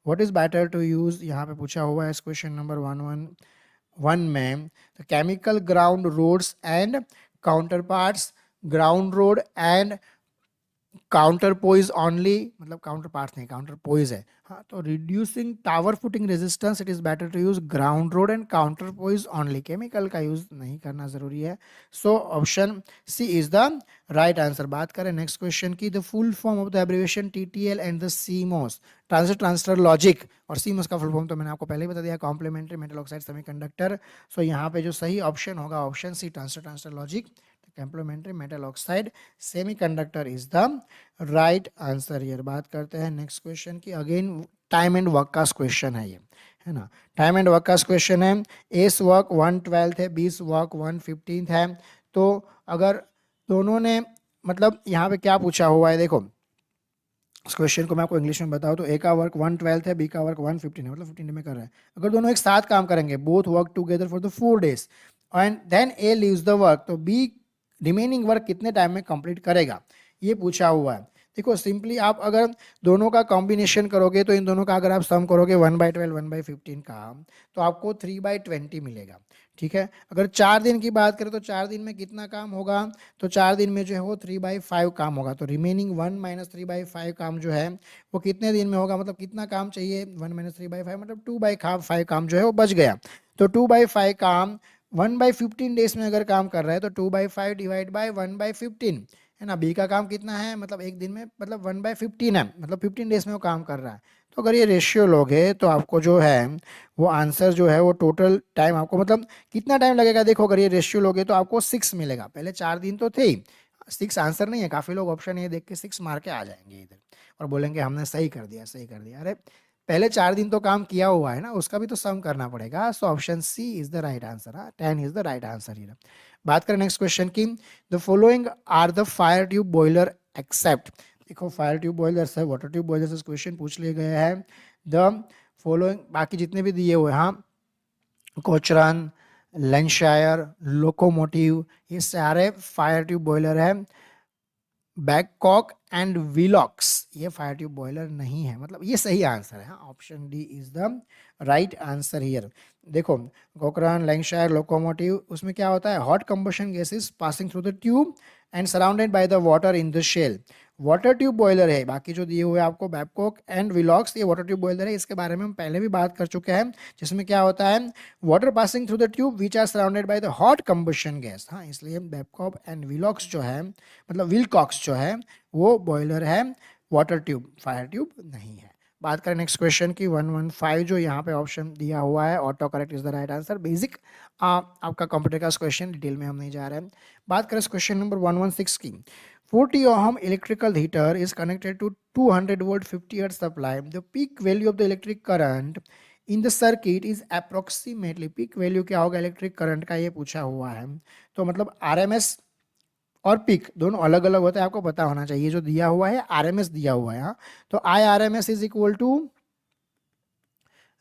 S1: What is better to use? यहाँ पे पूछा हुआ है इस क्वेश्चन नंबर 111 में, the chemical ground roads and counterparts, ground road and counterpoise only, मतलब counterpart नहीं, counterpoise है। हाँ, तो reducing tower footing resistance it is better to use ground rod and counterpoise only. Chemical का use नहीं करना जरूरी है। So option C is the right answer. बात करें नेक्स्ट क्वेश्चन की। The full form of the abbreviation TTL and the CMOS, transistor transistor logic, और CMOS का फुल फॉर्म तो मैंने आपको पहले ही बता दिया, complementary metal oxide semiconductor. So यहाँ पे जो सही ऑप्शन होगा option C, transistor transistor logic complementary metal oxide semiconductor is the right answer। here बात करते हैं नेक्स्ट क्वेश्चन की। अगेन टाइम एंड वर्क का क्वेश्चन है ये, है ना। टाइम एंड वर्क का क्वेश्चन है। एस वर्क 1/12 है, बीस वर्क 1/15 है। तो अगर दोनों ने मतलब यहाँ पे क्या पूछा हुआ है, देखो इस क्वेश्चन को मैं आपको इंग्लिश में बताऊँ तो ए का वर्क 1/12 है, बी का वर्क 1/15 है, मतलब 15 में कर रहा है। अगर दोनों एक साथ काम करेंगे, both work together for the 4 days and then A leaves the work, तो बी रिमेनिंग वर्क कितने टाइम में कंप्लीट करेगा, ये पूछा हुआ है। देखो सिंपली आप अगर दोनों का कॉम्बिनेशन करोगे, तो इन दोनों का अगर आप सम करोगे 1/12 1/15 का, तो आपको 3/20 मिलेगा। ठीक है, अगर 4 दिन की बात करें तो 4 दिन में कितना काम होगा, तो 4 दिन में जो है वो 3/5 काम होगा। तो रिमेनिंग 1 - 3/5 काम जो है वो कितने दिन में होगा, मतलब कितना काम चाहिए, 1 - 3/5 मतलब 2/5 काम जो है वो बच गया। तो 2/5 काम 1/15 डेज में अगर काम कर रहा है तो 2/5 डिवाइड बाय 1/15, है ना। बी का काम कितना है, मतलब एक दिन में मतलब 1/15 है, मतलब 15 डेज में वो काम कर रहा है। तो अगर ये रेशियो लोगे तो आपको जो है वो आंसर जो है वो टोटल टाइम आपको मतलब कितना टाइम लगेगा, देखो अगर ये रेशियो लोगे तो आपको 6 मिलेगा। पहले 4 दिन तो थे ही, 6 आंसर नहीं है, काफ़ी लोग ऑप्शन ये देख के 6 मार के आ जाएंगे इधर। और बोलेंगे हमने सही कर दिया, सही कर दिया। अरे पहले 4 दिन तो काम किया हुआ है ना, उसका भी तो सम करना पड़ेगा। So option C is the right answer. 10 is the right answer here. बात करें नेक्स्ट क्वेश्चन की, the following are the fire tube boiler except. देखो फायर ट्यूब बॉयलर से, वाटर ट्यूब बॉयलर से क्वेश्चन पूछ लिए गए हैं। द फॉलोइंग, बाकी जितने भी दिए हुए, हाँ, कोचरन, लैंकाशायर, लोकोमोटिव, ये सारे फायर ट्यूब बॉयलर है। बैककॉक एंड विलॉक्स ये फायर ट्यूब बॉयलर नहीं है, मतलब ये सही आंसर है। Option D is the right answer here. देखो कोकरन, लैंकाशायर, लोकोमोटिव, उसमें क्या होता है, hot combustion gases passing through the tube and surrounded by the water in the shell, water tube boiler है। बाकी जो दिए हुए आपको बैबकॉक एंड विलॉक्स, ये वाटर ट्यूब बॉयलर है। इसके बारे में हम पहले भी बात कर चुके हैं, जिसमें क्या होता है, water passing through the tube which are surrounded by the hot combustion gas. हाँ, इसलिए बैबकॉक एंड विलॉक्स जो है, मतलब विलकॉक्स जो है, वो बॉयलर है, वाटर ट्यूब, फायर ट्यूब नहीं है। बात करें नेक्स्ट क्वेश्चन की, 115 जो यहाँ पे ऑप्शन दिया हुआ है, auto correct is the right answer. Basic आपका कंप्यूटर का क्वेश्चन, डिटेल में हम नहीं जा रहे हैं। बात करें क्वेश्चन नंबर 116 की, 40 ohm electrical heater is connected to 200 volt 50 hertz supply. The peak value of the electric current in the circuit is approximately, peak value क्या होगा इलेक्ट्रिक करंट का, ये पूछा हुआ है। तो मतलब आरएमएस और पीक दोनों अलग अलग होता है, आपको पता होना चाहिए। जो दिया हुआ है आरएमएस दिया हुआ है, हाँ, तो I R M S is equal to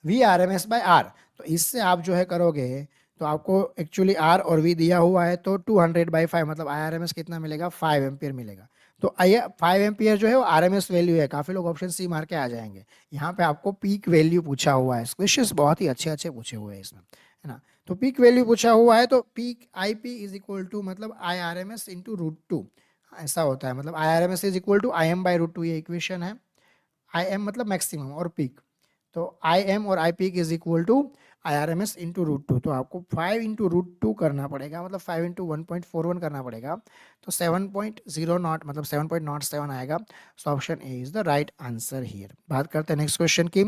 S1: V R M S by R. तो इससे आप जो है करोगे तो आपको एक्चुअली आर और वी दिया हुआ है, तो 200/5 मतलब आई आर एम एस कितना मिलेगा, 5 एम्पियर मिलेगा। तो आइए 5 एम्पियर जो है वो आर एम एस वैल्यू है। काफी लोग ऑप्शन सी मार के आ जाएंगे, यहाँ पे आपको पीक वैल्यू पूछा हुआ है। क्वेश्चंस बहुत ही अच्छे अच्छे पूछे हुए हैं इसमें, है ना। तो पीक वैल्यू पूछा हुआ है, तो peak I P is equal to मतलब I R M S into √2, ऐसा होता है। मतलब I R M S is equal to I M by √2, ये इक्वेशन है। आई एम मतलब मैक्सिमम और पीक, तो आई एम और I peak is equal to I R M S into √2। तो आपको 5 इंटू √2 करना पड़ेगा, मतलब 5 इंटू 1.41 करना पड़ेगा। तो 7.0 मतलब 7.07 आएगा। So option A is the right answer here. बात करते हैं नेक्स्ट क्वेश्चन की,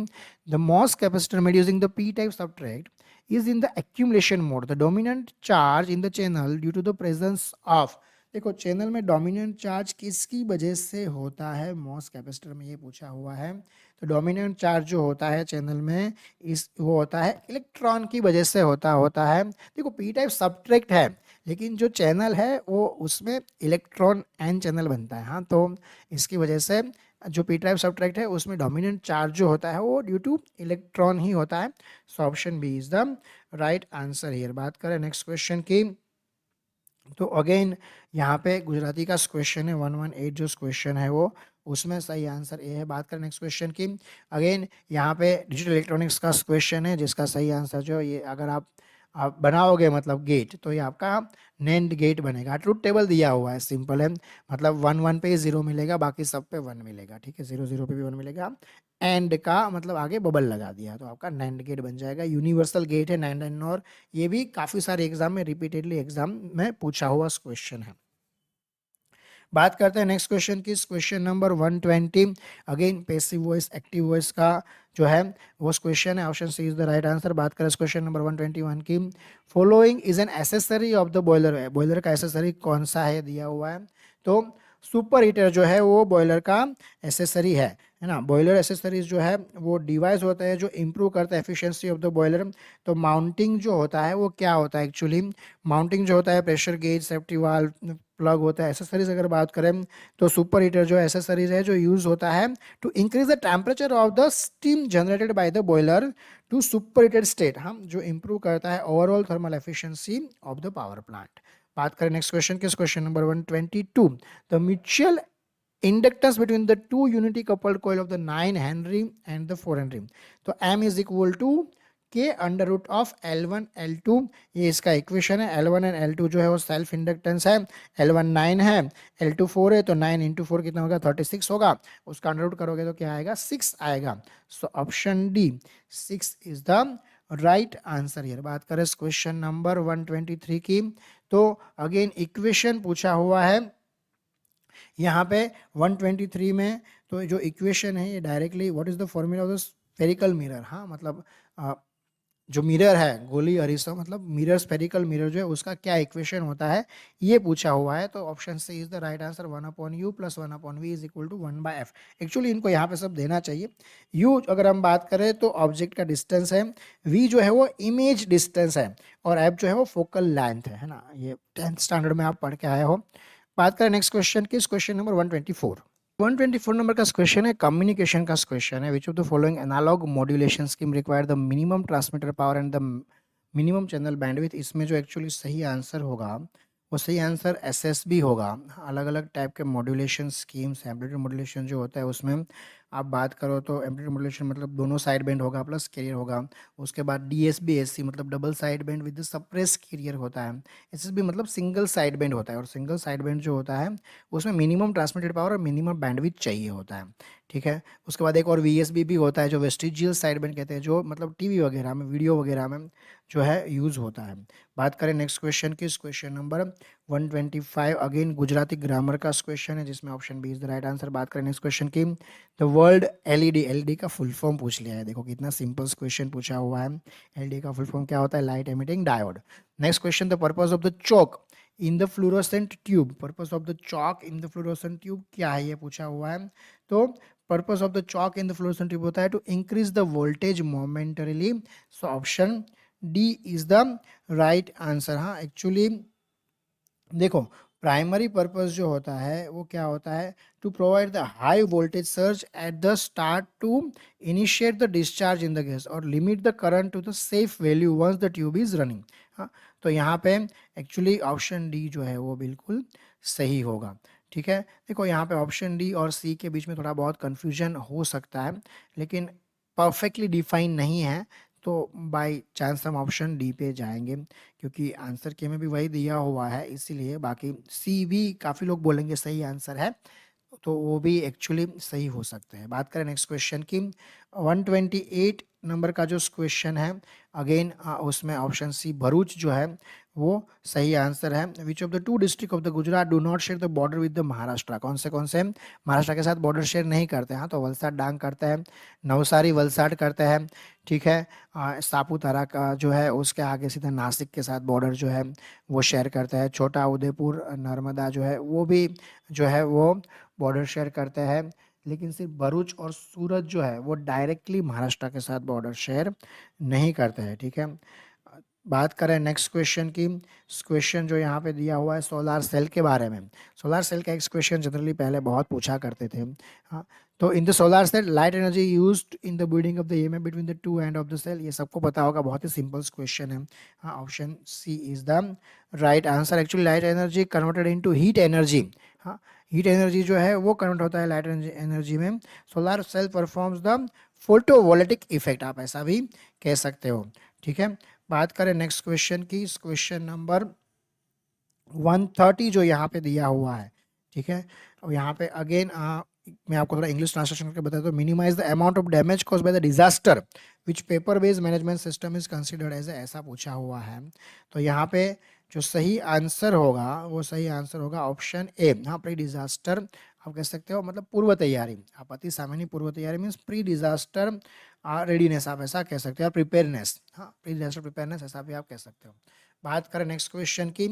S1: the MOS capacitor made using the P type substrate is in the accumulation mode. The dominant charge in the channel due to the presence of, देखो channel में dominant charge किसकी वजह से होता है, मॉस कैपेसिटर में ये पूछा हुआ है। तो डोमिनेंट चार्ज जो होता है चैनल में, इस वो होता है इलेक्ट्रॉन की वजह से होता है। देखो पी टाइप सबट्रैक्ट है, लेकिन जो चैनल है वो उसमें इलेक्ट्रॉन एन चैनल बनता है। हाँ, तो इसकी वजह से जो पी टाइप सबट्रैक्ट है उसमें डोमिनेंट चार्ज जो होता है वो ड्यू टू इलेक्ट्रॉन ही होता है। So option B is the right answer here. बात करें नेक्स्ट क्वेश्चन की, तो अगेन यहाँ पे गुजराती का क्वेश्चन है, 118 जो क्वेश्चन है वो, उसमें सही आंसर ए है। बात करें नेक्स्ट क्वेश्चन की, अगेन यहाँ पे डिजिटल इलेक्ट्रॉनिक्स का क्वेश्चन है, जिसका सही आंसर जो ये, अगर आप बनाओगे मतलब गेट, तो ये आपका नैंड गेट बनेगा। ट्रुथ टेबल दिया हुआ है, सिंपल है, मतलब 1 1 पे 0 मिलेगा, बाकी सब पे 1 मिलेगा, ठीक है, 0 0 पे भी 1 मिलेगा। एंड का मतलब आगे बबल लगा दिया, तो आपका नैंड गेट बन जाएगा। यूनिवर्सल गेट है नैंड एंड नॉर, ये भी काफी सारे एग्जाम में, रिपीटेडली एग्जाम में पूछा हुआ क्वेश्चन है। बात करते हैं नेक्स्ट क्वेश्चन की, question number 120। Again passive voice active voice का जो है वो क्वेश्चन है। Option C is the right answer. बात करें क्वेश्चन नंबर 121 की, following is an accessory of the boiler. Boiler का एसेसरी कौन सा है, दिया हुआ है। तो सुपर हीटर जो है वो बॉयलर का एसेसरी है ना। बॉयलर एसेसरीज जो है वो डिवाइस होता है जो इंप्रूव करता है एफिशिएंसी ऑफ द बॉयलर। तो माउंटिंग जो होता है वो क्या होता है एक्चुअली, माउंटिंग जो होता है pressure gauge, safety valve, plug होता है। एसेसरीज अगर बात करें तो सुपर हीटर जो एसेसरीज है जो यूज होता है to increase the temperature of the steam generated by the boiler to superheated state, हम जो इंप्रूव करता है overall thermal efficiency of the power plant. बात करें नेक्स्ट क्वेश्चन की, question number 122, the mutual inductance between the two unity coupled coil of the 9 Henry and the 4 Henry। तो M is equal to K under root of L1 L2, ये इसका equation है। L1 and L2 जो है वो self inductance है, L1 9 है, L2 4 है, तो 9 इंटू 4 कितना होगा, 36 होगा। उसका अंडर रूट करोगे तो क्या आएगा, 6 आएगा। So option D 6 is the right answer here. बात करें क्वेश्चन नंबर 123 की, तो अगेन इक्वेशन पूछा हुआ है यहाँ पे 123 में। तो जो इक्वेशन है ये directly, what is the formula of the spherical mirror, हाँ मतलब जो मिरर है, गोली अरीसा मतलब मिरर, स्फेरिकल मिरर जो है उसका क्या इक्वेशन होता है, ये पूछा हुआ है। तो option C is the right answer, 1/u plus 1/v is equal to 1/f। Actually इनको यहाँ पे सब देना चाहिए। u अगर हम बात करें तो ऑब्जेक्ट का डिस्टेंस है, v जो है वो इमेज डिस्टेंस है, और f जो है वो फोकल लेंथ है ना। ये 10th स्टैंडर्ड में आप पढ़ के आए हो। बात करें नेक्स्ट क्वेश्चन की, क्वेश्चन नंबर 124। 124 नंबर का क्वेश्चन है, कम्युनिकेशन का क्वेश्चन है। Which of the following analog modulation scheme require the minimum transmitter power and the minimum channel bandwidth. इसमें जो एक्चुअली सही आंसर होगा वो सही आंसर एसएसबी होगा। अलग अलग टाइप के मॉड्यूलेशन स्कीम्स, एम्पलीट्यूड मॉड्यूलेशन जो होता है उसमें आप बात करो तो एम्पलीट्यूड मॉड्यूलेशन मतलब दोनों साइड बैंड होगा प्लस कैरियर होगा। उसके बाद डीएसबी एससी मतलब double side band with suppress carrier होता है। एसएसबी मतलब सिंगल साइड बैंड होता है, और सिंगल साइड बैंड जो होता है उसमें मिनिमम ट्रांसमिटेड पावर और मिनिमम बैंडविड्थ चाहिए होता है। ठीक है। उसके बाद एक और वीएसबी भी होता है जो वेस्टिजियल साइड बैंड कहते हैं, जो मतलब टीवी वगैरह में, वीडियो वगैरह में जो है यूज़ होता है। बात करें नेक्स्ट क्वेश्चन की, question number 125 again Gujarati grammar का क्वेश्चन है जिसमें option B is the right answer. बात करें नेक्स्ट क्वेश्चन की, द वर्ल्ड एलईडी, एलईडी का फुल फॉर्म पूछ लिया है। देखो कितना सिंपल क्वेश्चन पूछा हुआ है। एलईडी का फुल फॉर्म क्या होता है, light emitting diode. Next question, the purpose of the choke in the fluorescent tube, purpose of the choke in the fluorescent tube क्या है, ये पूछा हुआ है। तो purpose of the choke in the fluorescent tube होता है to increase the voltage momentarily. So option D is the right answer. हाँ एक्चुअली देखो, प्राइमरी पर्पस जो होता है वो क्या होता है, to provide the high voltage surge at the start to initiate the discharge in the gas और limit the current to the safe value once the tube is running. हाँ, तो यहाँ पे एक्चुअली ऑप्शन डी जो है वो बिल्कुल सही होगा। ठीक है। देखो यहाँ पे ऑप्शन डी और सी के बीच में थोड़ा बहुत कंफ्यूजन हो सकता है, लेकिन परफेक्टली डिफाइन नहीं है। तो बाय चांस हम ऑप्शन डी पे जाएंगे, क्योंकि आंसर के में भी वही दिया हुआ है इसीलिए। बाकी सी भी काफ़ी लोग बोलेंगे सही आंसर है, तो वो भी एक्चुअली सही हो सकते हैं। बात करें नेक्स्ट क्वेश्चन की, 128 नंबर का जो क्वेश्चन है अगेन उसमें ऑप्शन सी भरूच जो है वो सही आंसर है। Which of the two district of the Gujarat do not share the border with the Maharashtra, कौन से महाराष्ट्र के साथ बॉर्डर शेयर नहीं करते हैं। हाँ, तो वलसाड डांग करते हैं, नवसारी वलसाड करते हैं। ठीक है। सापुतारा का जो है उसके आगे सीधा नासिक के साथ बॉर्डर जो है वो शेयर करता है। छोटा उदयपुर नर्मदा जो है वो भी जो है वो बॉर्डर शेयर करते हैं। लेकिन सिर्फ भरूच और सूरत जो है वो डायरेक्टली महाराष्ट्र के साथ बॉर्डर शेयर नहीं करते हैं। ठीक है। बात करें नेक्स्ट क्वेश्चन की, क्वेश्चन जो यहाँ पे दिया हुआ है सोलार सेल के बारे में। सोलार सेल का एक क्वेश्चन जनरली पहले बहुत पूछा करते थे। हाँ, तो in the solar cell light energy used in the building of the EMF between the two end of the cell, ये सबको पता होगा, बहुत ही सिंपल क्वेश्चन है। हाँ, option C is the right answer. Actually light energy converted into heat energy. हाँ, heat energy जो है वो कन्वर्ट होता है लाइट एनर्जी में। Solar cell performs the photovoltaic effect, आप ऐसा भी कह सकते हो। ठीक है। बात करें नेक्स्ट क्वेश्चन की, क्वेश्चन नंबर 130 जो यहाँ पे दिया हुआ है। ठीक है। और यहाँ पे अगेन मैं आपको थोड़ा इंग्लिश ट्रांसलेशन करके बताता हूँ। Minimize the amount of damage cause by the disaster which paper based management system is considered as, ऐसा पूछा हुआ है। तो यहाँ पे जो सही आंसर होगा वो सही आंसर होगा ऑप्शन ए। हाँ, प्री डिजास्टर आप कह सकते हो, मतलब पूर्व तैयारी, आपत्ति सामान्य पूर्व तैयारी मीन्स प्री डिजास्टर रेडीनेस, आप ऐसा कह सकते हो, और प्रिपेयरनेस, हाँ प्री डिजास्टर प्रिपेयरनेस ऐसा भी आप कह सकते हो। बात करें नेक्स्ट क्वेश्चन की,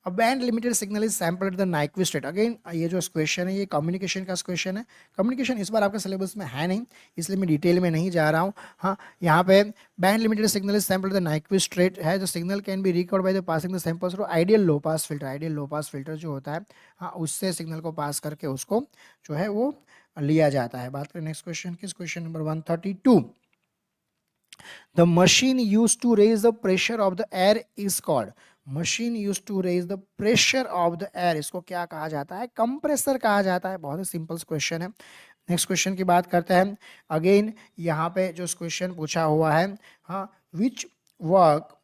S1: a band limited signal is sampled at the Nyquist rate. Again ये जो क्वेश्चन है ये कम्युनिकेशन का क्वेश्चन है। कम्युनिकेशन इस बार आपके सिलेबस में है नहीं, इसलिए मैं डिटेल में नहीं जा रहा हूँ। हाँ, यहाँ पे band limited signal is sampled at the Nyquist rate है। जो signal can be record by the passing the samples through ideal low pass filter, ideal low pass filter जो होता है, हाँ उससे सिग्नल को पास करके उसको जो है वो लिया जाता है। बात करें नेक्स्ट क्वेश्चन की, question number 132, the machine used to raise the pressure of the air is called, machine use to raise the pressure of the air, इसको क्या कहा जाता है, कंप्रेसर कहा जाता है। बहुत ही सिंपल क्वेश्चन है। नेक्स्ट क्वेश्चन की बात करते हैं। अगेन यहाँ पे जो क्वेश्चन पूछा हुआ है, हाँ, which work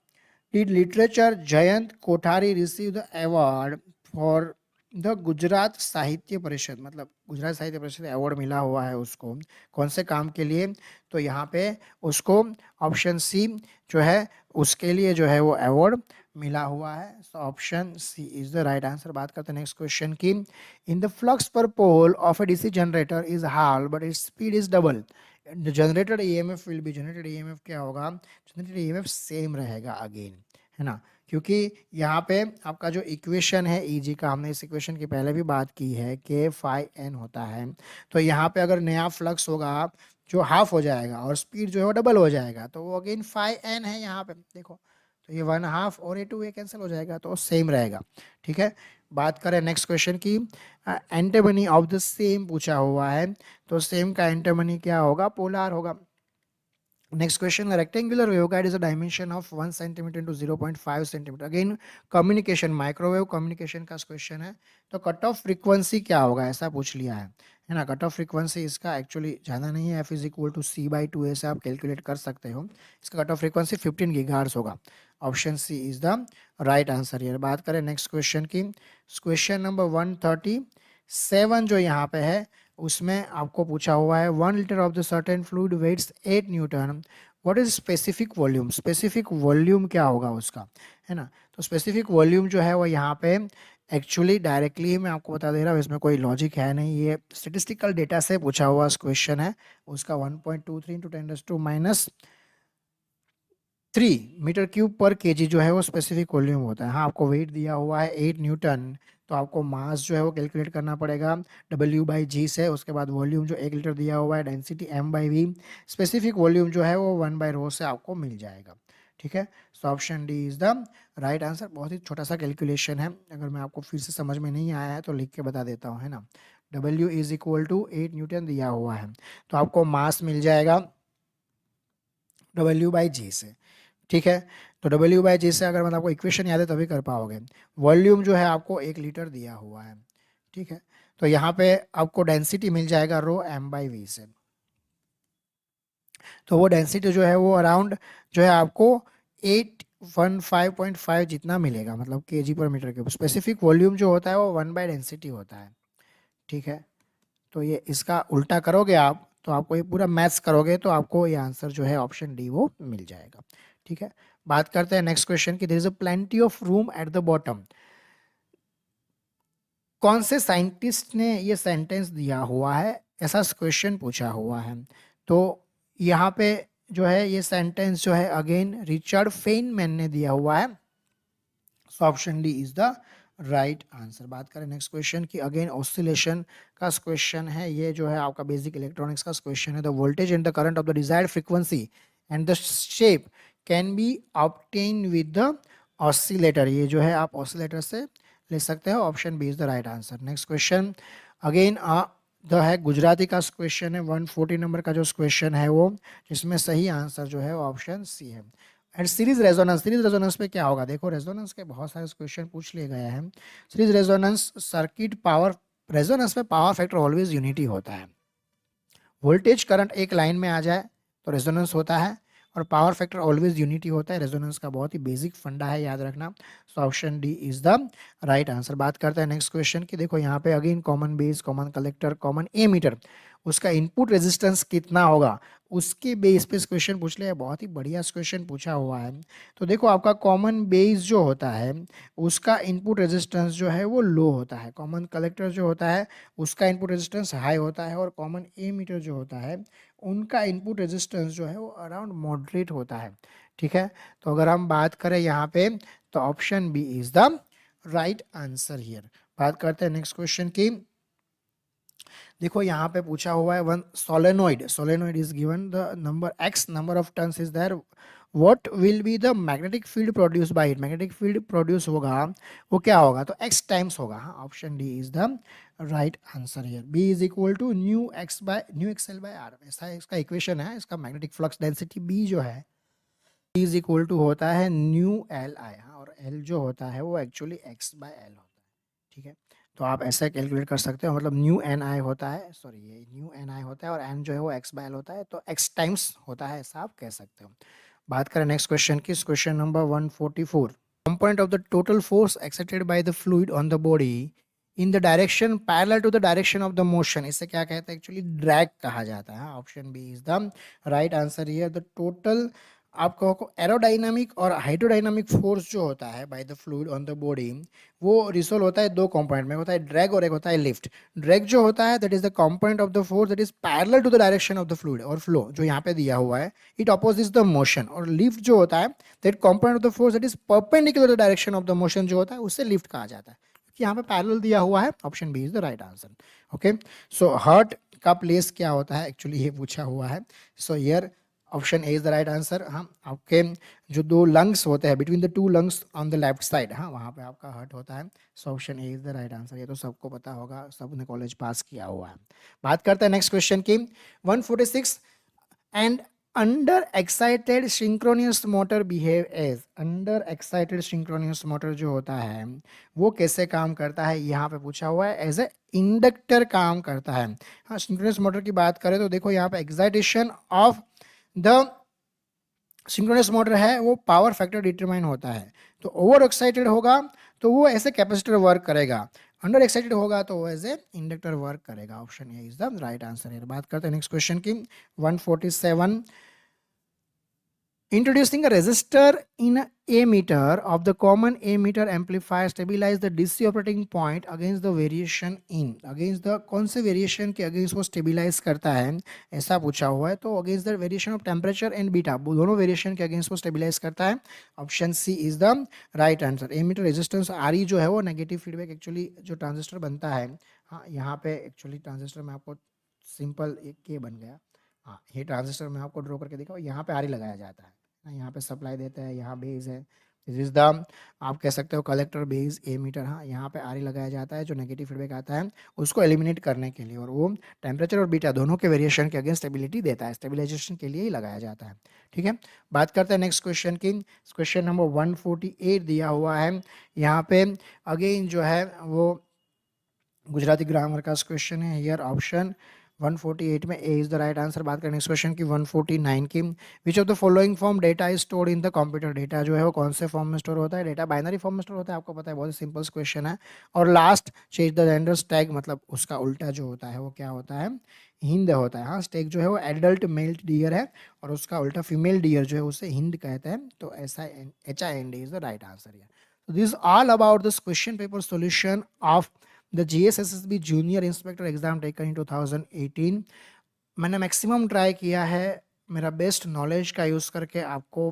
S1: did literature Jayant Kothari receive the award for the Gujarat साहित्य परिषद, मतलब गुजरात साहित्य परिषद अवार्ड मिला हुआ है उसको, कौन से काम के लिए, तो यहाँ पे उसको ऑप्शन सी जो है उसके लिए जो है वो अवार्ड मिला हुआ है। So option C is the right answer. बात करते हैं नेक्स्ट क्वेश्चन की, इन the flux per pole of a DC generator is half but its speed is double, generated EMF will be, generated EMF क्या होगा, generated EMF same रहेगा again, है ना, क्योंकि यहाँ पे आपका जो इक्वेशन है ईजी का, हमने इस इक्वेशन की पहले भी बात की है कि फाई एन होता है, तो यहाँ पे अगर नया फ्लक्स होगा जो हाफ हो जाएगा और स्पीड जो है वो डबल हो जाएगा, तो वो अगेन फाई एन है यहाँ पे, देखो तो ये 1/2 और ये 2 ये कैंसिल हो जाएगा, तो सेम रहेगा, ठीक है। बात करें नेक्स्ट क्वेश्चन की, एंटीमनी ऑफ द सेम पूछा हुआ है, तो सेम का एंटीमनी क्या होगा, पोलर होगा। Next question, rectangular waveguide is a dimension of 1 centimetre into 0.5 centimetre, again communication, microwave communication का क्वेश्चन है, तो कट ऑफ फ्रीक्वेंसी क्या होगा ऐसा पूछ लिया है ना। कट ऑफ फ्रीक्वेंसी इसका एक्चुअली ज़्यादा नहीं है, F=C/2 ऐसे आप कैलकुलेट कर सकते हो, इसका कट ऑफ फ्रीक्वेंसी 15 गीगाहर्ट्ज़ होगा, option C is the right answer. ये बात करें नेक्स्ट क्वेश्चन की, क्वेश्चन नंबर 137 जो यहाँ पे है उसमें आपको पूछा हुआ है 1 litre of the certain fluid weights 8 newton, what is specific volume, specific volume क्या होगा उसका, है ना। तो स्पेसिफिक वॉल्यूम जो है वो यहाँ पे एक्चुअली डायरेक्टली मैं आपको बता दे रहा हूँ, इसमें कोई लॉजिक है नहीं, ये स्टेटिस्टिकल डेटा से पूछा हुआ क्वेश्चन है, उसका 1.23 × 10⁻³ मीटर क्यूब पर केजी जो है वो स्पेसिफिक वॉल्यूम होता है। हाँ, आपको वेट दिया हुआ है 8 न्यूटन, तो आपको मास जो है वो कैलकुलेट करना पड़ेगा W/g से, उसके बाद वॉल्यूम जो 1 लीटर दिया हुआ है, डेंसिटी m/v, स्पेसिफिक वॉल्यूम जो है वो 1/ρ से आपको मिल जाएगा, ठीक है। So option D is the right answer. बहुत ही छोटा सा कैलकुलेशन है, अगर मैं आपको फिर से समझ में नहीं आया है तो लिख के बता देता हूँ, है ना। W = 8 न्यूटन दिया हुआ है, तो आपको मास मिल जाएगा W/g से, ठीक है। तो W/g से अगर मतलब आपको इक्वेशन याद है तभी कर पाओगे। वॉल्यूम जो है आपको 1 लीटर दिया हुआ है, ठीक है। तो यहाँ पे आपको डेंसिटी मिल जाएगा ρ m/v से, तो वो डेंसिटी जो है वो अराउंड जो है आपको 815.5 जितना मिलेगा, मतलब kg पर मीटर क्यूब। स्पेसिफिक वॉल्यूम जो होता है वो 1/डेंसिटी होता है, ठीक है। तो ये इसका उल्टा करोगे आप, तो आपको ये पूरा मैथ्स करोगे तो आपको ये आंसर जो है ऑप्शन डी वो मिल जाएगा, ठीक है। बात करते हैं नेक्स्ट क्वेश्चन की, there is a plenty of room at the bottom, कौन से साइंटिस्ट ने ये सेंटेंस दिया हुआ है, ऐसा क्वेश्चन पूछा हुआ है। तो यहाँ पे जो है ये सेंटेंस जो है अगेन रिचर्ड फेनमैन ने दिया हुआ है, so option D is the right answer. बात करें नेक्स्ट क्वेश्चन की, अगेन ऑसिलेशन का क्वेश्चन है, ये जो है आपका बेसिक इलेक्ट्रॉनिक्स का क्वेश्चन है। The voltage and the current of the desired frequency and the shape can be obtain with the oscillator, ये जो है आप ऑसिलेटर से ले सकते हो, option B is the right answer. Next question again the है गुजराती का क्वेश्चन है, 140 नंबर का जो क्वेश्चन है वो, जिसमें सही आंसर जो है ऑप्शन सी है। And series resonance, series resonance पे क्या होगा, देखो रेजोनेंस के बहुत सारे क्वेश्चन पूछ लिए गए हैं। Series resonance circuit power, resonance में पावर फैक्टर ऑलवेज यूनिटी होता है, वोल्टेज करंट एक लाइन में आ जाए तो रेजोनेंस होता है, और पावर फैक्टर ऑलवेज यूनिटी होता है, रेजोनेंस का बहुत ही बेसिक फंडा है, याद रखना। सो option D is the right answer. बात करते हैं नेक्स्ट क्वेश्चन की, देखो यहाँ पे again common base, common collector, common ammeter, उसका इनपुट रेजिस्टेंस कितना होगा उसके बेस पे क्वेश्चन पूछ लिया है, बहुत ही बढ़िया क्वेश्चन पूछा हुआ है। तो देखो आपका कॉमन बेस जो होता है उसका इनपुट रेजिस्टेंस जो है वो लो होता है, कॉमन कलेक्टर जो होता है उसका इनपुट रेजिस्टेंस हाई होता है, और कॉमन एमीटर जो होता है उनका इनपुट रेजिस्टेंस जो है वो अराउंड मॉडरेट होता है, ठीक है। तो अगर हम बात करें यहाँ पे तो option B is the right answer here. बात करते हैं नेक्स्ट क्वेश्चन की, देखो यहाँ पे पूछा हुआ है one solenoid, solenoid is given the number x number of turns is there, what will be the magnetic field produce by it, magnetic field produce होगा वो क्या होगा, तो x टाइम्स होगा। हाँ, option D is the right answer here. b is equal to new XL by R, ऐसा इसका equation है, इसका मैग्नेटिक फ्लक्स डेंसिटी b जो है b इज इक्वल टू होता है न्यू एल आई, और l जो होता है वो एक्चुअली x बाय एल होता है, ठीक है। तो आप ऐसे कैलकुलेट कर सकते हो, मतलब न्यू एन आई होता है, सॉरी ये न्यू एन आई होता है और एन जो है वो एक्स बाय एल होता है, तो एक्स टाइम्स होता है, ऐसा आप कह सकते हो। बात करें नेक्स्ट क्वेश्चन की, question number 144, component of the total force exerted by the fluid on the body in the direction parallel to the direction of the motion, इसे क्या कहते हैं, एक्चुअली ड्रैग कहा जाता है। Option B is the right answer here. The total आपको aerodynamic और hydrodynamic force जो होता है by the fluid on the body, वो रिसोल्व होता है दो कंपोनेंट में, होता है ड्रैग और एक होता है लिफ्ट। ड्रैग जो होता है that is the component of the force that is parallel to the direction of the fluid और फ्लो, जो यहाँ पे दिया हुआ है, इट अपोजिट्स द मोशन। और लिफ्ट जो होता है that component of the force that is perpendicular to the direction of the motion, जो होता है उससे लिफ्ट कहा जाता है, क्योंकि यहाँ पे पैरेलल दिया हुआ है। Option B is the right answer. Okay, so heart का प्लेस क्या होता है, एक्चुअली ये पूछा हुआ है। So here option A is the right answer. हाँ, आपके जो दो लंग्स होते हैं between the two lungs on the left side, हाँ वहाँ पे आपका हार्ट होता है। So option A is the right answer. ये तो सबको पता होगा, सबने कॉलेज पास किया हुआ है। बात करते हैं नेक्स्ट क्वेश्चन की। 146 and under excited synchronous motor behave as. Under excited synchronous motor जो होता है वो कैसे काम करता है, यहाँ पे पूछा हुआ है। एज ए इंडक्टर काम करता है। हाँ, सिंक्रोनियस मोटर की बात करें तो देखो यहाँ पे excitation of the synchronous motor है वो पावर फैक्टर डिटरमाइन होता है। तो ओवर एक्साइटेड होगा तो वो ऐसे कैपेसिटर वर्क करेगा, अंडर एक्साइटेड होगा तो वो एज ए इंडक्टर वर्क करेगा। Option A is the right answer. बात करते हैं नेक्स्ट क्वेश्चन की। 147 introducing a resistor in a ammeter of the common ammeter amplifier stabilize the DC operating point against the variation in। against the कौन से variation के against वो stabilise करता है, ऐसा पूछा हुआ है। तो against the variation of temperature and beta, दोनों वेरिएशन के अगेंस्ट वो स्टेबिलाईज करता है। Option C is the right answer. Emitter resistance R E जो है वो नेगेटिव फीडबैक एक्चुअली जो ट्रांजिस्टर बनता है, हाँ यहाँ पे एक्चुअली ट्रांजिस्टर में आपको सिंपल एक के बन गया। हाँ, ये ट्रांजिस्टर में आपको ड्रॉ करके देखा, यहाँ पे आर ई लगाया जाता है, यहाँ पे सप्लाई देता है, यहाँ बेस है। दिस इज द, आप कह सकते हो कलेक्टर बेस एमीटर। हाँ, यहाँ पे आर लगाया जाता है, जो नेगेटिव फीडबैक आता है उसको एलिमिनेट करने के लिए, और वो टेम्परेचर और बीटा दोनों के वेरिएशन के अगेंस्ट स्टेबिलिटी देता है, स्टेबिलाईजेशन के लिए ही लगाया जाता है। ठीक है, बात करते हैं नेक्स्ट क्वेश्चन की। क्वेश्चन नंबर 148 दिया हुआ है यहाँ पे। अगेन जो है वो गुजराती ग्रामर का क्वेश्चन है। हियर ऑप्शन 148 में ए इज द राइट आंसर। बात करें नेक्स्ट क्वेश्चन की 149 की। Which of the following form data is stored in the computer. Data जो है वो कौन से फॉर्म में स्टोर होता है, डेटा बाइनरी फॉर्म में स्टोर होता है, आपको पता है, बहुत ही सिंपल क्वेश्चन है। और last change the gender Stag, मतलब उसका उल्टा जो होता है वो क्या होता है, हिंद होता है। हाँ, स्टैग जो है वो एडल्ट मेल डियर है और उसका उल्टा फीमेल डियर जो है उसे हिंद कहते हैं। तो ऐसा HIND is the right answer. So this is all about this question paper solution of the GSSSB Junior Inspector exam taken in 2018। मैंने मैक्सिमम ट्राई किया है मेरा बेस्ट नॉलेज का यूज़ करके आपको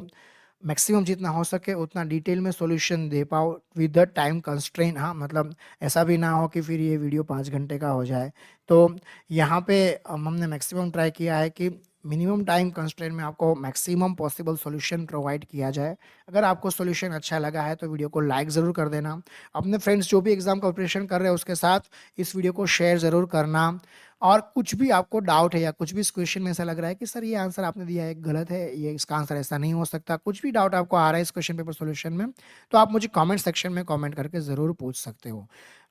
S1: मैक्सिमम जितना हो सके उतना डिटेल में सॉल्यूशन दे पाओ विद द टाइम कंस्ट्रेंट। हाँ, मतलब ऐसा भी ना हो कि फिर ये वीडियो 5 घंटे का हो जाए। तो यहाँ पे हमने मैक्सिमम ट्राई किया है कि मिनिमम टाइम कंस्ट्रेंट में आपको मैक्सिमम पॉसिबल सॉल्यूशन प्रोवाइड किया जाए। अगर आपको सॉल्यूशन अच्छा लगा है तो वीडियो को लाइक ज़रूर कर देना। अपने फ्रेंड्स जो भी एग्ज़ाम का प्रिपरेशन कर रहे हैं उसके साथ इस वीडियो को शेयर ज़रूर करना। और कुछ भी आपको डाउट है या कुछ भी इस क्वेश्चन में ऐसा लग रहा है कि सर ये आंसर आपने दिया है गलत है, ये इसका आंसर ऐसा नहीं हो सकता, कुछ भी डाउट आपको आ रहा है इस क्वेश्चन पेपर सॉल्यूशन में, तो आप मुझे कमेंट सेक्शन में कमेंट करके ज़रूर पूछ सकते हो।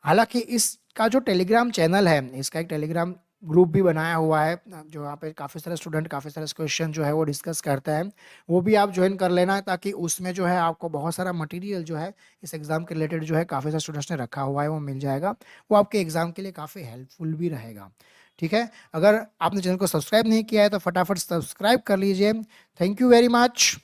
S1: हालांकि इसका जो टेलीग्राम चैनल है, इसका एक टेलीग्राम ग्रुप भी बनाया हुआ है, जो यहाँ पे काफ़ी सारे स्टूडेंट काफ़ी सारे क्वेश्चन जो है वो डिस्कस करता है, वो भी आप ज्वाइन कर लेना, ताकि उसमें जो है आपको बहुत सारा मटेरियल जो है इस एग्ज़ाम के रिलेटेड जो है काफ़ी सारे स्टूडेंट्स ने रखा हुआ है वो मिल जाएगा। वो आपके एग्ज़ाम के लिए काफ़ी हेल्पफुल भी रहेगा। ठीक है, अगर आपने चैनल को सब्सक्राइब नहीं किया है तो फटाफट सब्सक्राइब कर लीजिए। Thank you very much.